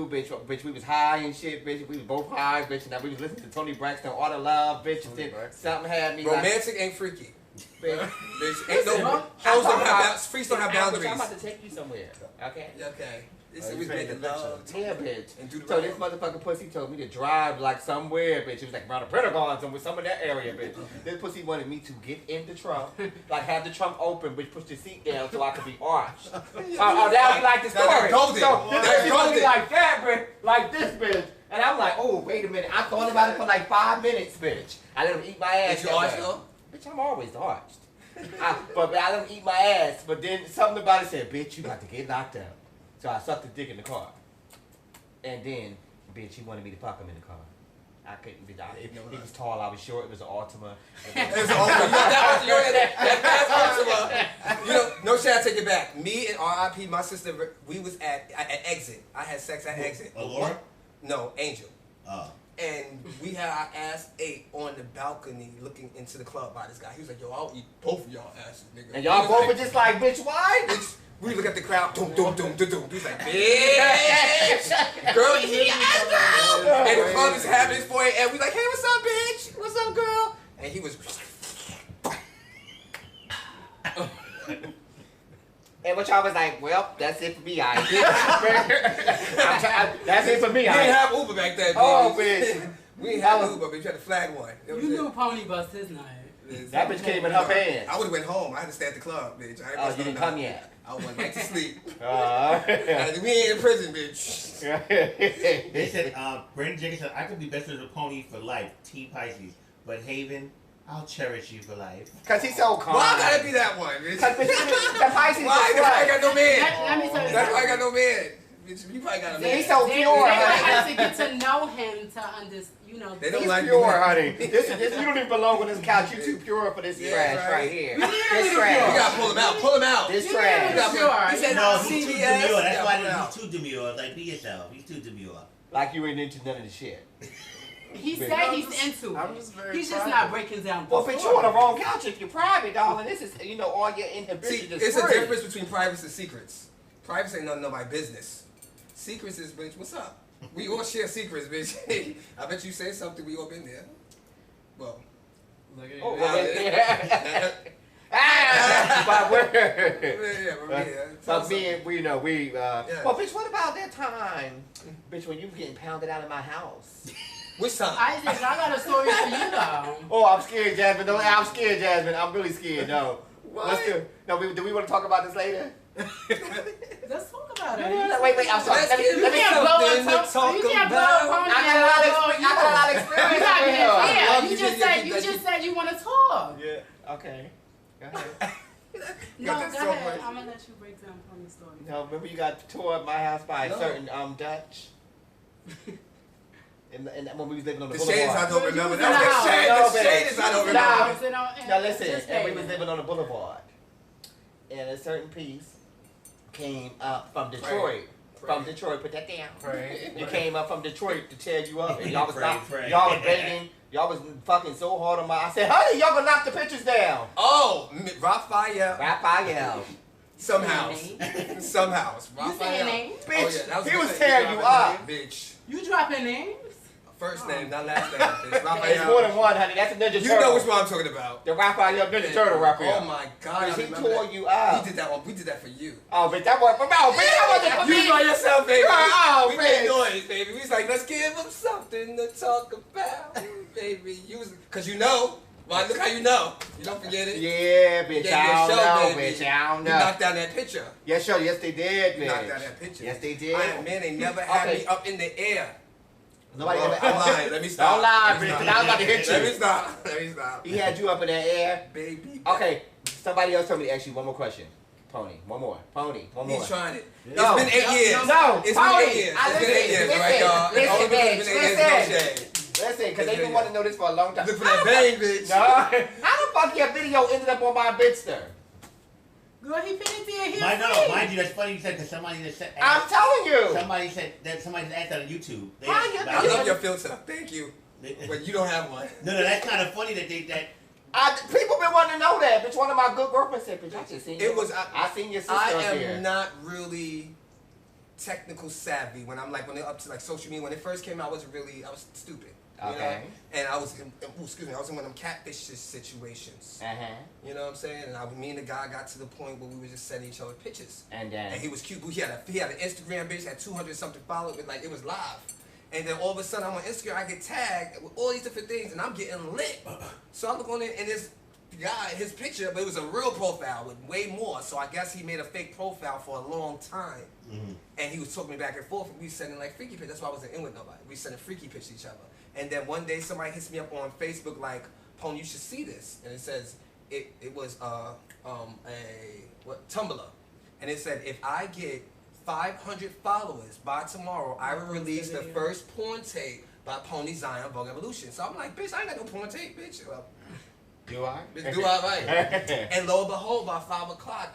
bitch, we was high and shit, bitch. We was both high, bitch, and we was listening to Tony Braxton, All the Love, bitch, and then something had me like, Romantic ain't freaky. bitch. Bitch, ain't no Listen, hoes I'm don't talking have freaks don't have boundaries. I'm about to take you somewhere, okay? Okay. This Oh, you was paying making attention. love. Yeah, bitch. And do the So right this motherfucking pussy told me to drive like somewhere, bitch. It was like around the Pentagon, some of that area, bitch. This pussy wanted me to get in the trunk, like have the trunk open, bitch, push the seat down so I could be arched. Oh, that was like the Now story. that's golden. So That's this pussy was golden. like that, bitch, like this, bitch. And I'm like, oh, wait a minute. I thought about it for like 5 minutes, bitch. I let him eat my ass. Did you that arch way. though? Bitch, I'm always arched. But I let him eat my ass. But then something about it said, bitch, you about to get locked up. So I sucked the dick in the car. And then, bitch, he wanted me to fuck him in the car. I couldn't be down. He was tall, I was short. It was an Altima. It's over. You know, that past Altima. You know, no shit, I take it back. Me and RIP, my sister, we was at Exit. I had sex at Exit. Allure? No, Angel. Oh. And we had our ass ate on the balcony looking into the club by this guy. He was like, yo, I'll eat both of y'all asses, nigga. And y'all He was both like, were just like, bitch, why? bitch. We look at the crowd, doom, doom, doom, doom, doom. He's like, bitch, girl, you hear your ass, girl. And the club is happening for it, and we like, hey, what's up, bitch? What's up, girl? And he was, And which I was like, well, that's it for me, I That's it for me, we didn't have Uber back then, baby. Oh, bitch. We didn't have Uber, but we had to flag one. That was You it. knew Pony bust his night. That bitch came in her pants. I would have went home. I had to stay at the club, bitch. I ain't Oh, missed you didn't no come night. yet. I went back to sleep. Uh, We ain't in prison, bitch. They said, Brandon Jenkins said, I could be best as a pony for life, T Pisces. But Haven, I'll cherish you for life. Cause he's so calm. Why I gotta be that one, bitch? Cause bitch, the Pisces Why? is That's why I right. got no man. Let me tell you That's why I something. got no man. Bitch, you probably got a man. He's so They pure, would honey. have to get to know him to understand, you know. They don't He's like pure, me. honey. This, you don't even belong on this couch. You too pure for this Yeah, trash right. right here. You This You trash. gotta pull him out. Pull him out. This You trash. gotta He Sure. said, No, he's too CBS. demure. That's Yeah, why pull it out. he's too demure. Like, be yourself. He's too demure. Like you ain't into none of the shit. He said I'm he's just- into I'm it. just very He's just private. not breaking down. Well, but you on the wrong couch if you're private, darling. This is, you know, all your See, inhibitions is it's a free. difference between privacy and secrets. Privacy ain't none of nobody's business. Secrets is, bitch, what's up? We all share secrets, bitch. I bet you say something, we all been there. Well, Oh, yeah, well, but we're... yeah, but yeah. But we know, Yeah. well, bitch, what about that time, bitch, when you were getting pounded out of my house? Which time? Isaac, I got a story for you though. Oh, I'm scared, Jasmine. No, I'm scared, Jasmine. I'm really scared. No. What? Let's do. No, do we want to talk about this later? Let's talk about it. No, wait. I'm sorry. Let's Let me. get Let me. can't blow something up to talk you can't blow about. up on I got a lot of experience. You got with it. her. Yeah, love you you, just you- said you- you just said you want to talk. Yeah. Okay. Go ahead. No, Got go so ahead. much. I'm gonna let you break down from the story. No, remember you got toured my house by a No. certain Dutch. And when we was living on the The shades I boulevard. don't remember. You That was was the in shade. the house. The shade is I don't Nah. remember. Sit on- Now listen, just and we say was it. living on the boulevard, and a certain piece came up from Detroit. From Detroit, put that down. Pray. You came up from Detroit to tear you up, and y'all was Pray, not, pray. y'all was begging, y'all was fucking so hard on my. I said, honey, y'all gonna knock the pictures down. Oh, Raphael. Raphael, Some house. Some house. You saying names? bitch, that he the was thing. tearing you up. Bitch. You dropping names? First name, not last name. Bitch. It's Raphael. more than one, honey. That's a Ninja You Turtle. know which one I'm talking about. The Raphael Ninja Turtle Raphael. Oh my God, I Bitch, he remember tore that. you up. We did that one. We did that for you. Oh, bitch, that wasn't for me. Oh, bitch, that wasn't for You me. by yourself, baby. Oh, we made bitch. noise, baby. We was like, let's give them something to talk about, baby. You was, cause you know, Well, look how you know. You don't forget it. Yeah, bitch, Yeah, I don't your show, know, baby. bitch, I don't You know. knocked down that picture. Yes, sure, yes they did, You bitch. knocked down that picture. Yes, they did. Man, they never had Okay. me up in the air. Nobody Bro, ever. I'm lying. Let me stop. Don't lie, Let me bitch, stop. 'cause I was about to hit Let me you. stop. Let me stop. He had you up in that air. Baby. Okay, somebody else told me to ask you one more question. Pony, one more. Pony, one more. He's trying it. No. It's been 8 years. No, It's Pony, been 8 years. I It's been 8 years, listen, right, y'all? listen, Only because it's been 8 years, no shade. Listen, because they've been wanting to know this for a long time. Look for that bang, bitch. No, how the fuck your video ended up on my Bitster? Girl, he put it there. Mind you, that's funny you said because somebody just said. I'm telling you. Somebody said that somebody just asked that on YouTube. Why you- I love your filter. Thank you. But you don't have one. No, that's kind of funny that People been wanting to know that. Bitch, one of my good girlfriends said, bitch, I just seen It was. I seen your sister I up am here. not really technical savvy when I'm like when they're up to like social media. When it first came out, I was stupid. You Okay. know? And I was in, I was in one of them catfish situations. Uh-huh. You know what I'm saying? And me and the guy got to the point where we were just sending each other pictures. And And he was cute. He had an Instagram bitch, had 200 something followers, but like it was live. And then all of a sudden I'm on Instagram, I get tagged with all these different things, and I'm getting lit. So I look on it, and this guy, his picture, but it was a real profile with way more. So I guess he made a fake profile for a long time. Mm-hmm. And he was talking me back and forth, and we sending like freaky pictures. That's why I wasn't in with nobody. We sending freaky pictures to each other. And then one day somebody hits me up on Facebook like, Pone, you should see this. And it says, it was Tumblr. And it said, if I get 500 followers by tomorrow, I will release the first porn tape by Pony Zion Vogue Evolution. So I'm like, bitch, I ain't got no porn tape, bitch. Well, do I? bitch, do I right? And lo and behold, by 5 o'clock,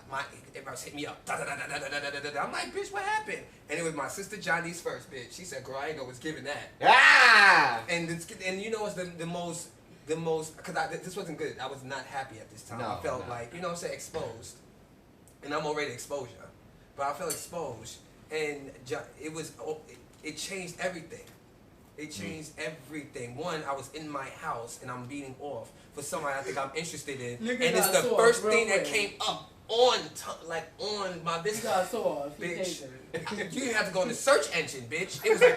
everybody hit me up. I'm like, bitch, what happened? And it was my sister Johnny's first, bitch. She said, girl, I ain't know what's giving that. Ah! And you know what's the most, because this wasn't good. I was not happy at this time. No, I felt no. like, you know what I'm saying, exposed. And I'm already exposure. But I felt exposed. And it changed everything. It changed everything. One, I was in my house and I'm beating off for somebody I think I'm interested in. Look at And it's that the source, first real thing that quick. came up on my You business. got soft. Bitch. You didn't have to go in the search engine, bitch. It was like,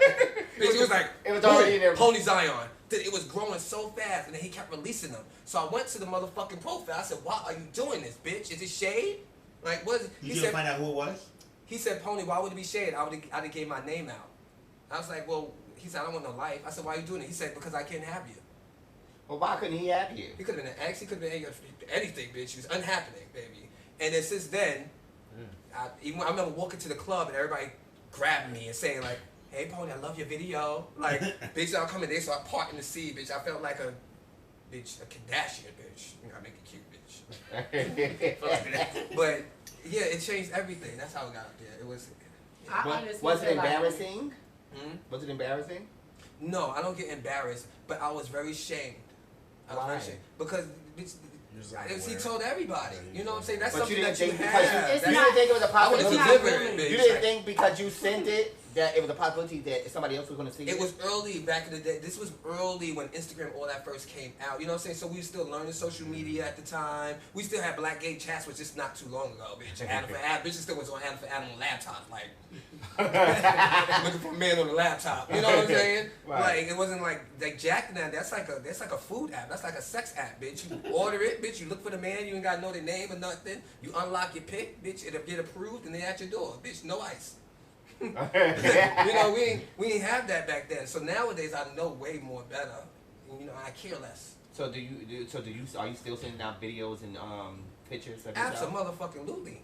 bitch, it was like, It was already there. Pony Zion. It was growing so fast, and then he kept releasing them. So I went to the motherfucking profile. I said, why are you doing this, bitch? Is it shade? Like, what is it? you didn't find out who it was. He said, Pony, why would it be shade? I'd have gave my name out. I was like, well, he said, I don't want no life. I said, why are you doing it? He said, because I can't have you. Well, why couldn't he have you? He could have been an ex. He could have been anything, bitch. He was unhappening, baby. And then since then, I remember walking to the club and everybody grabbing me and saying like, hey, Pony, I love your video. Like, bitch, I'll come in there, so I parting the sea, bitch. I felt like a Kardashian, bitch. You know, I make it cute, bitch. But yeah, it changed everything. That's how it got up there. It was. Was it embarrassing? Was it embarrassing? No, I don't get embarrassed, but I was very shamed. Why? Because he told everybody. You know what I'm saying? That's But you something didn't that you think because have. you didn't think it was a I was possibility. delivering, bitch. You didn't think because you sent it that it was a possibility that somebody else was going to see it? It was early back in the day. This was early when Instagram, all that first came out. You know what I'm saying? So we were still learning social media at the time. We still had black gay chats, which just not too long ago, bitch. Adam for Adam. Bitches still was on Adam for Adam on laptop, like looking for men on the laptop. You know what I'm saying? Right. Like it wasn't like Jack now. That's like a food app. That's like a sex app, bitch. You order it, bitch. You look for the man. You ain't got to know their name or nothing. You unlock your pick, bitch. It'll get approved, and they at your door, bitch. No ice. You know, we ain't have that back then. So nowadays I know way more better. You know, I care less. So are you still sending out videos and pictures of yourself? Absolutely.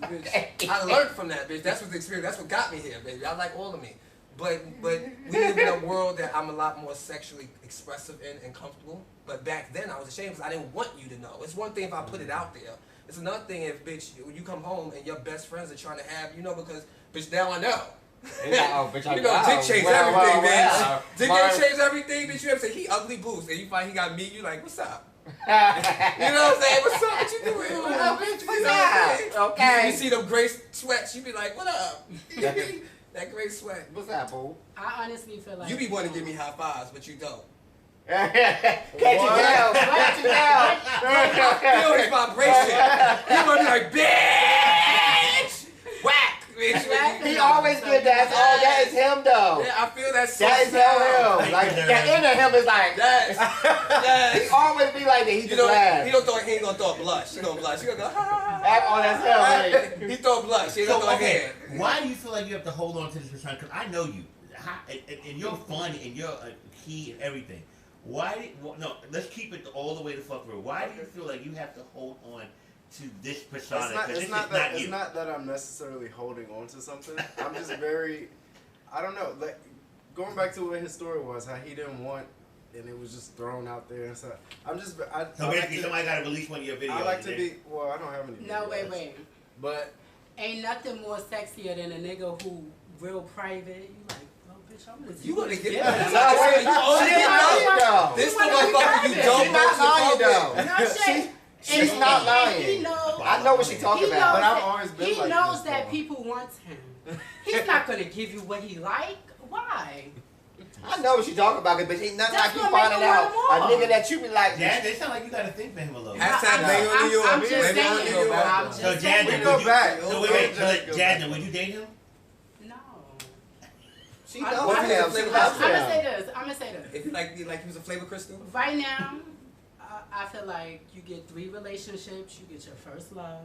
Bitch, I learned from that, bitch. That's what the experience. That's what got me here, baby. I like all of me. But we live in a world that I'm a lot more sexually expressive in and comfortable. But back then I was ashamed because I didn't want you to know. It's one thing if I put it out there. It's another thing if, bitch, you come home and your best friends are trying to have, you know, because, bitch, now I know. Bitch, You know, dick changed everything, bitch. Well. Dick changed everything, bitch. You ever say he ugly boost, and you find he got me, you like, what's up? You know what I'm saying? What's up? What you doing? What up, bitch? You What's know what I'm saying? up? Okay. You see them gray sweats, you be like, what up? That gray sweat. What's up, boo? I honestly feel like You be wanting to give me high fives, but you don't. Catch you down. Catch you down. Feel his vibration. He want to be like, bitch! Whack! Bitch. He always get that. Oh, that is him though. Yeah, I feel that. So That is him. Like the inner him is like Yes. he always be like that. He just He laughs. ain't gonna throw a blush. He gonna blush. He gonna go. Oh, that's him. Right? He throw a blush. He ain't So, gonna throw a okay, hand. why do you feel like you have to hold on to this persona? Because I know you, and you're fun, and you're a key and everything. No, let's keep it all the way to fuck through. Why do you feel like you have to hold on to this persona? Because this is not you. It's not that I'm necessarily holding on to something. I'm just very, I don't know, like going back to what his story was, how he didn't want, and it was just thrown out there and stuff. So basically, somebody got to release one of your videos. I like to be. Well, I don't have any. No, videos, wait. But Ain't nothing more sexier than a nigga who real private. You like, oh bitch, I'm gonna. You gonna get Yeah. that? This the motherfucker you don't She's not lying though. No shit. She's not lying. He knows. I know what she's talking about. But I've always been He like knows this, that though. people want him. He's not gonna give you what he like. Why? I know what she's talking about, but ain't nothing That's like you what make finding him out want a more. nigga that you be like. Yeah, they sound like you got to think for him a little. Hashtag Baby on New York. I'm just Baby on New saying. York. I'm just So, saying. Jasmine, We go would you? back. So wait, Jasmine, would you date him? No. She I'm knows him. She loves gonna say him. this. I'm gonna say this. If you like he was a flavor crystal. Right now, I feel like you get 3 relationships. You get your first love,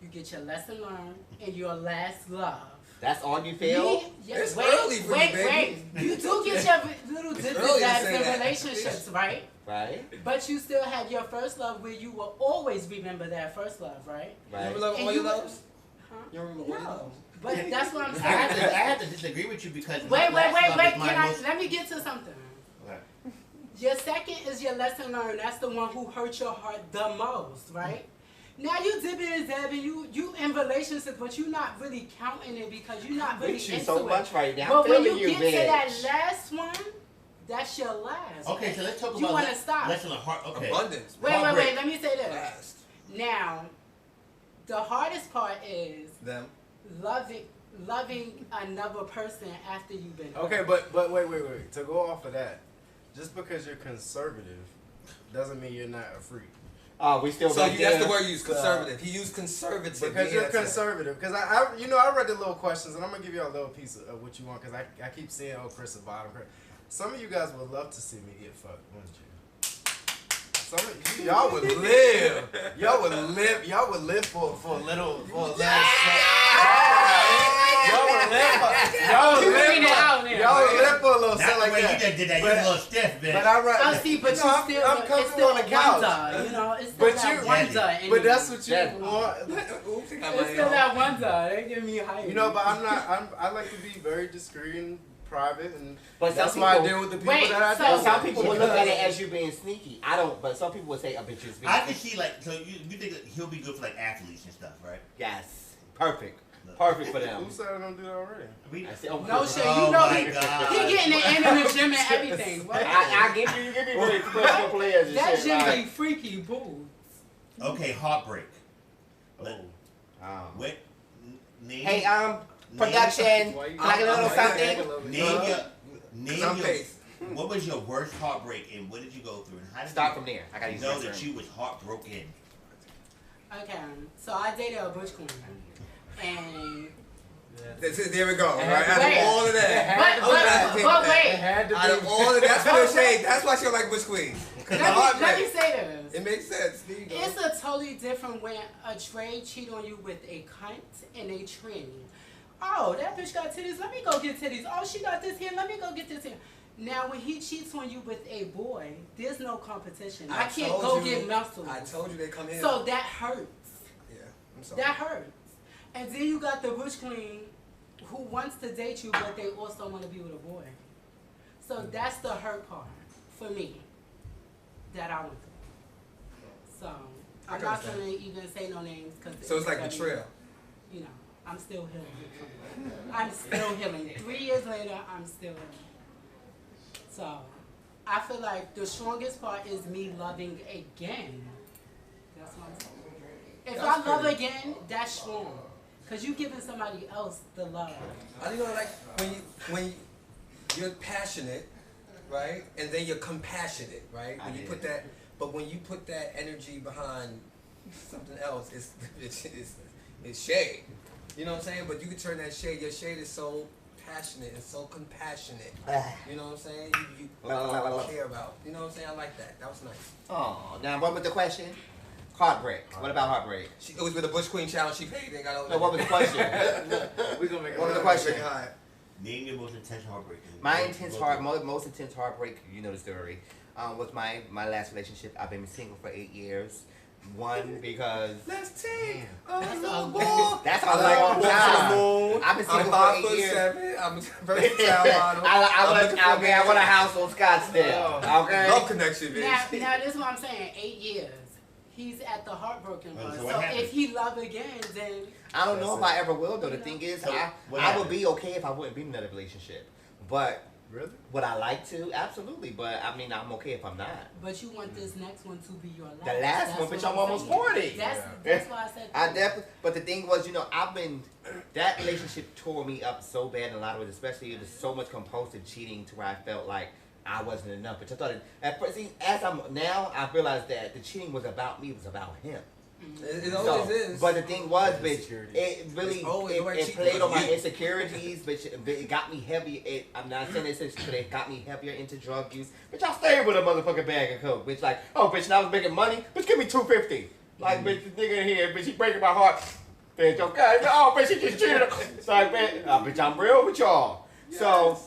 you get your lesson learned, and your last love. That's all you feel? It's early for you, baby. You do get your little It's dips early to and say in that. relationships, right? Right? But you still have your first love where you will always remember that first love, right? You Right. remember And all your you- loves? Huh? You remember all your No. loves? But that's what I'm I saying. have to disagree with you because Wait, my last love is my can I, most- let me get to something. Okay. Your second is your lesson learned. That's the one who hurt your heart the most, right? Now you dipping and dabbing, you in relationships, but you're not really counting it because you're not really Bitch, you into so it. much right now. But I'm when feeling you you, get to that bitch. last one, that's your last. Okay, so let's talk You about wanna stop. lesson of heart. Okay. Abundance. Wait, Heartbreak. let me say this. Last. Now, the hardest part is Them. loving another person after you've been hurt. Okay, but wait. To go off of that, just because you're conservative doesn't mean you're not a freak. Oh, we still So back that's there. the word you use, conservative. He used conservative. Because the you're answer. conservative. Because I read the little questions, and I'm gonna give you a little piece of what you want. Because I keep seeing Chris at bottom. Some of you guys would love to see me get fucked, wouldn't you? Some of you, y'all would live. Y'all would live for a little. For a little Y'all would live for a little Not something the like way that. you just did that. You're a little stiff, bitch. But I read. Oh, see, but no, you I'm still, I'm it's comfortable still on the a couch. wonder, you know, it's still But that you, wonder. in but you. that's what you Jasmine. want. Oops, I got It's my still own. that wonder. They give me hype. You know, but I like to be very discreet and private, and But that's some why I people- deal with the people Wait, that I so- deal Well, with. some people would look at it as you being sneaky. I don't, but some people would say a bitch is being I can sneaky. see like so you think that he'll be good for like athletes and stuff, right? Yes. Perfect. Perfect for them. Who said I don't do that already? I said, oh, No shit, Oh you know my he God. getting it in the gym and everything. What? I give you give me really professional players and That shit. gym Right? be freaky, boo. Okay, heartbreak. Let- Oh. What? Name. Hey, production. Can I get a little something? Name I'm your. faced. What was your worst heartbreak and what did you go through and how did Start you from there. I gotta use know this that term. you was heartbroken? Okay, so I dated a butch queen, and There we go. Right? Out Wait. of all of that. but wait, had to Out of all of that's for the shade. That's why she don't like Bush Queen. let me say this. It makes sense. There you go. It's a totally different when a trade cheat on you with a cunt and a tranny. Oh, that bitch got titties. Let me go get titties. Oh, she got this here. Let me go get this here. Now, when he cheats on you with a boy, there's no competition. I can't told go you- get muscles. I told you they come in. So that hurts. Yeah, I'm sorry. That hurts. And then you got the bush queen who wants to date you, but they also want to be with a boy. So that's the hurt part for me that I went through. So I'm not understand. going to even say no names because So it's like betrayal. You know, I'm still healing. I'm still healing. 3 years later, I'm still healing. So I feel like the strongest part is me loving again. That's what I'm saying. If That's I love pretty. again, that's strong. Because you're giving somebody else the love. I think like when you're passionate, right, and then you're compassionate, right. When you put that, but when you put that energy behind something else, it's shade. You know what I'm saying? But you can turn that shade. Your shade is so passionate and so compassionate. You know what I'm saying? You care about. You know what I'm saying? I like that. That was nice. Oh, now what was the question? Heartbreak. What about heartbreak? It was with the Bush Queen challenge. She paid and got over. No, what was the question? We gonna make it. What was the question? Name your most intense heartbreak. My most intense heartbreak, you know the story, was my last relationship. I've been single for 8 years. One, because... Let's take That's a a walk. That's how long time. I've been single for 8 years. 5'7". I'm versatile model. I want a house on Scottsdale. Okay? Love connection, bitch. Now this is what I'm saying. 8 years. He's at the heartbroken part. So So what happened? if he love again, then I don't know if I ever will, though. The thing is, So, what I would happened? be okay if I wouldn't be in another relationship. But Really? would I like to? Absolutely. But, I mean, I'm okay if I'm not. but you want this next one to be your last. The last That's one, what bitch, I'm almost saying. 40. That's why I said I that. definitely, but the thing was, that relationship tore me up so bad in a lot of ways, especially it was so much compulsive cheating to where I felt like I wasn't enough. But I thought, at first, see, as I'm now, I realized that the cheating was about me, it was about him. It always is. But the thing was, bitch, Insecurities. it really It's always nobody it cheating played on because my you. insecurities, bitch. It got me heavy. I'm not saying this, but it got me heavier into drug use. Bitch, I stayed with a motherfucking bag of coke. Bitch, like, oh, bitch, now I was making money. Bitch, give me $250. Like, bitch, the nigga in here, bitch, he breaking my heart. Bitch, okay, oh, bitch, he just cheated. It's like, bitch, I'm real with y'all. Yes. So.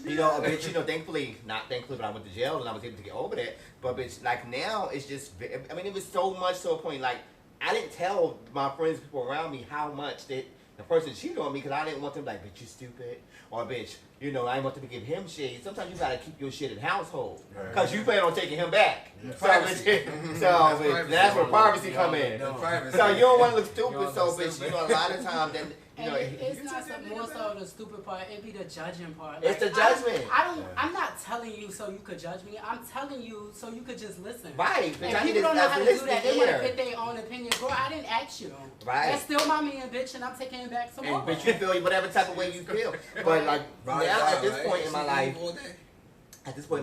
Bitch, thankfully, not thankfully, but I went to jail and I was able to get over that. But, bitch, like, now it's just, I mean, it was so much to a point, like, I didn't tell my friends, people around me, how much that the person cheated on me because I didn't want them like, bitch, you stupid. Or, bitch, I didn't want them to give him shade. Sometimes you got to keep your shit in household because you plan on taking him back. Yeah. So, Privacy. bitch, that's where privacy come in. No privacy. So, you don't want to look You stupid, don't so, look bitch, stupid. a lot of times, then, And it's not more so the stupid part. It be the judging part. It's the judgment. I'm not telling you so you could judge me. I'm telling you so you could just listen. Right. And Bitch, I need people don't know how to do listening that. They want to ear. fit their own opinion. Bro, I didn't ask you. Right. That's still my man, bitch, and I'm taking it back some more. And, bitch, you feel whatever type of way you feel. But, like, now, at this point in my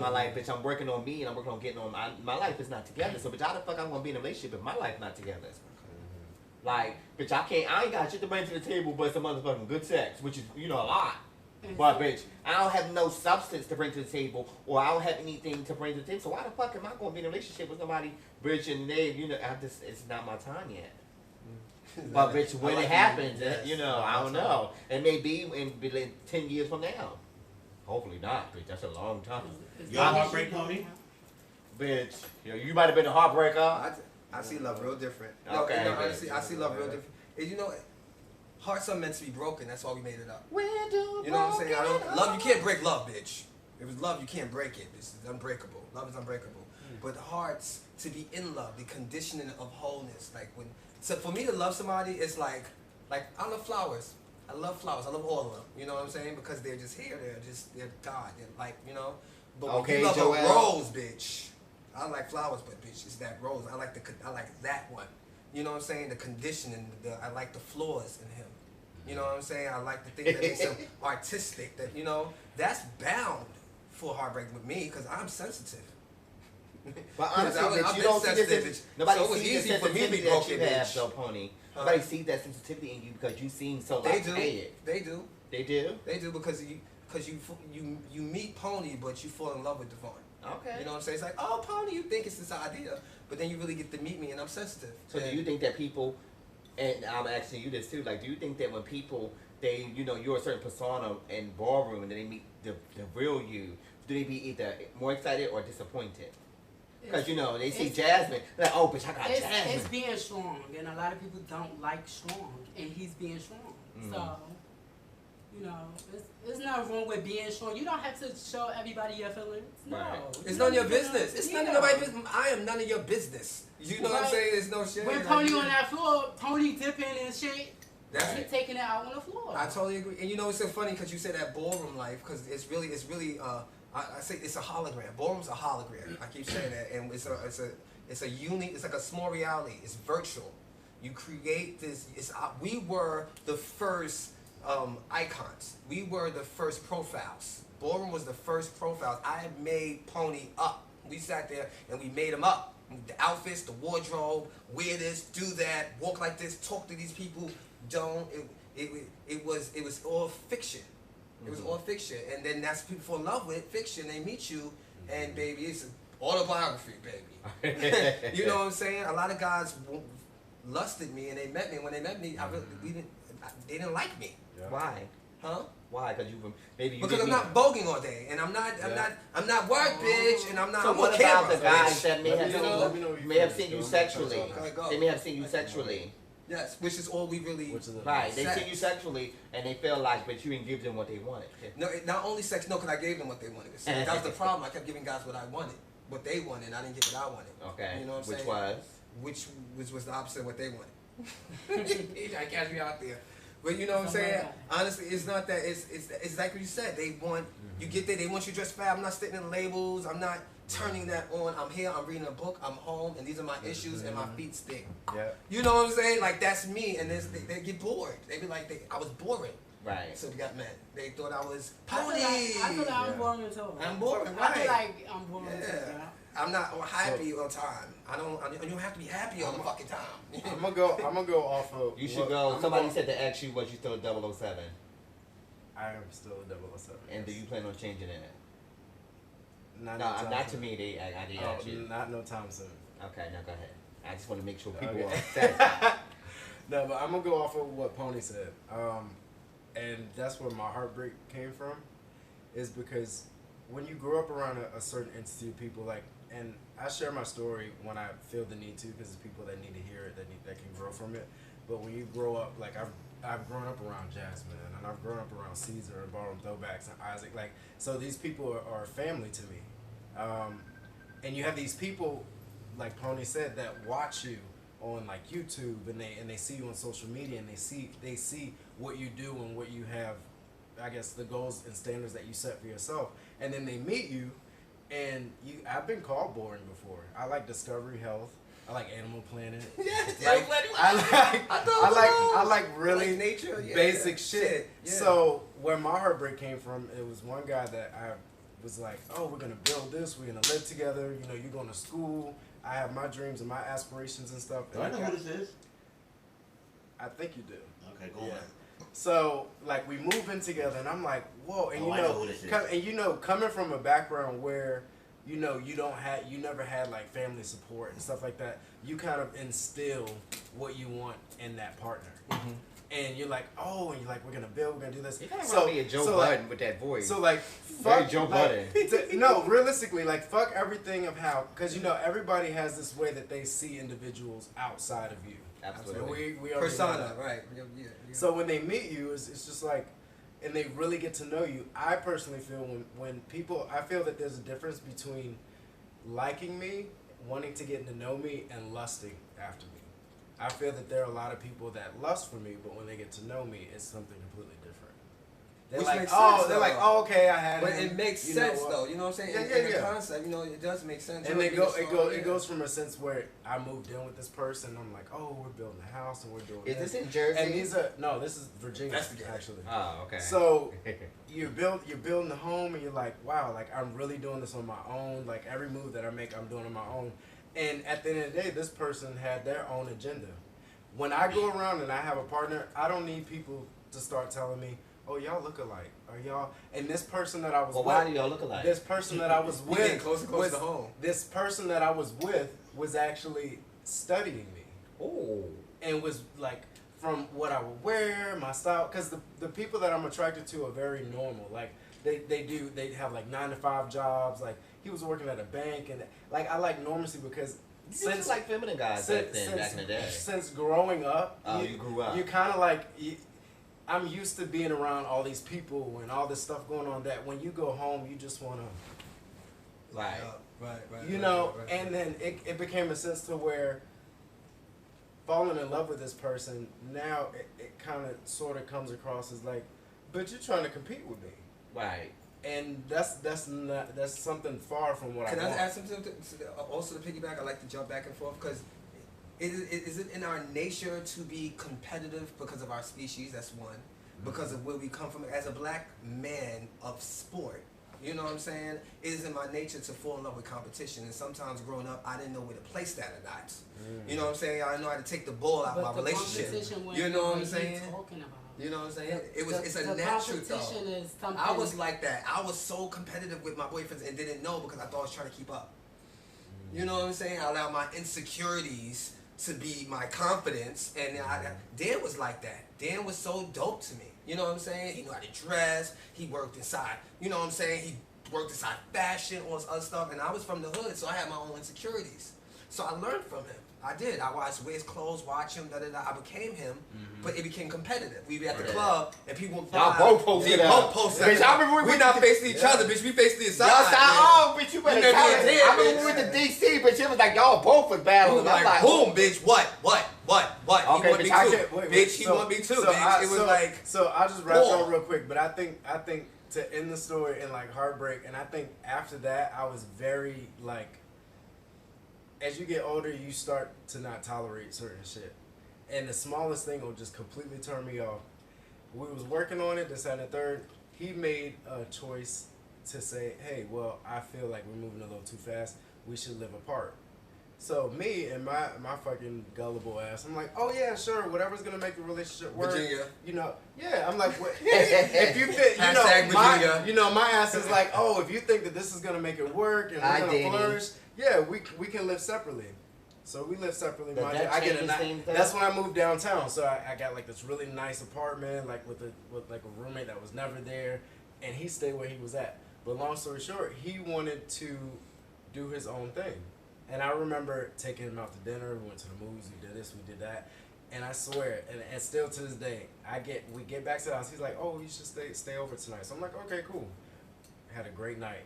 life, bitch, I'm working on me and I'm working on getting on my life is not together. So, bitch, how the fuck I'm gonna be in a relationship if my life not together? Like, bitch, I ain't got shit to bring to the table but some motherfucking good sex, which is, a lot. But, bitch, I don't have no substance to bring to the table, or I don't have anything to bring to the table. So why the fuck am I gonna be in a relationship with somebody, bitch, and they, it's not my time yet. But, bitch, when it happens, I don't know. It may be in 10 years from now. Hopefully not, bitch. That's a long time. Your heartbreak, Pony? Bitch, you might have been a heartbreaker. I see love real different. Okay. Honestly, I see love real different. And hearts are meant to be broken. That's why we made it up. Where do You know what I'm saying? Love, you can't break love, bitch. If it's love, you can't break it. It's unbreakable. Love is unbreakable. But hearts, to be in love, the conditioning of wholeness. So for me to love somebody, it's like I love flowers. I love flowers. I love all of them. You know what I'm saying? Because they're just here. They're God. They're But when Okay, you love Joel. a rose, bitch. I like flowers, but bitch, it's that rose. I like that one. You know what I'm saying? The conditioning. I like the flaws in him. You know what I'm saying? I like the thing that makes him artistic. That's bound for heartbreak with me because I'm sensitive. But honestly, bitch, you don't see this. Nobody sees the sensitivity that you have, though, Pony. Nobody sees that sensitivity in you because you seem so They do. light-headed. They do. They do? They do because you meet Pony, but you fall in love with Devon. Okay. You know what I'm saying? It's like, oh, Pony, you think it's this idea, but then you really get to meet me, and I'm sensitive. So do you think that people, and I'm asking you this too, like, do you think that when people, you're a certain persona in Ballroom, and then they meet the real you, do they be either more excited or disappointed? Because, they see Jasmine, like, oh, bitch, I got Jasmine. It's being strong, and a lot of people don't like strong, and he's being strong. So, there's nothing wrong with being strong. You don't have to show everybody your feelings. No. Right. It's none of your business. It's none of nobody's business. I am none of your business. You know what I'm saying? There's no shit. When Pony on that floor, Pony dipping and shit, That's he taking it out on the floor. I totally agree. And it's so funny because you said that ballroom life because it's really I say it's a hologram. Ballroom's a hologram. I keep saying that, and it's a unique. It's like a small reality. It's virtual. You create this. We were the first icons. We were the first profiles. Ballroom was the first profiles. I made Pony up. We sat there and we made him up. The outfits, the wardrobe, wear this, do that, walk like this, talk to these people. it was all fiction. It was all fiction, and then that's people fall in love with fiction. They meet you, and baby, it's an autobiography, baby. You know what I'm saying? A lot of guys lusted me, and they met me. When they met me, they didn't like me. Yeah. Why? Huh? Why? Because because I'm not voguing all day, and I'm not work, bitch, and I'm not. So I'm what on about camera, the guys bitch. that may have seen you sexually? Okay, go. They may have seen you sexually. Yes, which is all we really. Right, they sex. see you sexually, and they feel like, but you didn't give them what they wanted. No, not only sex. No, because I gave them what they wanted. That was the problem. I kept giving guys what I wanted, what they wanted. And I didn't get what I wanted. Okay. You know what I'm Which saying? was? Which was the opposite of what they wanted. He tried to catch me out there. But you know what I'm saying? Honestly, it's not that. It's like what you said. They want you get there. They want you dressed fab. I'm not sticking in labels. I'm not turning that on. I'm here. I'm reading a book. I'm home, and these are my issues, and my feet stink. Yeah. You know what I'm saying? Like that's me, and they get bored. They be like, I was boring. Right. So we got men. They thought I was I pony. feel like I'm boring too. I'm boring, I feel right? like I'm boring too. Yeah. Yeah. I'm not happy all the time. I don't have to be happy all the fucking time. I'm gonna go off of. You should what- go. I'm Somebody gonna- said to ask you, was you still a 007? I am still a 007. And do you plan on changing it? Not No, anytime not to soon. me. I did Oh, ask you. not no time soon. Okay, now go ahead. I just want to make sure people Okay. are satisfied. No, but I'm gonna go off of what Pony said, and that's where my heartbreak came from, is because when you grow up around a certain entity of people, like, and I share my story when I feel the need to, because it's people that need to hear it, that can grow from it. But when you grow up, like I've grown up around Jasmine, and I've grown up around Caesar and Ballroom Throwbacks and Issac, like, so these people are family to me, and you have these people, like Pony said, that watch you on like YouTube, and they see you on social media, and they see what you do and what you have, I guess, the goals and standards that you set for yourself, and then they meet you, and I've been called boring before. I like Discovery Health. I like Animal Planet. Yes, Like, I like really like nature, yeah. basic shit. Yeah. So where my heartbreak came from, it was one guy that I was like, oh, we're gonna build this, we're gonna live together, you know, you're going to school, I have my dreams and my aspirations and stuff. Do I know who this is? I think you do. Okay, go on. So like we move in together, and I'm like, whoa, and Oh, I know who this is. coming from a background where you never had like family support and stuff like that, you kind of instill what you want in that partner. Mm-hmm. And you're like, oh, and you're like, we're gonna build, we're gonna do this. You kind of remind me of Joe Budden with that voice. So like, Very fuck Joe like, Budden. no, realistically, like, fuck everything of how, because you know everybody has this way that they see individuals outside of you. Absolutely. We already know Persona, that. right? Yeah. So when they meet you, it's just like, and they really get to know you. I personally feel when people, I feel that there's a difference between liking me, wanting to get to know me, and lusting after me. I feel that there are a lot of people that lust for me, but when they get to know me, it's something completely different. They're Which like, makes oh, sense, they're though. like, oh, okay, I had But him. it makes You know sense what? though. You know what I'm saying? Yeah, in yeah. the concept, you know, it does make sense. And You know, it goes from a sense where I moved in with this person. I'm like, oh, we're building a house and we're doing Is this. this in Jersey? And this is Virginia, Investigate. actually. Oh, okay. So you're building the home, and you're like, wow, like I'm really doing this on my own. Like every move that I make, I'm doing on my own. And at the end of the day, this person had their own agenda. When I go around and I have a partner, I don't need people to start telling me, oh, y'all look alike. Or y'all, and this person that I was Well, with, why do y'all look alike? this person that I was We getting with, closer and closer to home. this person that I was with was actually studying me. Oh. And was like, from what I would wear, my style, because the people that I'm attracted to are very normal. Like they have like 9-to-5 jobs. Like he was working at a bank, and like I like normalcy because You just like feminine guys back in the day. Since growing up, you grew up. You kind of like. I'm used to being around all these people and all this stuff going on that when you go home, you just want to. Right. Right. You know, and then it became a sense to where falling in love with this person, now it kind of sort of comes across as like, but you're trying to compete with me. Right. And that's something far from what I want. Can I ask something also to piggyback? I like to jump back and forth because is it in our nature to be competitive because of our species? That's one. Because of where we come from. As a black man of sport, You know what I'm saying? It is in my nature to fall in love with competition, and sometimes growing up, I didn't know where to place that or not. You know what I'm saying? I didn't know how to take the ball out of my relationship. You know what I'm saying? You know what I'm saying? It's a natural thought. I was like that. I was so competitive with my boyfriends and didn't know because I thought I was trying to keep up. You know what I'm saying? I allowed my insecurities to be my confidence, and Dan was like that. Dan was so dope to me. You know what I'm saying? He knew how to dress. He worked inside. You know what I'm saying? He worked inside fashion, all this other stuff. And I was from the hood, so I had my own insecurities. So I learned from him. I did. I watched wear his clothes, watch him, I became him, but it became competitive. We be at the club, and people would y'all both posted out. Bitch, I remember we not facing each other, bitch. We facing each other. Oh, bitch, you better tell it. I remember we went to DC, but it was like y'all both was battling. I'm like, boom, bitch, what? Okay, he want me too. Bitch, he want me too, bitch. It was like... So I'll just wrap up real quick, but I think to end the story in like heartbreak, and I think after that, I was very like... As you get older, you start to not tolerate certain shit. And the smallest thing will just completely turn me off. We was working on it, this, and the third. He made a choice to say, hey, well, I feel like we're moving a little too fast. We should live apart. So me and my fucking gullible ass, I'm like, oh yeah, sure, whatever's gonna make the relationship work. Virginia. You know, yeah, I'm like, if you fit, you know, my ass is like, oh, if you think that this is gonna make it work and we're gonna flourish, yeah, we can live separately. So we live separately. That's when I moved downtown. So I got like this really nice apartment, like with like a roommate that was never there, and he stayed where he was at. But long story short, he wanted to do his own thing. And I remember taking him out to dinner, we went to the movies, we did this, we did that. And I swear, and still to this day, we get back to the house, he's like, oh, you should stay over tonight. So I'm like, okay, cool. Had a great night.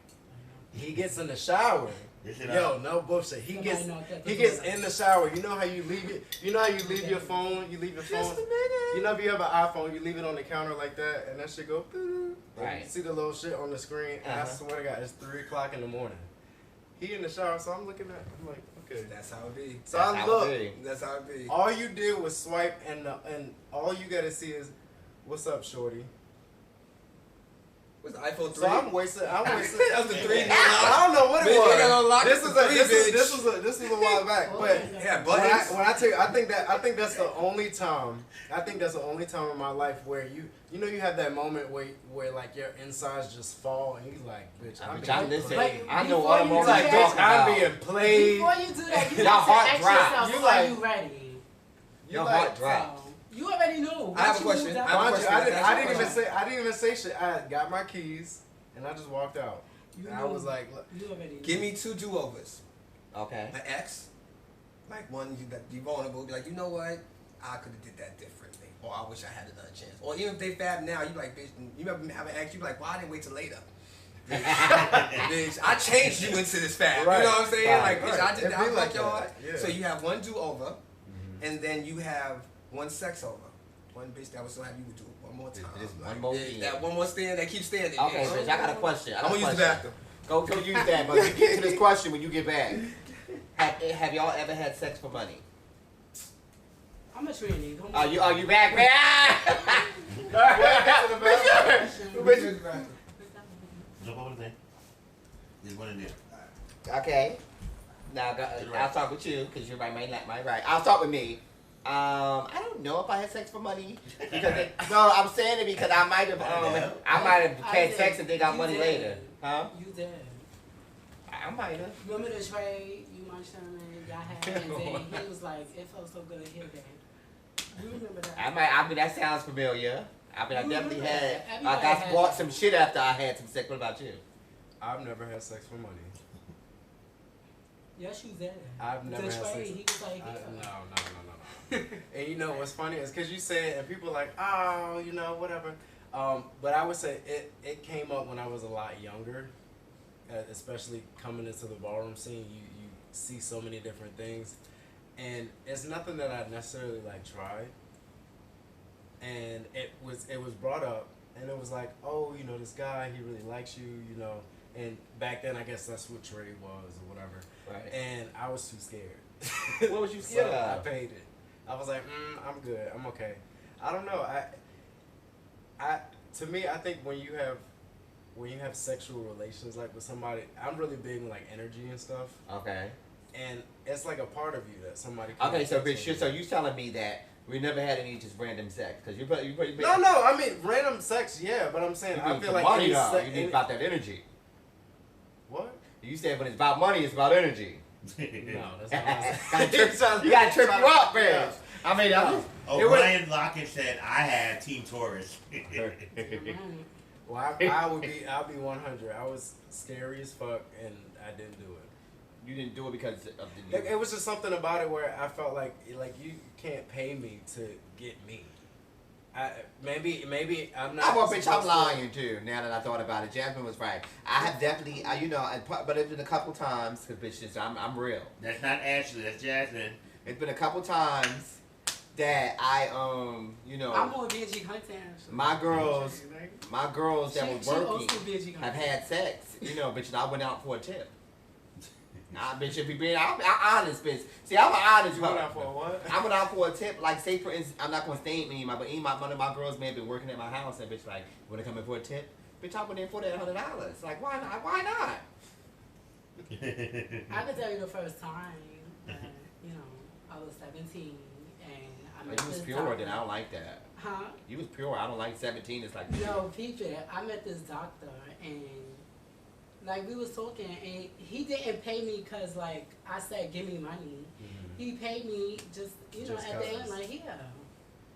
He gets in the shower. Yo, no bullshit. He gets in the shower. You know how you leave it? You know how you leave your phone? You leave your phone. Just a minute. You know if you have an iPhone, you leave it on the counter like that, and that shit go. Right. You see the little shit on the screen. And I swear to God, it's 3 o'clock in the morning. He in the shower, so I'm looking at. I'm like, okay. That's how it be. So I look. That's how it be. All you did was swipe, and all you gotta see is, "What's up, shorty?" What's the iPhone 3? So I'm wasting. That was the 3. I don't know what it was. This is a while back. But yeah, when I tell you, I think that's the only time. I think that's the only time in my life where you know you have that moment where like your insides just fall and you like, bitch, I know what I'm like, bitch, I'm being played. Before you do that, you your heart drops. dropped. Are you ready? Your heart dropped. You already knew. I have a question. I didn't even say shit. I got my keys and I just walked out. I was like, give me 2 do-overs. Okay. An ex, like one that you vulnerable, be like, you know what? I could have did that differently, or I wish I had another chance. Or even if they fab now, you like, bitch, you remember having an ex, you be like, well, I didn't wait till later. Bitch, I changed you into this fab. Right. You know what I'm saying? Right. Like, bitch, I did that. Like y'all. Yeah. So you have one do-over, and then you have one sex over. One bitch that was so happy you would do it one more time. One more thing. That one more stand that keeps standing. Okay, bitch, I got a question. I'm gonna use the bathroom. Go use that, but you get to this question when you get back. Have y'all ever had sex for money? I'm a tranny. Are you back, man? Jump over there. There's one in there. Okay. Now I'll start with you because you're my right. I'll start with me. I don't know if I had sex for money because no, I'm saying it because I might have had sex and they got money later. Huh? You did. I might have. You want me to trade? You want something? Y'all had, and then he was like, "It felt so good to hear that." You remember that? I mean, that sounds familiar. I mean, I definitely had. I got bought some shit after I had some sex. What about you? I've never had sex for money. Yes, you did. I've never had sex. He was like, no. And you know what's funny is because you say it and people are like, oh, you know, whatever. But I would say it came up when I was a lot younger, especially coming into the ballroom scene. You see so many different things, and it's nothing that I necessarily like tried. And it was brought up, and it was like, oh, you know, this guy, he really likes you, you know. And back then, I guess that's what trade was or whatever. Right. And I was too scared. What was you scared of? I paid it. I was like, I'm good. I'm okay. I don't know. To me, I think when you have when you have sexual relations like with somebody, I'm really big in like energy and stuff. Okay. And it's like a part of you that somebody. Can Okay, so bitch, so you telling me that we never had any just random sex? Cause you No, I mean random sex, yeah, but I'm saying I feel like money, any though. You need about that energy. What? You said when it's about money, it's about energy. No, that's not what I'm saying. You gotta trip you up, man. I mean, Ryan Lockett said I had Team Taurus. Well, I'll be 100. I was scary as fuck, and I didn't do it. You didn't do it because of the. It was just something about it where I felt like you can't pay me to get me. Maybe I'm not. I'm lying too. Now that I thought about it, Jasmine was right. I have definitely, but it's been a couple times because bitches, I'm real. That's not Ashley. That's Jasmine. It's been a couple times that I'm more VG content. My girls that were working have had sex. Bitch, I went out for a tip. Nah, bitch, if you being, I'm honest, bitch. See, I'm an honest. You went out for a what? I went out for a tip. Like, say for instance, I'm not gonna name anyone, but one of my girls may have been working at my house, and bitch, like, wanna come in for a tip? Bitch, I went in for that $100. Like, why not? Why not? I could tell you the first time that, I was 17 and I met You was this pure, doctor. then I don't like that. Huh? You was pure. I don't like 17. It's like No, PJ, I met this doctor and like we was talking and he didn't pay me because like I said give me money. Mm-hmm. He paid me just at the end like yeah.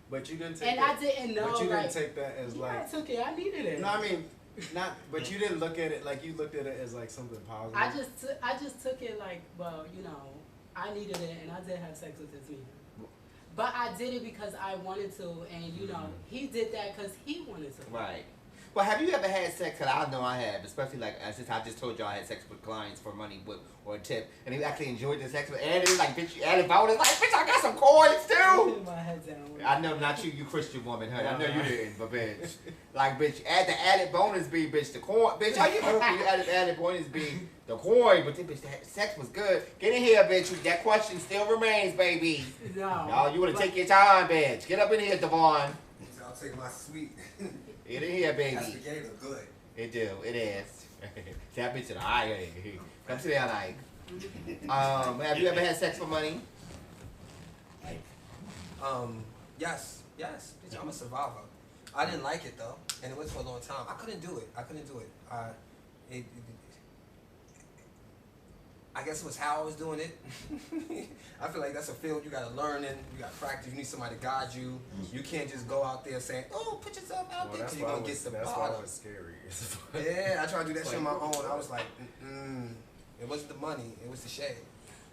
But you didn't take and that, I didn't know. But you like, didn't take that as like. I took it. I needed it. No, I mean, not. But you didn't look at it like you looked at it as like something positive. I just took it like well I needed it and I did have sex with this man. But I did it because I wanted to, and he did that because he wanted to. Right. Well, have you ever had sex? Cause I know I have, especially like I just told y'all I had sex with clients for money or a tip, and he actually enjoyed the sex with. And it was like, bitch, you added bonus. Like, bitch, I got some coins too. My head down. I know, not you, you Christian woman, honey. I know you didn't, but bitch, like, bitch, add the added bonus be, bitch, the coin, bitch. How you know you added bonus be the coin? But then, bitch, that sex was good. Get in here, bitch. That question still remains, baby. No, you want to take your time, bitch. Get up in here, Devon. I'll take my sweet. Get in here, baby. That's the game look good. It do. It is. That bitch in the eye. Come sit down, Ike. Have you ever had sex for money? Yes. Bitch, I'm a survivor. I didn't like it though, and it went for a long time. I couldn't do it. I guess it was how I was doing it. I feel like that's a field you gotta learn in, you gotta practice, you need somebody to guide you. You can't just go out there saying, oh, put yourself out there because you're gonna get the That's bottom. why it was scary. Yeah, I tried to do that shit on my own. I was like, it wasn't the money, it was the shade.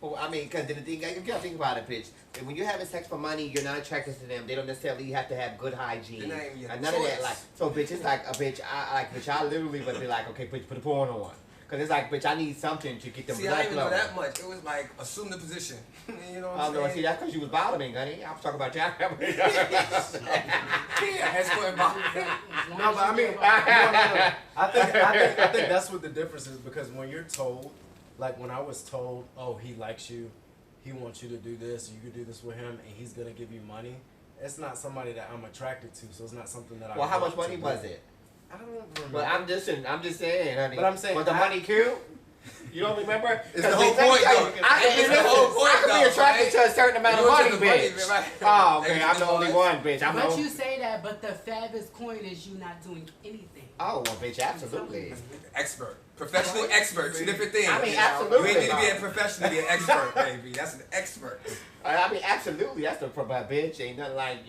Well, I mean, because the thing, you gotta think about it, bitch. When you're having sex for money, you're not attracted to them. They don't necessarily have to have good hygiene. None of that, like, so, bitch, it's like a bitch. I literally would be like, okay, bitch, put a porn on. Because it's like, bitch, I need something to get them blood flow. I didn't know that much. It was like, assume the position. You know what I'm saying? See, that's because you was bottoming, honey. I was talking about that. Yeah, that's going bottoming. No, but I mean, no. I think that's what the difference is, because when you're told, like when I was told, oh, he likes you, he wants you to do this, you can do this with him, and he's gonna give you money. It's not somebody that I'm attracted to, so it's not something that I. Well, how much money was it? I don't remember. Well, I'm just saying, honey. But I'm saying, was the money cute? You don't remember? It's the whole point, though. I could be attracted to a certain amount of money, bitch. Oh, okay, I'm the only one, bitch. But you say that, but the fattest coin is you not doing anything. Oh, well, bitch, absolutely. Expert. Professional expert. Two different things. I mean, absolutely. You ain't need to be a professional to be an expert, baby. That's an expert. I mean, absolutely. That's the bitch. Ain't nothing like,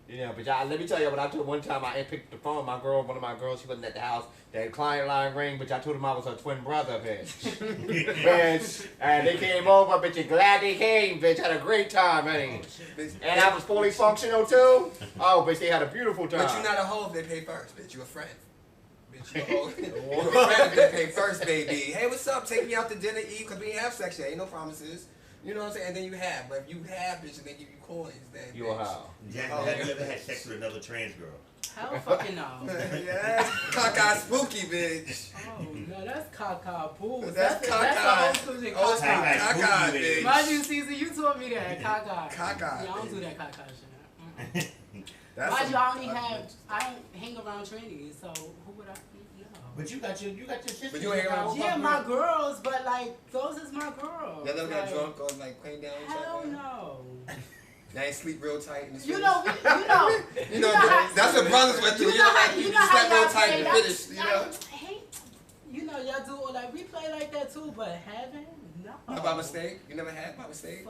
but let me tell you what I told one time. I picked the phone. One of my girls, she wasn't at the house. That client line ring, bitch. I told him I was her twin brother, bitch. Bitch. And they came over, bitch. And glad they came, bitch. Had a great time, honey. And I was fully functional too. Oh, bitch, they had a beautiful time. But you're not a hoe if they pay first, bitch. You a friend. Bitch, you a hoe. You a friend if they pay first, baby. Hey, what's up? Take me out to dinner, eat, because we ain't have sex yet. Ain't no promises. You know what I'm saying? And then you have. But if you have, bitch, and they give you coins, then you a hoe. Have you ever had sex with another trans girl? Hell fucking no. Yeah. Caca spooky, bitch. Oh, no, that's caca poo. That's caca. That's the old school Caca, bitch. Mind you, Caesar, you taught me that. Caca. Caca. Yeah, I don't do that caca shit. Mind you, I don't hang around trannies, so who would I? But you got your sister. But you hang around with my girls, but like those is my girls. Y'all never got drunk or like clean down each other? Hell no. Y'all ain't sleep real tight in the You know, that's what brothers went through. You know slept real tight in the finish. You know, y'all do all that. We play like that too, but heaven, no. Not by mistake? You never had by mistake?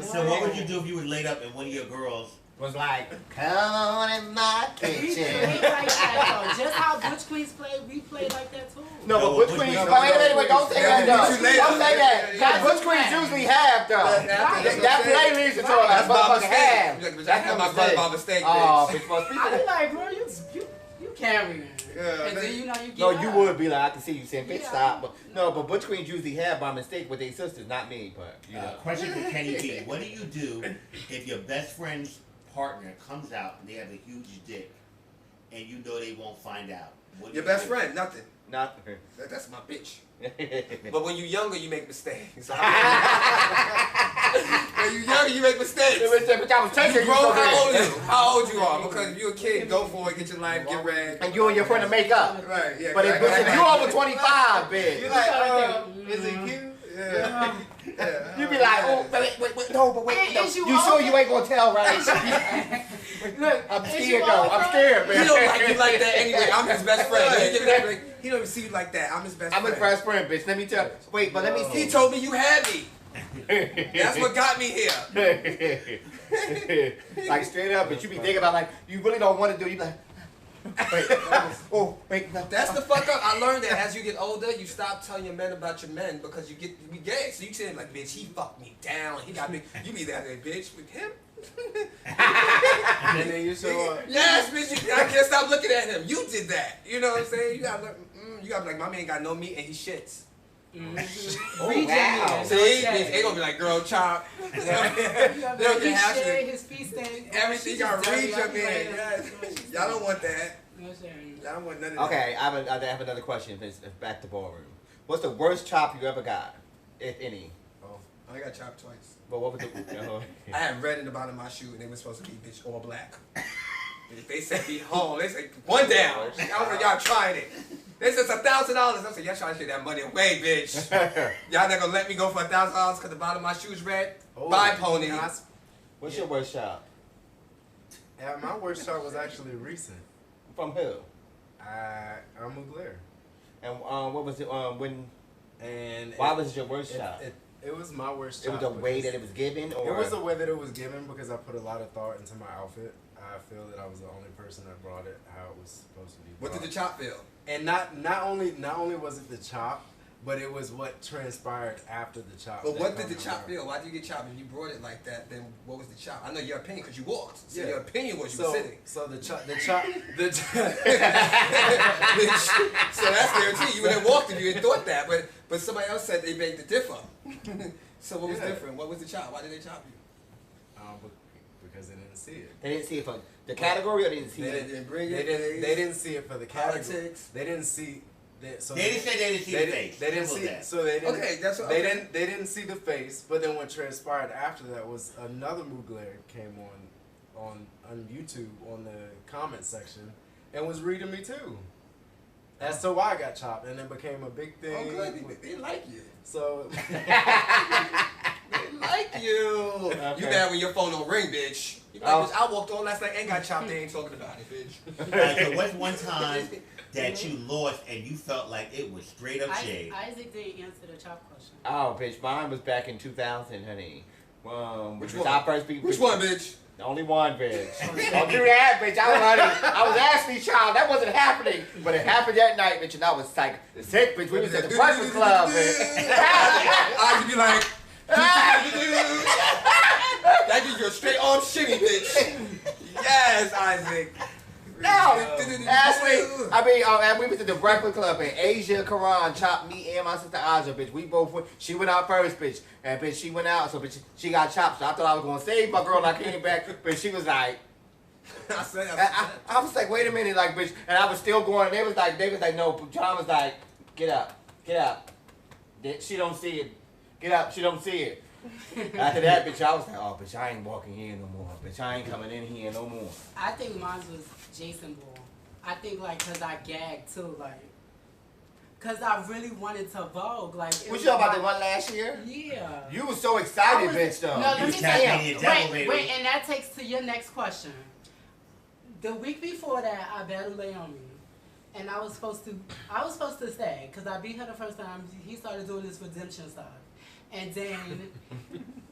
So what would you do if you was laid up and one of your girls was like, come on in my We kitchen. play like that though. Just how Butch Queens play, we play like that too. No, but Butch Queens, wait, don't say that though. Don't say that. Yeah, Butch Queens usually have though. That play leads to all that motherfucking have. That's not my brother by mistake, oh, bitch. I be like, bro, you carrying. Yeah, and then you know you get no, up. you would be like, I can see you saying, bitch, stop. But no, but Butch Queens usually have by mistake with their sisters, not me. But you know. Question for Kenny B: what do you do if your best friend's partner comes out and they have a huge dick, and you know they won't find out? Your best friend, nothing. Nothing. That's my bitch. But when you younger, you make mistakes. When you younger, you make mistakes. But I was taking you grow, how old are you? How old you are? Because if you're a kid, go for it, get your life, get ready. And you and your friend to make up. Right, yeah. But if you over 25, bitch. You're like, is it cute? Yeah. You be like, oh, wait, no, but wait, no. You okay? sure you ain't gonna tell, right? Look, I'm scared though. I'm scared, man. He don't like you like that anyway. I'm his best friend. He don't even see you like that. I'm his best friend. I'm his best friend, bitch. Let me tell. Wait, but let me see. He told me you had me. That's what got me here. Like straight up, but you be thinking about like you really don't want to do. You like. Wait, wait, no. That's the fuck up. I learned that as you get older, you stop telling your men about your men because you be gay. So you say like, bitch, he fucked me down. He got me. You be that bitch with him. And then you show up. Yes, bitch. I can't stop looking at him. You did that. You know what I'm saying? You gotta be like, my man got no meat and he shits. Mm-hmm. Oh, wow. See, they gonna be like, girl, chop. They don't get half his feast everything. You gotta read your man. Y'all don't want that. Y'all don't want none of that. Okay, I have another question. It's back to Ballroom. What's the worst chop you ever got, if any? Oh, I got chopped twice. But what was the? I had red in the bottom of my shoe, and they were supposed to be bitch all black. They said be home. They said one down. I was like, y'all trying it. They said $1,000. I said, y'all trying to take that money away, bitch. Y'all not gonna let me go for $1,000 because the bottom of my shoe's red? Bye, pony. What's your worst chop? Yeah, my worst shot was actually recent. From who? I'm Mugler. And what was it? When? And why was it your worst shot? It was my worst It shot. was the way that it was given, or it was the way that it was given because I put a lot of thought into my outfit. I feel that I was the only person that brought it how it was supposed to be. What did the chop feel? And not only was it the chop, but it was what transpired after the chop. But what did the chop feel? Why did you get chopped? If you brought it like that, then what was the chop? I know your opinion because you walked. So your opinion was you were sitting. So the chop. So that's guaranteed. You would have walked if you had thought that, but somebody else said they begged to differ. So what was different? What was the chop? Why did they chop you? Because they didn't see it. They didn't see it for the category, or they didn't see it. They didn't see it for the category. Politics. They didn't see. They didn't say they didn't see the face. They didn't see. So they didn't. Okay, that's what. They didn't see the face. But then what transpired after that was another Mugler came on YouTube on the comment section and was reading me too. As to why I got chopped, and it became a big thing. Oh, good. They like you. So. They like you. Okay. You mad when your phone don't ring, bitch. You like, bitch, I walked all last night and got chopped. They ain't talking about it, bitch. So what's one time that you lost and you felt like it was straight up shade? Isaac didn't answer the chop question. Oh, bitch, mine was back in 2000, honey. Which was one? our first Which one, bitch? The only one, bitch. Don't do that, bitch. I was Ashley's child. That wasn't happening. But it happened that night, bitch, and I was like, sick, bitch. We was at the Breakfast Club, bitch. I could be like, that gives you a straight arm shimmy, bitch. Yes, Isaac. No, Ashley. And we was at the Breakfast Club, and Asia Karan chopped me and my sister Aja, bitch. We both went. She went out first, bitch, and bitch she went out, so bitch she got chopped. So I thought I was gonna save my girl, and I came back, but she was like. I was like, wait a minute, like, bitch, and I was still going. And they was like, no. John was like, get up. She don't see it. Get up. She don't see it. After that, bitch, I was like, oh, bitch, I ain't walking here no more. Bitch, I ain't coming in here no more. I think mine was Jason Ball. I think like cause I gagged too, like, cause I really wanted to Vogue, like. What you know about the one last year? Yeah. You was so excited, bitch, though. No, let me tell you. Wait, and that takes to your next question. The week before that, I battled Naomi, and I was supposed to stay, cause I beat her the first time. He started doing this redemption stuff, and then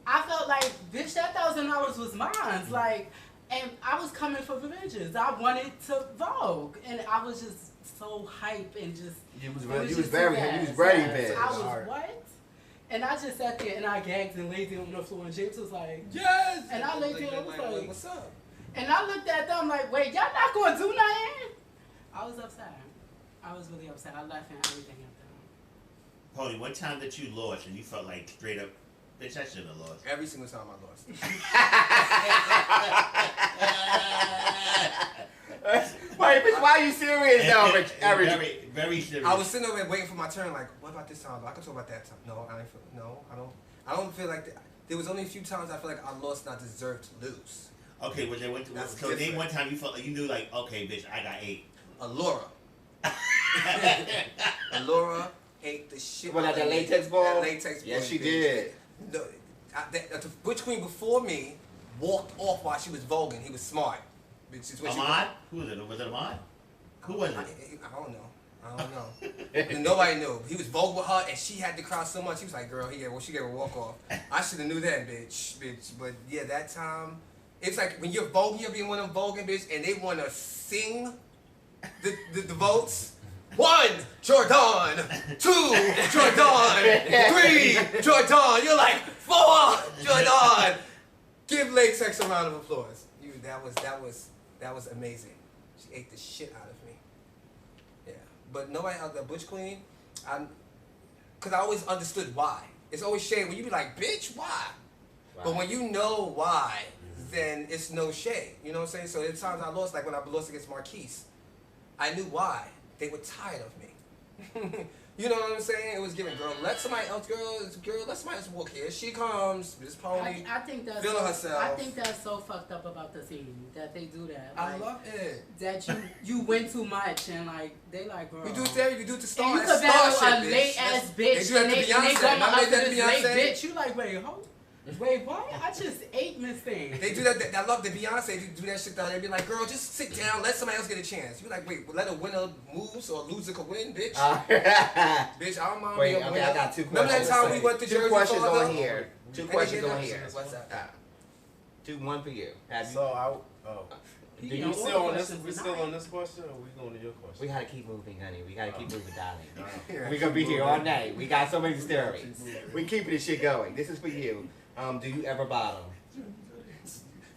I felt like, bitch, that $1,000 was mine, like. And I was coming for revenges. I wanted to Vogue, and I was just so hype and just. You was ready, bitch. I was what? And I just sat there and I gagged and laid there on the floor, and James was like, yes. And I laid there and was like, what's up? And I looked at them like, wait, y'all not gonna do nothing? I was upset. I was really upset. I left and everything up there. Pony, what time that you lost and you felt like straight up, bitch, I shouldn't have lost. Every single time I lost. Wait, bitch, why are you serious though, bitch? Very serious. I was sitting over there waiting for my turn, like, what about this time? I can talk about that time. No, I don't feel like that. There was only a few times I feel like I lost and I deserved to lose. Okay, well, so name one time you felt like you knew, like, okay, bitch, I got 8. Allura. Allura ate the shit. What, at that latex ball? That latex ball. Yes, she did. No, the Butch Queen before me walked off while she was voguing. He was smart. Ahmad? Who was it? Was it Ahmad? Who was it? I don't know. And nobody knew. He was Vogue with her, and she had the crowd so much. He was like, "Girl, she gave a walk off." I should have knew that, bitch. But yeah, that time, it's like when you're voguing, you're being one of them voguing, bitch, and they want to sing the votes. 1, Jordan. 2, Jordan. 3, Jordan. You're like 4, Jordan. Give Latex a round of applause. That was amazing. She ate the shit out of me. Yeah, but nobody out there, Butch Queen, because I always understood why. It's always shade when you be like, bitch, why? But when you know why, then it's no shade. You know what I'm saying? So there's times I lost, like when I lost against Marquise, I knew why. They were tired of me. You know what I'm saying? It was giving, girl, let somebody else, let somebody else walk here. She comes, Miss Pony, I think that's feeling herself. I think that's so fucked up about the scene, that they do that. I like, love it. That you win too much, and like, they like, girl. We do it we do it to star. And you could battle a late ass bitch, and they come up to this late bitch. You like, wait, hold. Wait, what? I just ate Miss Thing. They do that. I love the Beyonce. They do that shit down there. They be like, girl, just sit down. Let somebody else get a chance. You be like, wait, let a winner move so a loser can win, bitch. Bitch, I don't mind being a winner. I got 2 questions. Remember that time we went to Jersey? 2 questions on here. 2 questions on here. What's that? 2, 1 for you. We still on this question, or we going to your question? We gotta keep moving, honey. We gotta keep moving, darling. We gonna be here all night. We got so many stories. We keeping this shit going. This is for you. Do you ever bottom?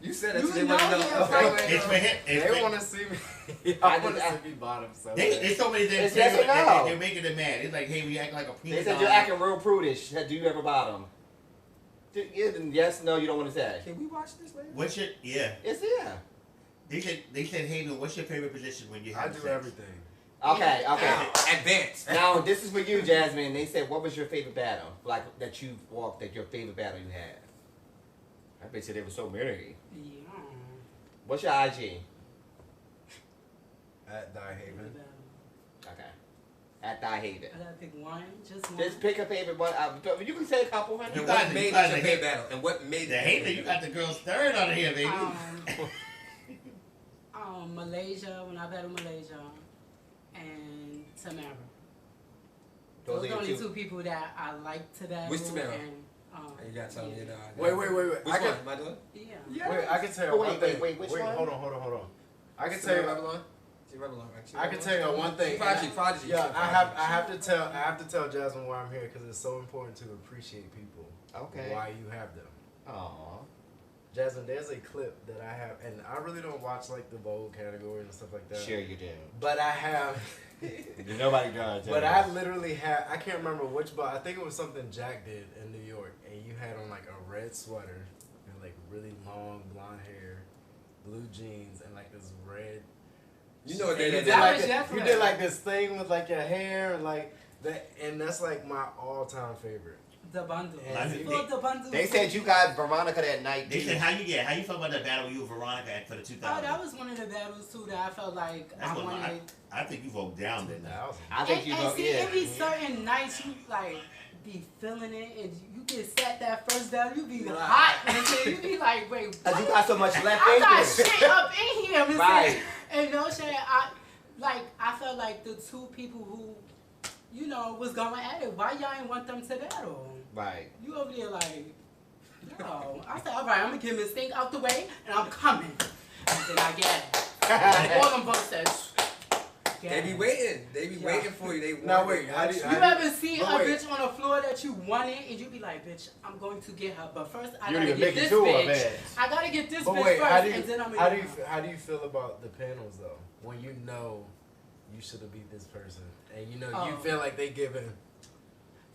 You said it. They want to know. It's for him. They want to see me. I want to see me bottom. So there's so many things. They're making it mad. It's like, hey, we act like a prima. They said you're acting real prudish. Do you ever bottom? Yes, no, you don't want to say. Can we watch this later? What's your It's They said, hey, what's your favorite position when you have I do sex? everything. Okay. Advanced. Now this is for you, Jasmine. They said, what was your favorite battle? Like that you walked, that your favorite battle you had. I bet you there were so many. Yeah. What's your IG? At Die Haven. Okay. At Die Haven. I gotta pick one, just one. Just pick a favorite one. You can say a couple. Honey. And what made it your hate battle? And what made the hate? You got the girls third on here, baby. Malaysia, when I battled Malaysia, and Tamara. Those are the only 2 people that I like to battle. Which Tamara? And, you gotta tell me. Wait. Which one? Am I doing? Yeah. Wait, I can tell you one thing. Wait, which one? Hold on. I can tell you. I can tell you one thing. Prodigy. Yeah, I have to tell Jasmine why I'm here, because it's so important to appreciate people. Okay. Why you have them. Aww. Jasmine, there's a clip that I have, and I really don't watch like the Vogue categories and stuff like that. Sure you do. But I have. Nobody does. But I literally have. I can't remember which, but I think it was something Jack did in New York, and you had on like a red sweater and like really long blonde hair, blue jeans, and like this red. You know what they did? You did like this thing with like your hair and like that, and that's like my all-time favorite. the bundle. Yeah. They said you got Veronica that night. They said how you felt about that battle you and Veronica for the 2000? Oh, that was one of the battles too that I felt like That's I what wanted. I think you vote down then. I think you and vote, see, yeah. it be certain nights you like be feeling it, and you get set that first battle, you be hot, and then you be like, wait, what? You got so much left I in got there. shit up in here, Miss Right. And no shit, I felt like the two people who, you know, was going at it. Why y'all ain't want them to battle? Right. You over there like, yo. I said, all right, I'm gonna get Miss Thing out the way, and I'm coming. And then I get it. All them folks said, They be waiting. They be waiting for you. They No, want wait, you. how do you- You ever see a wait. bitch on the floor that you wanted, and you be like, bitch, I'm going to get her, but first I You gotta don't even get make it this to her, bitch. man. I gotta get this But bitch wait, first, how do you and then I'm how do gonna you how do you feel about the panels though? When you know you should have beat this person, and you know you Oh. feel like they giving.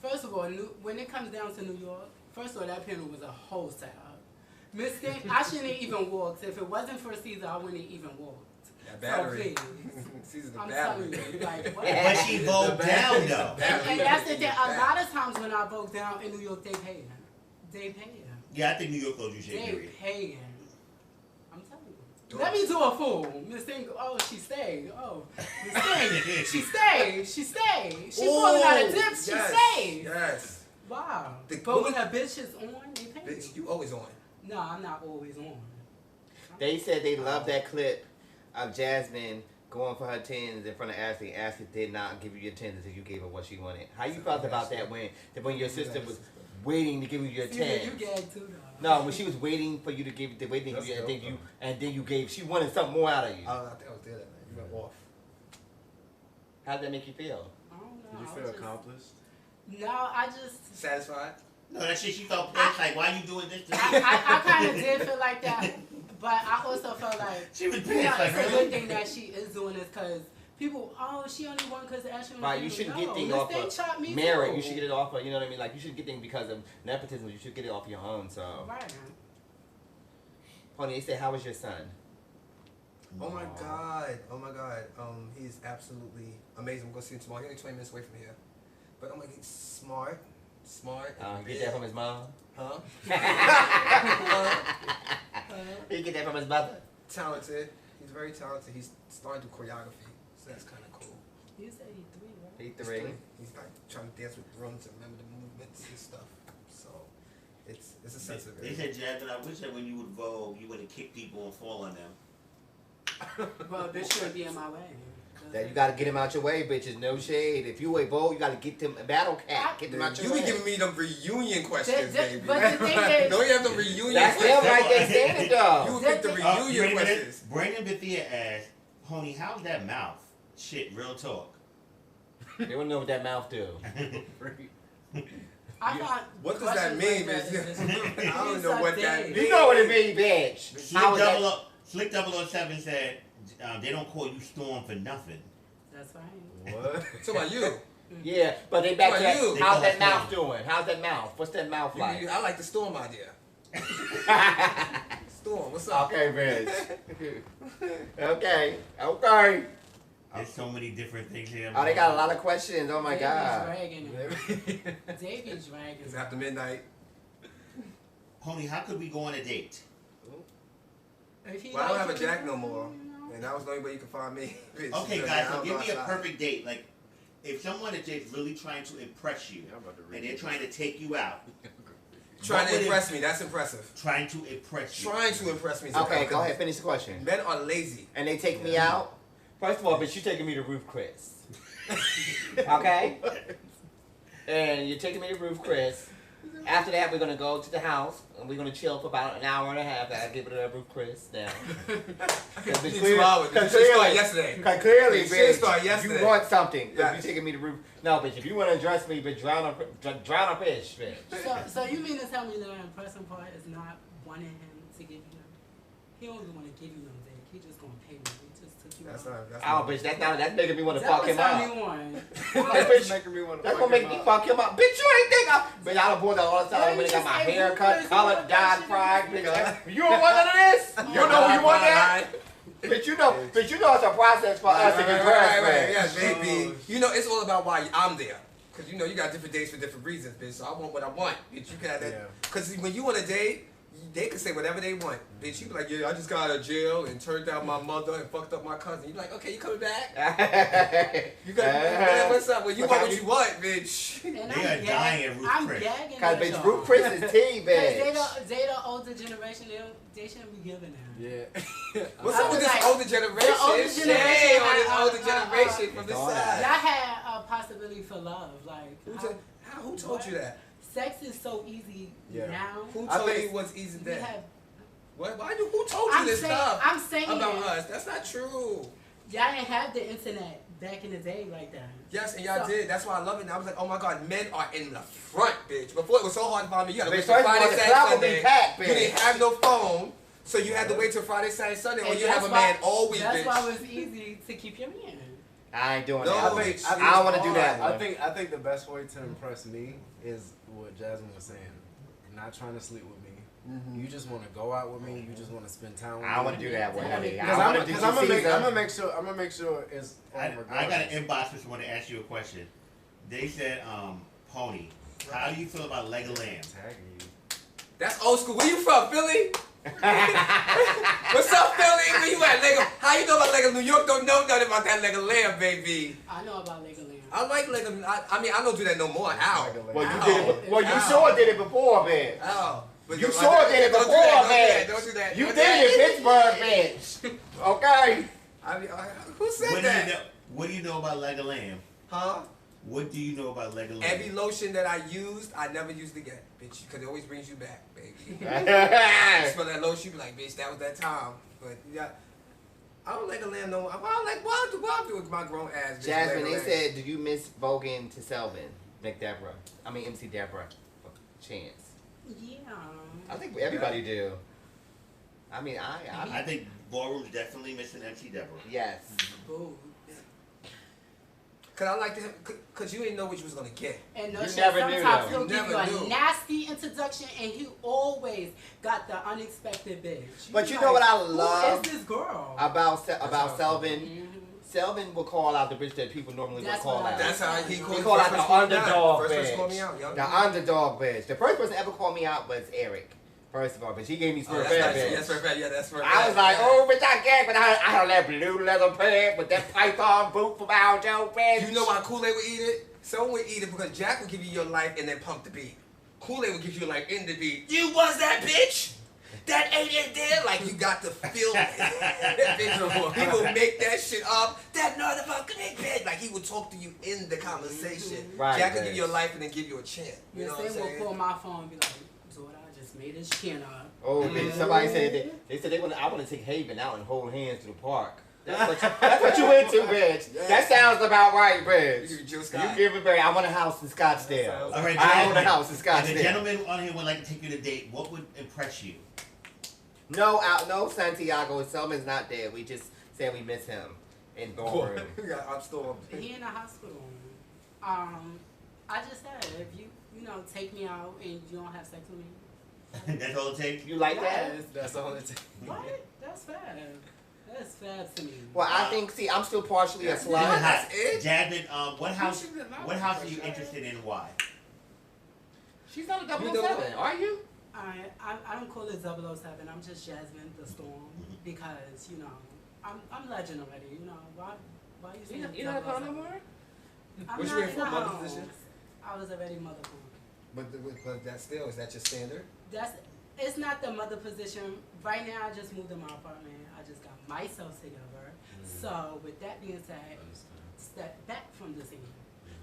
First of all, when it comes down to New York, first of all, that panel was a whole setup. Miss Thing, I shouldn't even walked. If it wasn't for Caesar, I wouldn't even walked. That battery. So please, Caesar the I'm battery. telling you, like, what? But she vote down though. And that's the thing. A lot of times when I vote down in New York, they pay him. They pay him. Yeah, I think New York owes you shit. They Period. pay him. I'm telling you. Let me do a fool. Miss Thing, oh, she stayed. Oh, Miss Thing, she stayed. She stayed. She falling out of dips. She stayed. Yes. Wow. The But when woman- a bitch is on, they pay. Bitch, you always on. No, I'm not always on. They said they loved that clip of Jasmine going for her tens in front of Ashley. Ashley did not give you your tens until you gave her what she wanted. How you felt about that when your sister was waiting to give you your Caesar, you tens? gagged too, though. No, when she was waiting for you to give, waiting to give you, and then you gave. She wanted something more out of you. I think I was there that night. You went off. How did that make you feel? I don't know. Did you I feel was just- accomplished? No, I just. Satisfied? No, that shit she felt pissed. Like, why you doing this to me? I kind of did feel like that, but I also felt like She was you know, pissed. Like, it's a good really? thing that she is doing this because people, oh, she only won because Ashley. Right, you shouldn't get things off of merit. You should get it off of, you know what I mean? Like, you should get things because of nepotism. You should get it off your own. So, Right. Pony, they said, how was your son? Oh my god. Oh my god. He's absolutely amazing. We're gonna see him tomorrow. He's only 20 minutes away from here. But I'm like, he's smart. Get that from his mom? Huh? He get that from his mother? Talented. He's very talented. He's starting to do choreography. So that's kind of cool. You said he 3, right? He He's 3. He's like trying to dance with drums and remember the movements and stuff. So it's a sense of They it. said, Jasmine, I wish that when you would Vogue, you would have kicked people and fall on them. Well, this shouldn't be in my way. That you gotta get him out your way, bitches. No shade. If you a Vogue, you gotta get them battle cat. Get them out your You way. be giving me them reunion questions, baby. But the thing is, Don't you have the reunion That's questions? them right there saying it You though. would pick the reunion questions. Brtbtv asked, Honey, how's that mouth? Shit, real talk. They wanna know what that mouth do. I thought. What does that mean, bitch? I don't know what that means. You know what it mean, bitch. How is that? Slick 007 said, they don't call you Storm for nothing. That's right. What? So about you. Yeah, but they back What to about that. you? How's that mouth doing? How's that mouth? What's that mouth like? I like the Storm idea. Storm, what's up? Okay, bitch. Okay. Okay. There's so many different things here. Oh, they got a lot of questions. Oh my Davey's God. dragging it. Davey's dragging It's it. after midnight. Honey, how could we go on a date? If he Well, I don't like have a you, jack no more. you know. And that was the only way you could find me. Bitch, Okay, you know, guys, I so don't give go me a outside. perfect date. Like, if someone is just really trying to impress you, I'm about to read and they're this. trying to take you out, Trying what to would impress me, that's impressive. trying to impress you. Trying to impress me. is Okay, impressive. go ahead. Finish the question. Men are lazy. And they take me out. First of all, bitch, you taking me to Roof Chris. Okay? And you're taking me to Roof Chris. After that, we're gonna go to the house and we're gonna chill for about an hour and a half. I give it to Roof Chris now. Because You 2 hours. You should start yesterday. clearly, You should bitch, start yesterday. you want something. Yeah. If you taking me to Roof, no, bitch. If you want to address me, bitch, drown a fish, bitch. So you mean to tell me the impressing part is not wanting him to give you them? He don't even want to give you them, dick. He just gonna pay me. He just took you That's out. not. Oh, bitch, that's making me want to That fuck was him time up. you won. Bitch, making me want to that's gonna make me fuck him up. Bitch, you ain't think I'm. Bitch, I done pulled that all the Yeah, time. you Bitch, got just my ain't hair moved cut, this, colored, you dyed, know, fried. that Bitch, you don't want none of this? You don't know you want that? Bitch, you know it's a process for us to get dressed, Right, man. yes, baby. You know, it's all about why I'm there. Cause you know you got different dates for different reasons, bitch. So I want what I want, bitch. You can have that. Yeah. Cause when you on a date, they can say whatever they want, bitch. You be like, yeah, I just got out of jail and turned down my mother and fucked up my cousin. You be like, okay, you coming back? You got man, what's up? Well, you want what you want, bitch. And They are dying at Ruth I'm Chris. gagging Cause at bitch, y'all. Ruth Chris is tea, They bitch. the older generation. They shouldn't be giving that. Yeah. What's I up with was this like, older generation? the older Shame generation on this had, older generation from this all side. Y'all had a possibility for love. Like, Who told you that? sex is so easy Yeah. now. Who I told think- you what's easy We then? have, What? Who told you this stuff I'm saying about us? That's not true. y'all didn't have the internet back in the day like that. Yes, and y'all So- did. That's why I love it. And I was like, oh my God, men are in the front, bitch. Before it was so hard to find me. You had to Bitch, wait till first of all, Friday, the Saturday, club would be Sunday. packed, You bitch. didn't have no phone, so you had to wait till Friday, Saturday, Sunday, when And you have a that's man why- all week, That's bitch. why it was easy to keep your man. I ain't doing No, that. bitch. I don't want to do that. I boy. think the best way to impress me is what Jasmine was saying. Not trying to sleep with me. You just want to go out with me. You just want to spend time with me. I don't want to do that, boy. Yeah. I want to do Because some I'm season. gonna make sure it's. I got an inbox which want to ask you a question. They said, Pony, how do you feel about leg of lamb? Tagging you. That's old school. Where you from, Philly? What's up, Philly? Where you at, Lego? How you know about Lego? New York don't know nothing about that Lego lamb, baby. I know about leg of lamb. I like Lego. I mean, I don't do that no more. Ow. Well, you Ow. did it. Well, you Ow. sure did it before, man. Ow. But You don't- sure did it don't do before, that, man. Don't do that. You Don't did do it in that. Pittsburgh, bitch. Okay. I mean, who said What do that? you know? What do you know about leg of lamb? Huh? What do you know about leg of lamb? Every lotion that I used, I never used again, bitch, because it always brings you back, baby. You smell that lotion, you be like, bitch, that was that time. But yeah, I don't like a lamb no more. I don't like what I do with my grown ass. Bitch, Jasmine, like a they lamb. said, do you miss Voguing to Selvin? McDeborah. I mean, MC Deborah. Chance. Yeah. I think everybody do. I mean, I think Ballroom's definitely missing MC Deborah. yes. Boo. Cause I like him, cause you didn't know what you was gonna get. And no You shit, never knew, sometimes though. he'll give you Never a knew. nasty introduction and he always got the unexpected bitch. But be you know what I Who love is this girl? about how- Selvin? Mhm. Selvin will call out the bitch that people normally would That's call what I- out. That's how he He called called out first the person called me underdog out. First person bitch. called me out, yo. The underdog bitch. The first person ever called me out was Eric. First of all, but she gave me Oh, for a that's bad nice. bitch. That's for a fact. Yeah, that's for a I was fact. like, Yeah. oh, bitch, I gagged, but I had on that blue leather pant with that python boot from Aljo, bitch. You know why Kool-Aid would eat it? Someone would eat it because Jack would give you your life and then pump the beat. Kool-Aid would give you your life in the beat. You was that bitch that ate it there? Like you got to feel it. He would make that shit up. That motherfucking bitch. Like he would talk to you in the conversation. Right, Jack would bitch. give you your life and then give you a chant. You know what I'm Yes, they will saying? call my phone and be like, Zora, I just made his chin up. Oh, bitch, somebody said they said I want to take Haven out and hold hands to the park. That's what you into, bitch. That sounds about right, bitch. You Jill You Scott. give it back. I want a house in Scottsdale. All right, I own a Jasmine, house in if a Scottsdale. gentleman on here would like to take you to date, what would impress you? No, Santiago. Selman's not dead. We just said we miss him in Ballroom. Yeah, I'm still. He in the hospital. I just said, if you know, take me out and you don't have sex with me. That's all it takes? You like that? Yes. That's all it takes. What? That's fab. That's fab to me. Well, I think. See, I'm still partially a That's slut. it. That's it? Jasmine, what house should be allowed what house are for you sure. interested in and why? She's not a You 007, are you? I don't call it 007. I'm just Jasmine the Storm because you know I'm legend already. You know why you saying You not a 007? no more? I'm What you not in for, in the mother house. position? I was already mother porn. But that still, is that your standard? It's not the mother position. Right now I just moved in my apartment. I just got myself together. So with that being said, step back from the scene.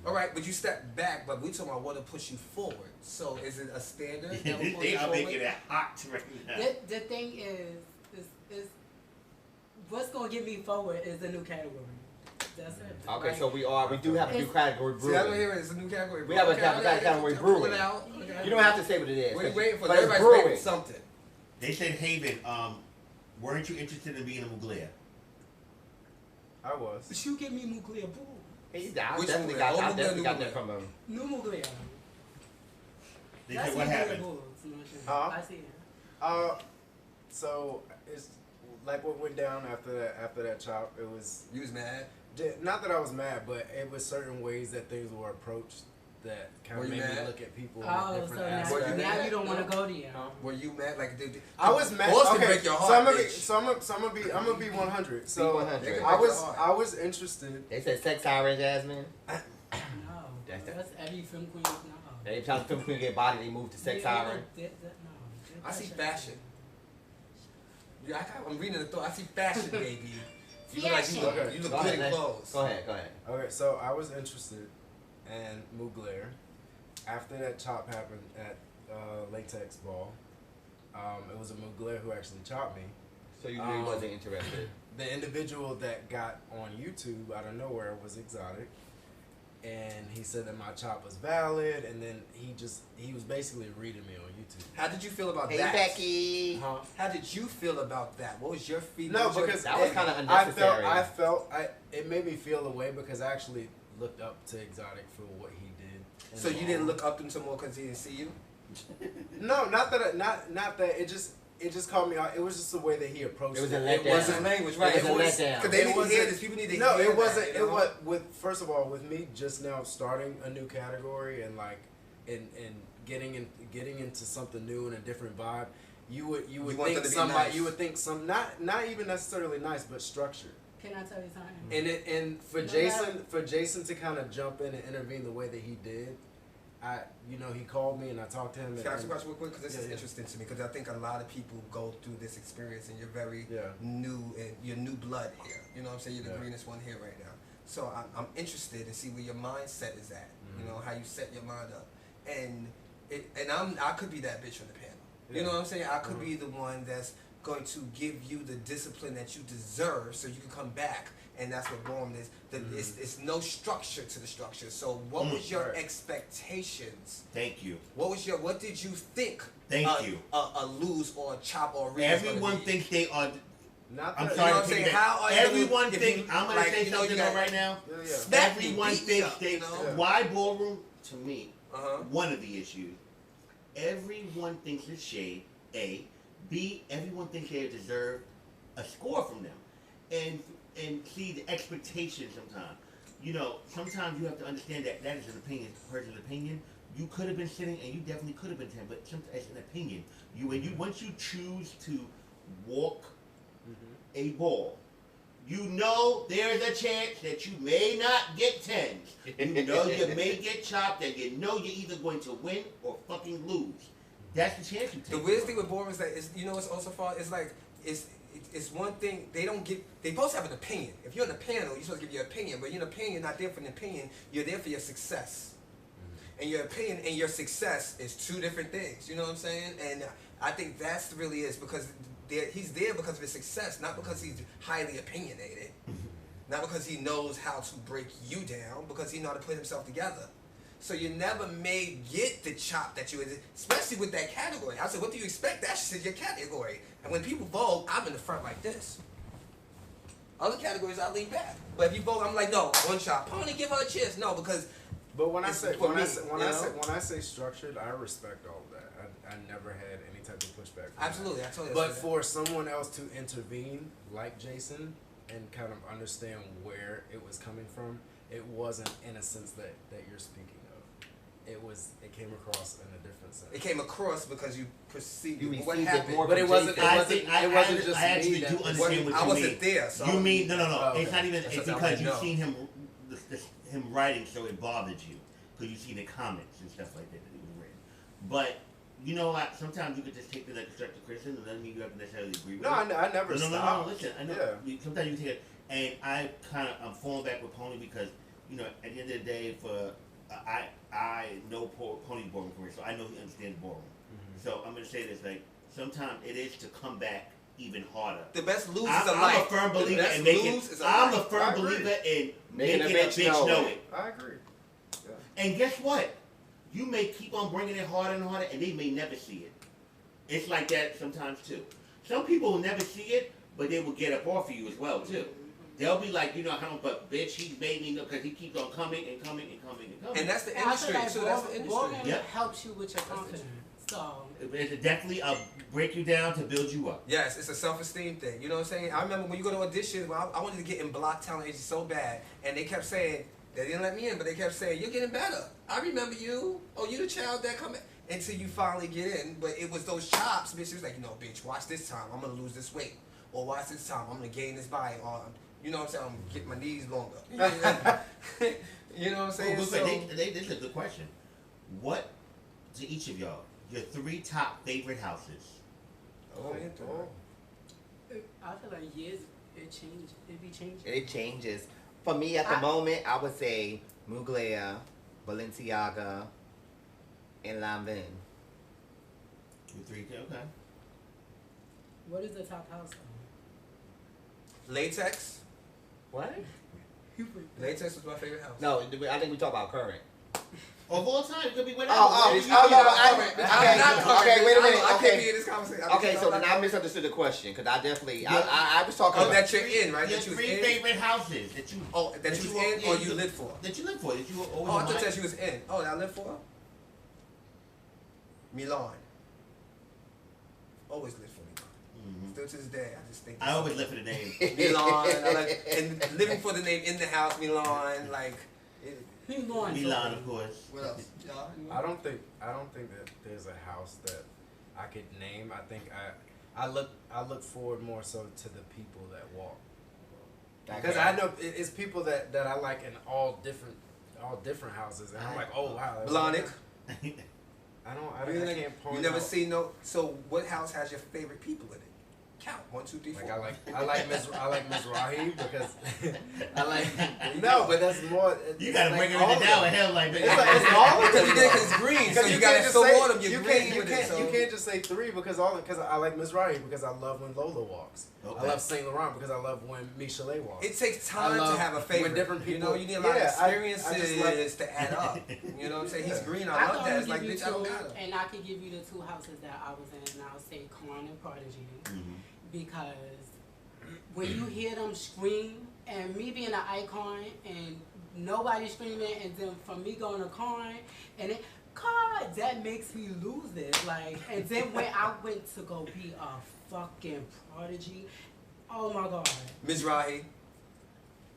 All right, but you step back, but we talking about what to push you forward. So is it a standard? that will push They you are forward? making it hot right now. The thing is what's gonna get me forward is a new category. That's it. Okay, Like, so we do have a new It's- category See, I don't brewing. hear it. It's a new category. We have a Okay, category okay, brewing. pull it out. Okay. You don't have to say what it is. What are you waiting for? But it's Everybody's waiting brewing. for something. They said, Haven, weren't you interested in being a Mugler? I was. But you give me Mugler boo. I Which definitely Mugler? got, Old I Mugler, definitely new got Mugler? that from him. New Mugler. They That's said, what Mugler happened? Bulls, you know what I'm saying? Huh? I see it. So it's like what went down after that chop. It was You was mad. not that I was mad, but it was certain ways that things were approached that kind Were of you made me mad? look at people in a Oh, different so aspect. now you don't want to go there. Were you mad? Like, I was mad. Boston Okay, break your heart, so I'm gonna be, bitch. I'm gonna be 100. So 100. I was interested. They said sex siren, Jasmine. No, That's that's every film queen's no. Every time the film queen get body, they move to sex siren. No. I see fashion. Yeah, I'm reading the thought. I see fashion, baby. You look like you look, Okay. you look Go good ahead, in clothes. Go ahead. Okay, so I was interested in Mugler after that chop happened at Latex Ball. It was a Mugler who actually chopped me. So you really wasn't interested. The individual that got on YouTube out of nowhere was Exotic, and he said that my chop was valid, and then he was basically reading me on YouTube. How did you feel about Hey that? Becky. Huh? How did you feel about that? What was your feeling? No, What was your- because That was kinda unnecessary. it made me feel a way because I actually looked up to Exotic for what he did. And So you didn't look up to him some more because he didn't see you? No, not that. It just caught me out. It was just the way that he approached It was it. a It letdown. was his language, right? It was a letdown. Because they It need to wasn't- hear this. People need to No, hear it wasn't. that, you know? First of all, with me just now starting a new category and like, and getting into something new and a different vibe, you would You want think them to be somebody nice. you would think some not even necessarily nice but structured. Can I tell you something? And for Jason to kind of jump in and intervene the way that he did, he called me and I talked to him. Can I ask and, you a question real quick? Because this is Yeah. interesting to me. Because I think a lot of people go through this experience, and you're very Yeah. new, and you're new blood here. You know what I'm saying? You're the Yeah. greenest one here right now. So I'm interested to see where your mindset is at. You know how you set your mind up, and I could be that bitch on the panel. You know what I'm saying? I could be the one that's going to give you the discipline that you deserve, so you can come back. And that's what Ballroom is. It's no structure to the structure. So what was your Right. Mm. expectations? Thank you. What did you think? Thank you. A lose or a chop or a read is gonna Everyone be? thinks they are. Not I'm that, sorry know to what I'm saying? piggyback. How are you Everyone gonna- if thinks. you- I'm gonna like, say you know, something you got- right now. Yeah. Smack me, Everyone beat me thinks up, they. you know? Why Ballroom? To me, Uh-huh. one of the issues. Everyone thinks it's shade. A. B. Everyone thinks they deserve a score from them, and see the expectation sometimes. Sometimes you have to understand that is an opinion, person's opinion. You could have been sitting, and you definitely could have been 10, but it's an opinion. Once you choose to walk a ball, there is a chance that you may not get 10s. You may get chopped, and you're either going to win or fucking lose. That's the chance you take. The weirdest thing with Ballroom is that it's also far. It's like it's one thing they don't give. They supposed to have an opinion. If you're on the panel, you're supposed to give your opinion. But you're an opinion, you're not there for an opinion. You're there for your success. And your opinion and your success is two different things. You know what I'm saying? And I think that's really is because he's there because of his success, not because he's highly opinionated, not because he knows how to break you down, because he knows how to put himself together. So you never may get the chop that you, especially with that category. I said, what do you expect? That's just your category. And when people Vogue, I'm in the front like this. Other categories, I lean back. But if you Vogue, I'm like, no, one chop. Pony, give her a chance. No, because But when I it's say for when me, I say structured, I respect all of that. I never had any type of pushback. From absolutely, I told you. But for someone else to intervene, like Jason, and kind of understand where it was coming from, it wasn't in a sense that you're speaking of. It came across in a different sense. it came across because you perceived You what received it happened. more But it wasn't. It I wasn't. think- It wasn't just I actually me. do That was, understand what I you wasn't mean. there, so You mean no? Oh, okay. It's not even. That's It's what because I you've know. seen him writing, so it bothered you because you've seen the comments and stuff like that he was written. But you know what? Sometimes you could just take the constructive criticism, and doesn't mean you have to necessarily agree with no, it. I never No, stopped. listen. I know. Yeah. Sometimes you take it, and I'm falling back with Pony because at the end of the day, I know Pony's Ballroom career, so I know he understands Ballroom. So I'm gonna say this: like sometimes it is to come back even harder. The best lose is I'm a life. a firm The believer best in making. lose is a I'm a life. I firm agree. believer in Making making a a bitch bitch know know it. it. I agree. Yeah. And guess what? You may keep on bringing it harder and harder, and they may never see it. It's like that sometimes too. Some people will never see it, but they will get up off of you as well too. They'll be like, but bitch, he's made me know because he keeps on coming and coming and coming and coming. And that's the And I feel industry. like So that's the industry. Ballroom Yep. helps you with your confidence. So It's definitely a break you down to build you up. Yes, it's a self-esteem thing. You know what I'm saying? I remember when you go to auditions, I wanted to get in block talent agency so bad, and they kept saying, They didn't let me in, but they kept saying, "You're getting better. I remember you. Oh, you the child that come in." Until you finally get in. But it was those chops, bitch. It was like, bitch, watch this time. I'm going to lose this weight. Or watch this time. I'm going to gain this body. Or, you know what I'm saying? I'm going to get my knees longer. You know what I'm saying? This is a good question. What, to each of y'all, your 3 top favorite houses? Oh. I feel like years, it changes. It be changing. It changes. For me, at the moment, I would say Mugler, Balenciaga, and Lanvin. 3, okay. What is the top house? Latex. What? Latex was my favorite house. No, I think we talk about current. Of all time, it could be whatever. Okay, wait a minute. I can't be in this conversation. Okay, so then I misunderstood the question because I definitely, I was talking about. That you're in, right? Your That you 3 was in. favorite houses that you. That you was in or you lived for? That you lived for. That you were always. Oh, I thought that you was in. Oh, that I lived for? Milan. Always lived for Milan. Still to this day, I just think. I always live for the name. Milan, and living for the name in the house, Milan, like. Milan, of course. What else? I don't think that there's a house that I could name. I think I look forward more so to the people that walk. Because I know it's people that I like in all different houses, and I'm like, oh wow. Blahnik. I can't point. You never out. see no. So what house has your favorite people in it? Count 1, 2, 3, 4. Like I like Ms. Rahim because I like but that's more. You gotta bring everything down with hell like that. It's all of Because them. it's green, so you gotta fill on them. You're green with it. You can't just say 3 because I like Ms. Rahim because I love when Lola walks. Okay. I love Saint Laurent because I love when Michelet walks. It takes time to have a favorite. When different people, you need a lot of experiences I just like, to add up. You know what I'm saying? He's green. I I love can that. only It's like, give you bitch, I don't 2, got him. and I can give you the 2 houses that I was in, and I'll say Corn and Prodigy. Because when you hear them scream, and me being an icon, and nobody screaming, and then for me going to Corn, and it, God, that makes me lose it. Like, and then when I went to go be a fucking Prodigy, oh my God. Ms. Rahi,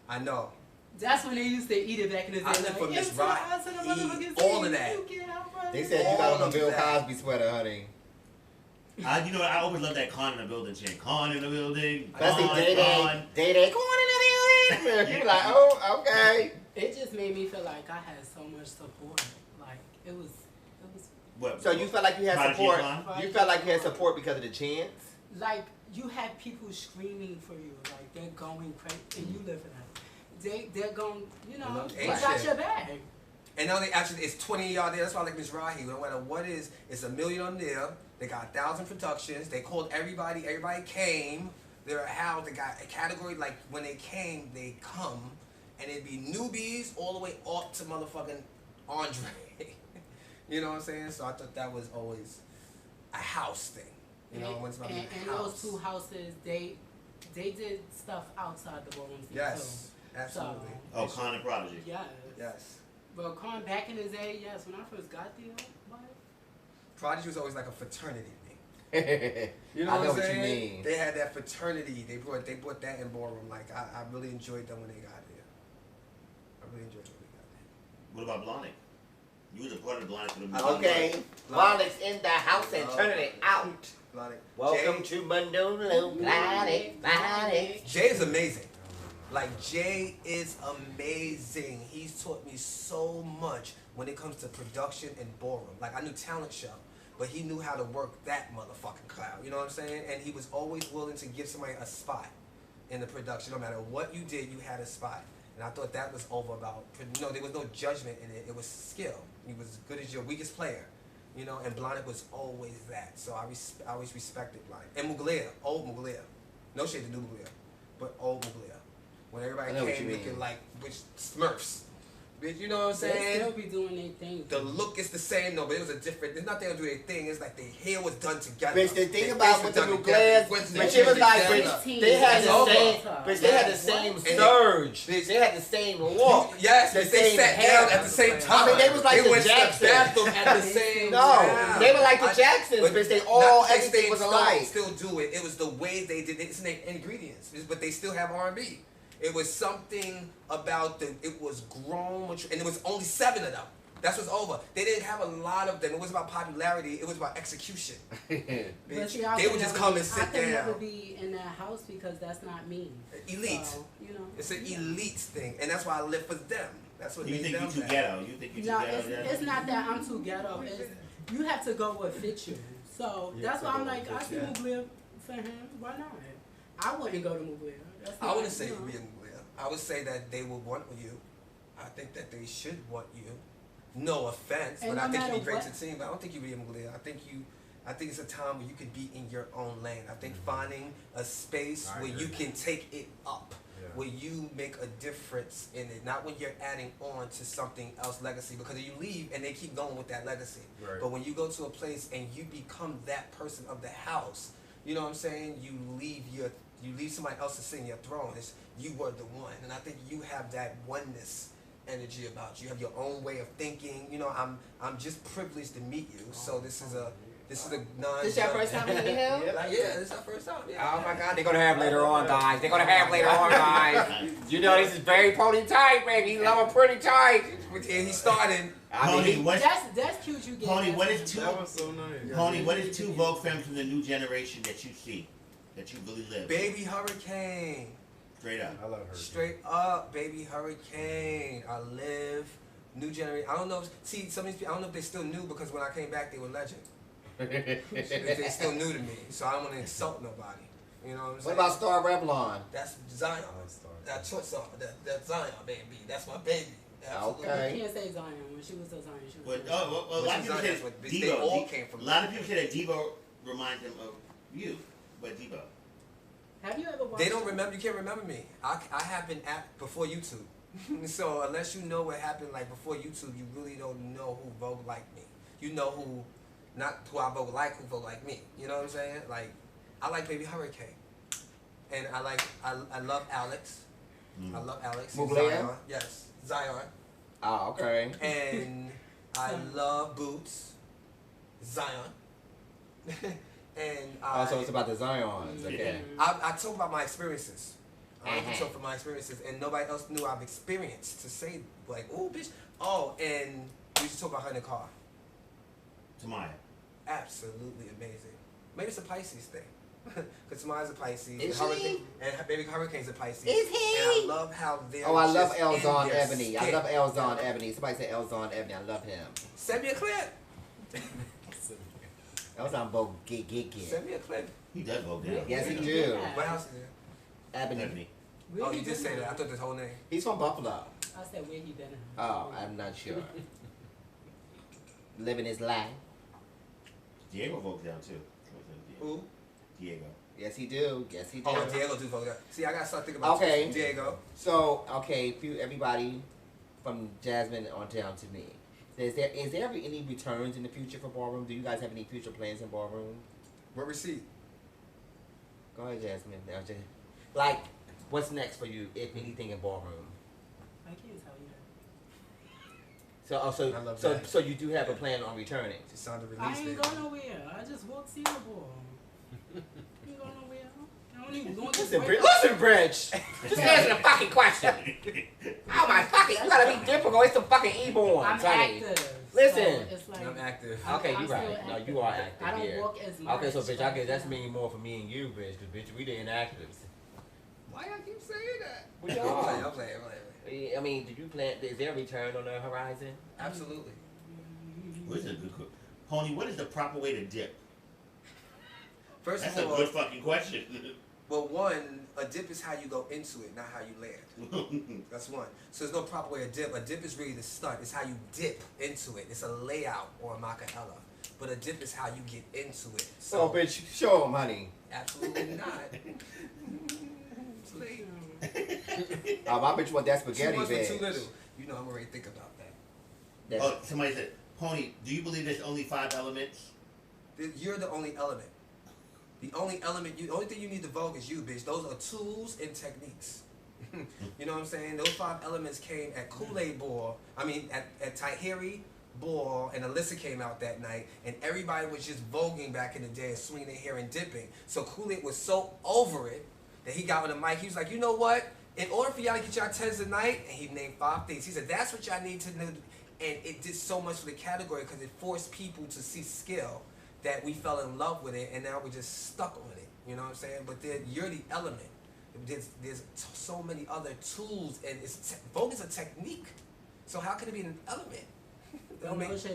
I know. That's when they used to eat it back in the day. I live for Ms. Rahi. Eat all of that. They said you got on a Bill Cosby sweater, honey. You know what? I always love that Con in the building chant. Con in the building. Especially Day Corn in the building. You're like, oh, okay. It just made me feel like I had so much support. Like it was. What? So you felt like you had support. You felt like you had support because of the chants. Like you had people screaming for you. Like they're going crazy, and you live in that. They're going. You know, they got your back. And now it's 20 of y'all there. That's why I like Ms. Rahi. No matter what it is, it's $1 million on there. They got 1,000 productions. They called everybody. Everybody came. They're a house. They got a category. Like when they came, they come, and it'd be newbies all the way up to motherfucking Andre. You know what I'm saying? So I thought that was always a house thing. You know, when somebody and those 2 houses, they did stuff outside the ballroom too. Yes, absolutely. Oh, Con and Prodigy. Yes. Yes. Well, Con back in the day, yes. When I first got there, what? Prodigy was always like a fraternity thing. You know I know what I'm saying? you mean. They had that fraternity. They brought that in Ballroom. Like I really enjoyed them when they got there. I really enjoyed them when they got there. What about Blahnik? You was a part of Blahnik for the Okay. Blahnik's in the house and turning it out. Blahnik. Welcome to Mandolo. Blahnik. Jay is amazing. Like Jay is amazing. He's taught me so much when it comes to production and ballroom. Like I knew talent show, but he knew how to work that motherfucking cloud. You know what I'm saying? And he was always willing to give somebody a spot in the production. No matter what you did, you had a spot. And I thought that was over about. There was no judgment in it. It was skill. He was as good as your weakest player. You know, and Blahnik was always that. So I always respected Blahnik. And Mugler, old Mugler. No shade to new Mugler, but old Mugler. When everybody came looking like Smurfs. Bitch, you know what I'm saying? They still be doing their thing. The look is the same, though, but it was a different. It's not they don't do their thing. It's like their hair was done together. Bitch, the thing about with the Mugler, bitch, it was like, bitch, they had the same, bitch, they had the same surge. Bitch, they had the same look. Yes, they sat down at the same time. I mean, they was like the Jacksons. Bathroom at the same No, time. they were like the Jacksons, bitch. They all, everything was alike. Still do it. It was the way they did it. It's in their ingredients, but they still have R&B. It was something about it was grown, and it was only 7 of them. That's what's over. They didn't have a lot of them. It was about popularity. It was about execution. But see, They would just come and sit I could never down. be in that house because that's not me. Elite. So, you know. It's an elite thing, and that's why I live for them. That's what You made think them you too bad. ghetto? You think you too No, ghetto? it's not that I'm too ghetto. It's, you have to go what fits you. So that's why I'm like, I see Mugler for him. Why not? I wouldn't go to Mugler. I wouldn't say you'd be in Mugler. I would say that they would want you. I think that they should want you. No offense, And but no I think you'd be matter great what- to the team. But I don't think you'd be in Mugler. I think it's a time where you can be in your own lane. I think finding a space I where agree. you can take it up. Yeah. Where you make a difference in it, not when you're adding on to something else legacy, because you leave and they keep going with that legacy. Right. But when you go to a place and you become that person of the house, you know what I'm saying? You leave somebody else to sit in your throne. It's, you were the one, and I think you have that oneness energy about you. You have your own way of thinking. You know, I'm just privileged to meet you. So this is a non. This your first time meeting him? Yeah, this is our first time. Yeah. Oh my God, they're gonna have later on, guys. They're gonna have later on, guys. You know this is very pony tight, baby. You love him pretty tight. And he started. Pony, what's That's cute. You get Pony? that. What is two? That was so nice. Pony, what is 2 Vogue femmes from the new generation that you see, that you really live? Baby Hurricane. Straight up. I love her. Straight up, Baby Hurricane. I live. New generation. I don't know. See, some of these people, I don't know if they're still new because when I came back, they were legend. They're still new to me, so I don't want to insult nobody. You know what I'm What saying? about Star Revlon? That's Zion. That choice song. That's Zion, baby. That's my baby. Absolutely. Okay. You can't say Zion. When she was a Zion, she was. But a lot of people That's say what they Devo. all came from. A lot of people say that Devo reminds them of you, but Devo. Have you ever watched? They don't remember. You can't remember me. I have been at before YouTube. So unless you know what happened like before YouTube, you really don't know who Vogue like me. You know who, not who I Vogue like, who Vogue like me. You know what I'm saying? Like, I like Baby Hurricane, and I love Alex. I love Alex. and Mugler? Zion. Yes, Zion. Oh, okay. And I love Boots, Zion. And So it's about the Zions. Okay. I talk about my experiences. I can talk from my experiences, and nobody else knew I've experienced to say like, oh, bitch. Oh, and we used to talk about her in the car. Tamaya. Absolutely amazing. Maybe it's a Pisces thing, because Tamaya's a Pisces. Is and she? And Baby Hurricane's a Pisces. Is he? And I love how they're Oh, I love just Elzon in their Ebony. I skin. love Elzon Ebony. Somebody say Elzon Ebony. I love him. Send me a clip. Elzon Vogue get. Send me a clip. He does Vogue now. Yes, he do. Yeah. What house is it? Ebony. Ebony. Where Oh, he you did been say at? that. I thought the whole name. He's from Buffalo. I said where he been at. Oh, I'm not sure. Living his life. Diego Vogue down too. Who? Diego. Yes, he do. Yes, he do. Oh, Diego do Vogue. See, I gotta start thinking about Okay. Diego. So, okay, everybody from Jasmine on down to me. Is there ever any returns in the future for Ballroom? Do you guys have any future plans in Ballroom? What receipt? Go ahead, Jasmine. Now, like, what's next for you, if anything, in Ballroom? I can't tell you that. So, I love that. so you do have a plan on returning. She signed a I release ain't date. go nowhere. I just walked see the ball. Ain't go nowhere. I don't even go Listen, Bridge. Just answer the fucking question. Oh my fucking, you gotta be difficult. It's the fucking E-born, I'm honey. active. Listen. So it's like, I'm active. Okay, I'm you're still right. No, active. you are active. I don't yeah. walk as much. Okay, so bitch, I guess that's but, meaning more for me and you, bitch, because bitch, we the inactives. Why y'all keep saying that? We I'm are. playing, I'm playing. I mean, did you plan? Is there a return on the horizon? Absolutely. What's a good Pony? What is the proper way to dip? First That's of a all, good fucking question. well, one, a dip is how you go into it, not how you land. That's one. So there's no proper way to dip. A dip is really the stunt. It's how you dip into it. It's a layout or a macahella. But a dip is how you get into it. So, So, bitch, show 'em, honey. absolutely not. It's late. My bitch want that Too spaghetti, much for bitch. too little. You know I'm already thinking about that. That's- Oh, somebody said, Pony, do you believe there's only 5 elements? You're the only element. The only element, the only thing you need to Vogue is you, bitch. Those are tools and techniques. You know what I'm saying? Those 5 elements came at Kool-Aid Ball. I mean, at Tahiri Ball, and Alyssa came out that night, and everybody was just voguing back in the day, swinging their hair and dipping. So Kool-Aid was so over it that he got on the mic. He was like, you know what? in order for y'all to get y'all 10s tonight, and he named 5 things. He said, that's what y'all need to know. And it did so much for the category because it forced people to see skill that we fell in love with it, and now we just stuck on it. You know what I'm saying? But then you're the element. There's so many other tools, and Vogue is a technique. So how can it be an element? I mean, it's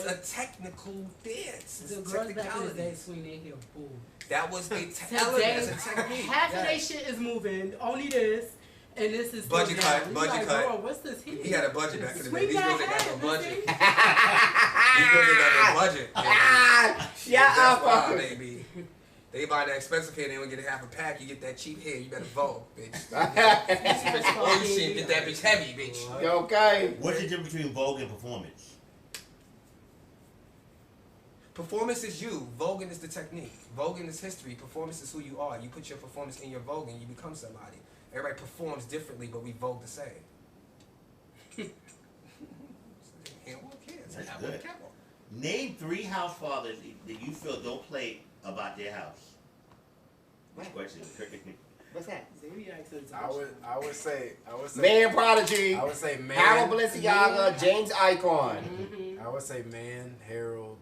a technical dance. The girls back in the day swing their heel, boom. That was a element. It's a technique. Half of their shit is moving. Only this. And this is budget cut. Budget cut. Girl, what's this here? He had a budget back in the day. Swing These girls that ain't got no hat, budget. see? These girls ain't got no budget. Shut That's up, why, baby. They buy that expensive hair, they don't get a half a pack. You get that cheap hair, you better Vogue, bitch. Oh, you see, get that bitch heavy, bitch. You okay? What's the difference between Vogue and performance? Performance is you. Voguing is the technique. Voguing is history. Performance is who you are. You put your performance in your Vogue and you become somebody. Everybody performs differently, but we Vogue the same. That's good. Name 3 house fathers that you feel don't play about their house. Which question? What's that? I would say Man Prodigy. I would say man. Harold Balenciaga, James Icon. I would say man, Harold,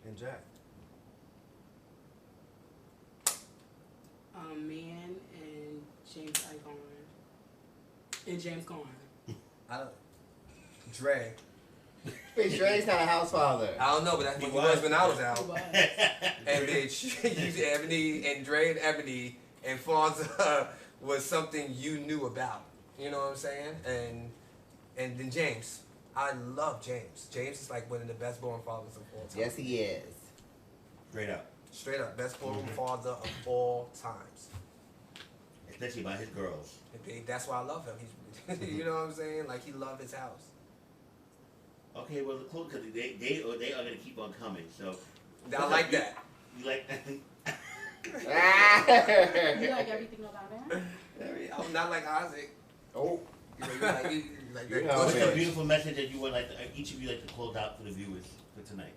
and Jack. Man and James Icon. And James Corn. Dre. Bitch, Dre's not a house father. I don't know, but that's what he was when I was out. And bitch, you Ebony and Dre and Ebony and Fonza was something you knew about. You know what I'm saying? And then James. I love James. James is like one of the best born fathers of all time. Yes, he is. Straight up. Straight up, best born father of all times. Especially by his girls. That's why I love him. He's, you know what I'm saying? Like he loved his house. Okay, well, cool, because they are going to keep on coming, so. I like that. You like that? You like everything about him? I'm not like Isaac. Oh. You like that. What's a beautiful message that you would like each of you like to close out for the viewers for tonight?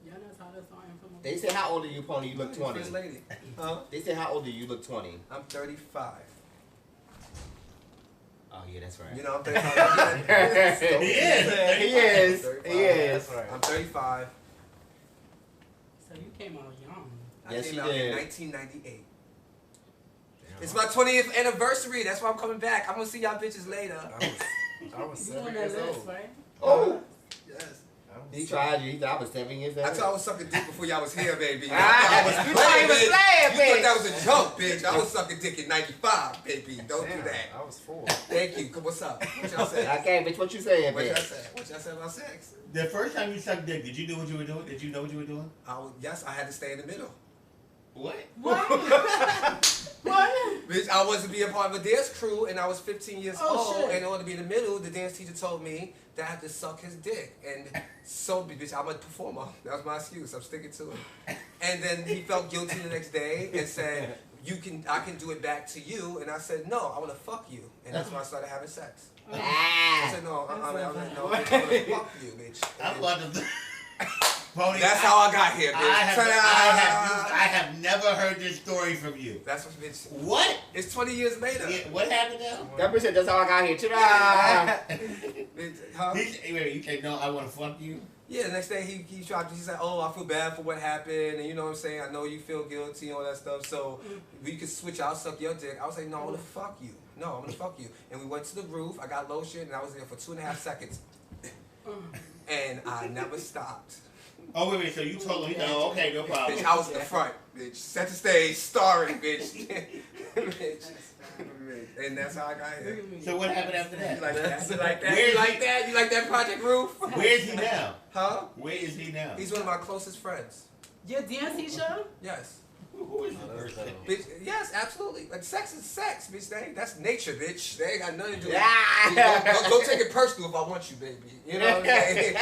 Y'all know how to start information. They say, how old are you, Pony? You look 20. First lady. Huh? They say, how old are you? You look 20. I'm 35. Oh, yeah, that's right. You know, I'm 35. He is. He is. 35. He is. That's right. I'm 35. So you came out young. Yes, I came you out did. in 1998. It's my 20th anniversary. That's why I'm coming back. I'm gonna see y'all bitches later. I was You 7 on years that list, old. right? Oh. Yes. He tried you. He thought I was 7 years old. I thought I was sucking dick before y'all was here, baby. You thought he was playing, You bitch. thought that was a joke, bitch. I was sucking dick in 95, baby. Don't Damn, do that. I was 4. Thank you. What's up? What y'all say? Okay, bitch, what you saying, What y'all bitch? say? What y'all say about sex? The first time you sucked dick, did you know what you were doing? Did you know what you were doing? Yes, I had to stay in the middle. What? What? What? Bitch, I was to be a part of a dance crew, and I was 15 years Oh, old. shit. And in order to be in the middle, the dance teacher told me that I had to suck his dick. And so, bitch, I'm a performer. That was my excuse. I'm sticking to it. And then he felt guilty the next day and said, I can do it back to you. And I said, no, I want to fuck you. And that's when I started having sex. I Ah. said, no, I want to fuck you, bitch. I'm about to. Pony, That's how I got here, bitch. I have never heard this story from you. That's what, bitch. What? It's 20 years later. Yeah, what happened now? That bitch said, that's how I got here. Ta-da! Bitch, huh? Wait, you say no? I want to fuck you. Yeah, the next day he tried. He said, "Oh, I feel bad for what happened, and you know what I'm saying. I know you feel guilty and all that stuff. So we could switch. I'll suck your dick." I was like, "No, I want to fuck you. No, I want to fuck you." And we went to the roof. I got lotion, and I was there for 2.5 seconds, and I never stopped. Oh wait, so you told him? No, okay, no problem. Bitch, I was in the front. Bitch, set the stage, starring, bitch. Bitch. And that's how I got here. So what happened after that? You like that? You like that? Where's You like he? that? You like that Project Roof? Where's he now? Huh? Where is he now? He's one of my closest friends. Your dance teacher? Yes. Who is the person? Bitch, yes, absolutely. Like sex is sex, bitch. That's nature, bitch. They ain't got nothing to do with Yeah. Go take it personal if I want you, baby. You know what I'm saying?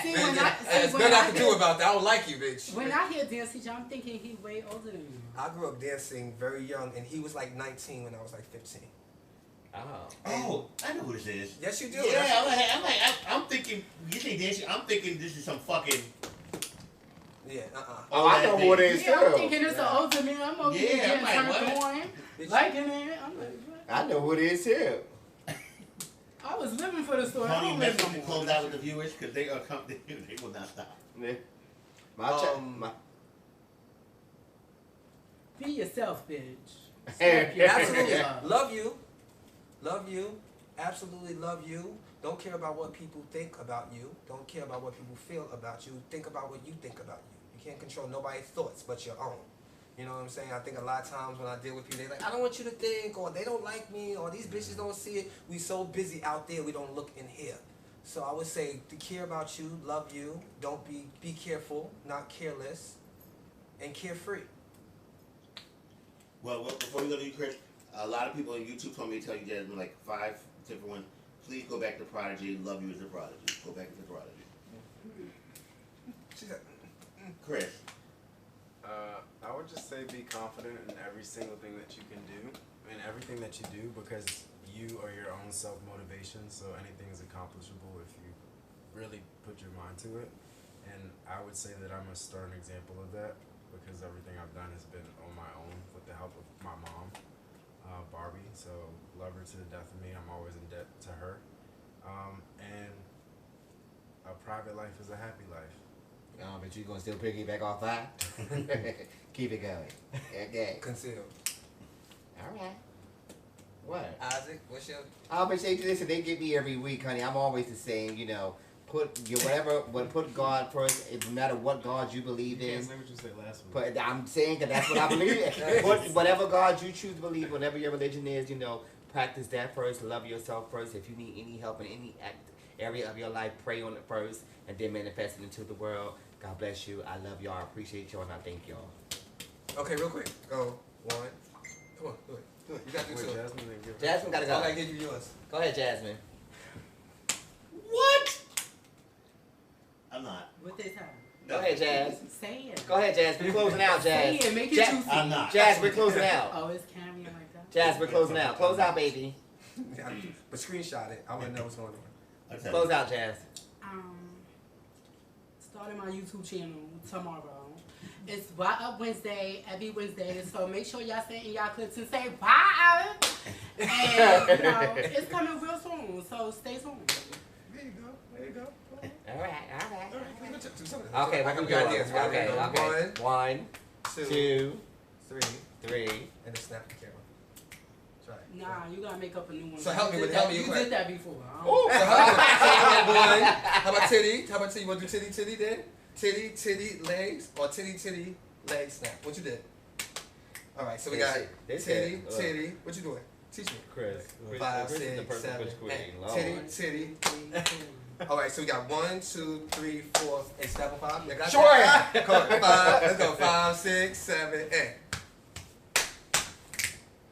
See, when I- see, There's when nothing I I can hear- do about that. I don't like you, bitch. When I hear dance teacher, I'm thinking he's way older than you. I grew up dancing very young, and he was like 19 when I was like 15. Oh, I know who this is. Yes, you do. Yeah, I'm thinking. You say dancing? I'm thinking this is some fucking. Yeah, Oh, I know who it is Yeah, I'm too. thinking it's an older man. I'm over here Yeah, getting I'm like, turned what? on, liking it. I'm like, what? I know who it is too. I was living for the story. I Honey, don't message live to no close more. out with the viewers because they are coming. They will not stop. Yeah. My Be yourself, bitch. Absolutely. Yeah. Love you. Absolutely love you. Don't care about what people think about you. Don't care about what people feel about you. Think about what you think about you. You can't control nobody's thoughts but your own. You know what I'm saying? I think a lot of times when I deal with people, they're like, I don't want you to think, or they don't like me, or these bitches don't see it. We so busy out there, we don't look in here. So I would say to care about you, love you. Don't be careful, not careless, and carefree. Well, before we go to you, Chris, a lot of people on YouTube told me to tell you, Jasmine, like 5 different ones. Please go back to Prodigy. Love you as a Prodigy. Go back to Prodigy. She said, Chris. I would just say be confident in every single thing that you can do, and everything that you do, because you are your own self-motivation, so anything is accomplishable if you really put your mind to it. And I would say that I'm a stern example of that, because everything I've done has been on my own with the help of my mom, Barbie. So love her to the death of me. I'm always in debt to her. And a private life is a happy life. But you gonna still piggyback off that? Keep it going. Okay. conceal. All right. What? Isaac, what's your... I'll be saying this, and they get me every week, honey. I'm always the same, you know. Put put God first. It no matter what God you believe You in. can't say what you said last week. But I'm saying that that's what I believe in. Whatever God you choose to believe, whatever your religion is, you know, practice that first. Love yourself first. If you need any help in any area of your life, pray on it first, and then manifest it into the world. God bless you. I love y'all. I appreciate y'all, and I thank y'all. Okay, real quick. Go. 1. Come on, do it. Do it. You got to do Wait, two. Jasmine didn't give her. Jasmine gotta I go. gotta give you yours. Go ahead, Jasmine. What? I'm not. What they tell? Go ahead, Jazz. Say it. Go ahead, Jazz. We're closing out, Say Jazz. it. Make it Ja- juicy. I'm not. Jazz, we're closing out. Oh, it's carrying like that? Jazz, we're closing out. Close out, baby. But screenshot it. I want to know what's going on. Okay. Close out, Jazz. Starting my YouTube channel tomorrow. It's Why Up Wednesday, every Wednesday. So make sure y'all send in y'all clips and say bye. And, you know, it's coming real soon. So stay tuned. There you go. There you go. All right. Okay, what we we got doing? this. Okay. One, 2, two, 3, 3. and then snap the camera. Try it. Nah, you gotta make up a new one. So help me You with- did help that- me You quick. did that before. Oh, so how about how about titty? How about titty? You want to do titty then? Titty, legs, or titty, leg snap? What you did? All right, so we got This titty. shit, What you doing? Teach me. Chris. 5, Chris is the 6, perfect 7, Chris queen. 8. Lord. Titty. All right, so we got 1, 2, 3, 4, and step on 5. You got Sure. that? Come on, 5. Let's go. 5, 6, 7, 8.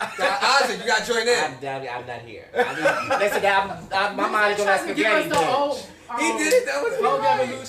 Isaac, you got to join in. I'm not here. Listen, my mind is on that Give us spaghetti. the old, He did it. That was Vogue right. Evolution.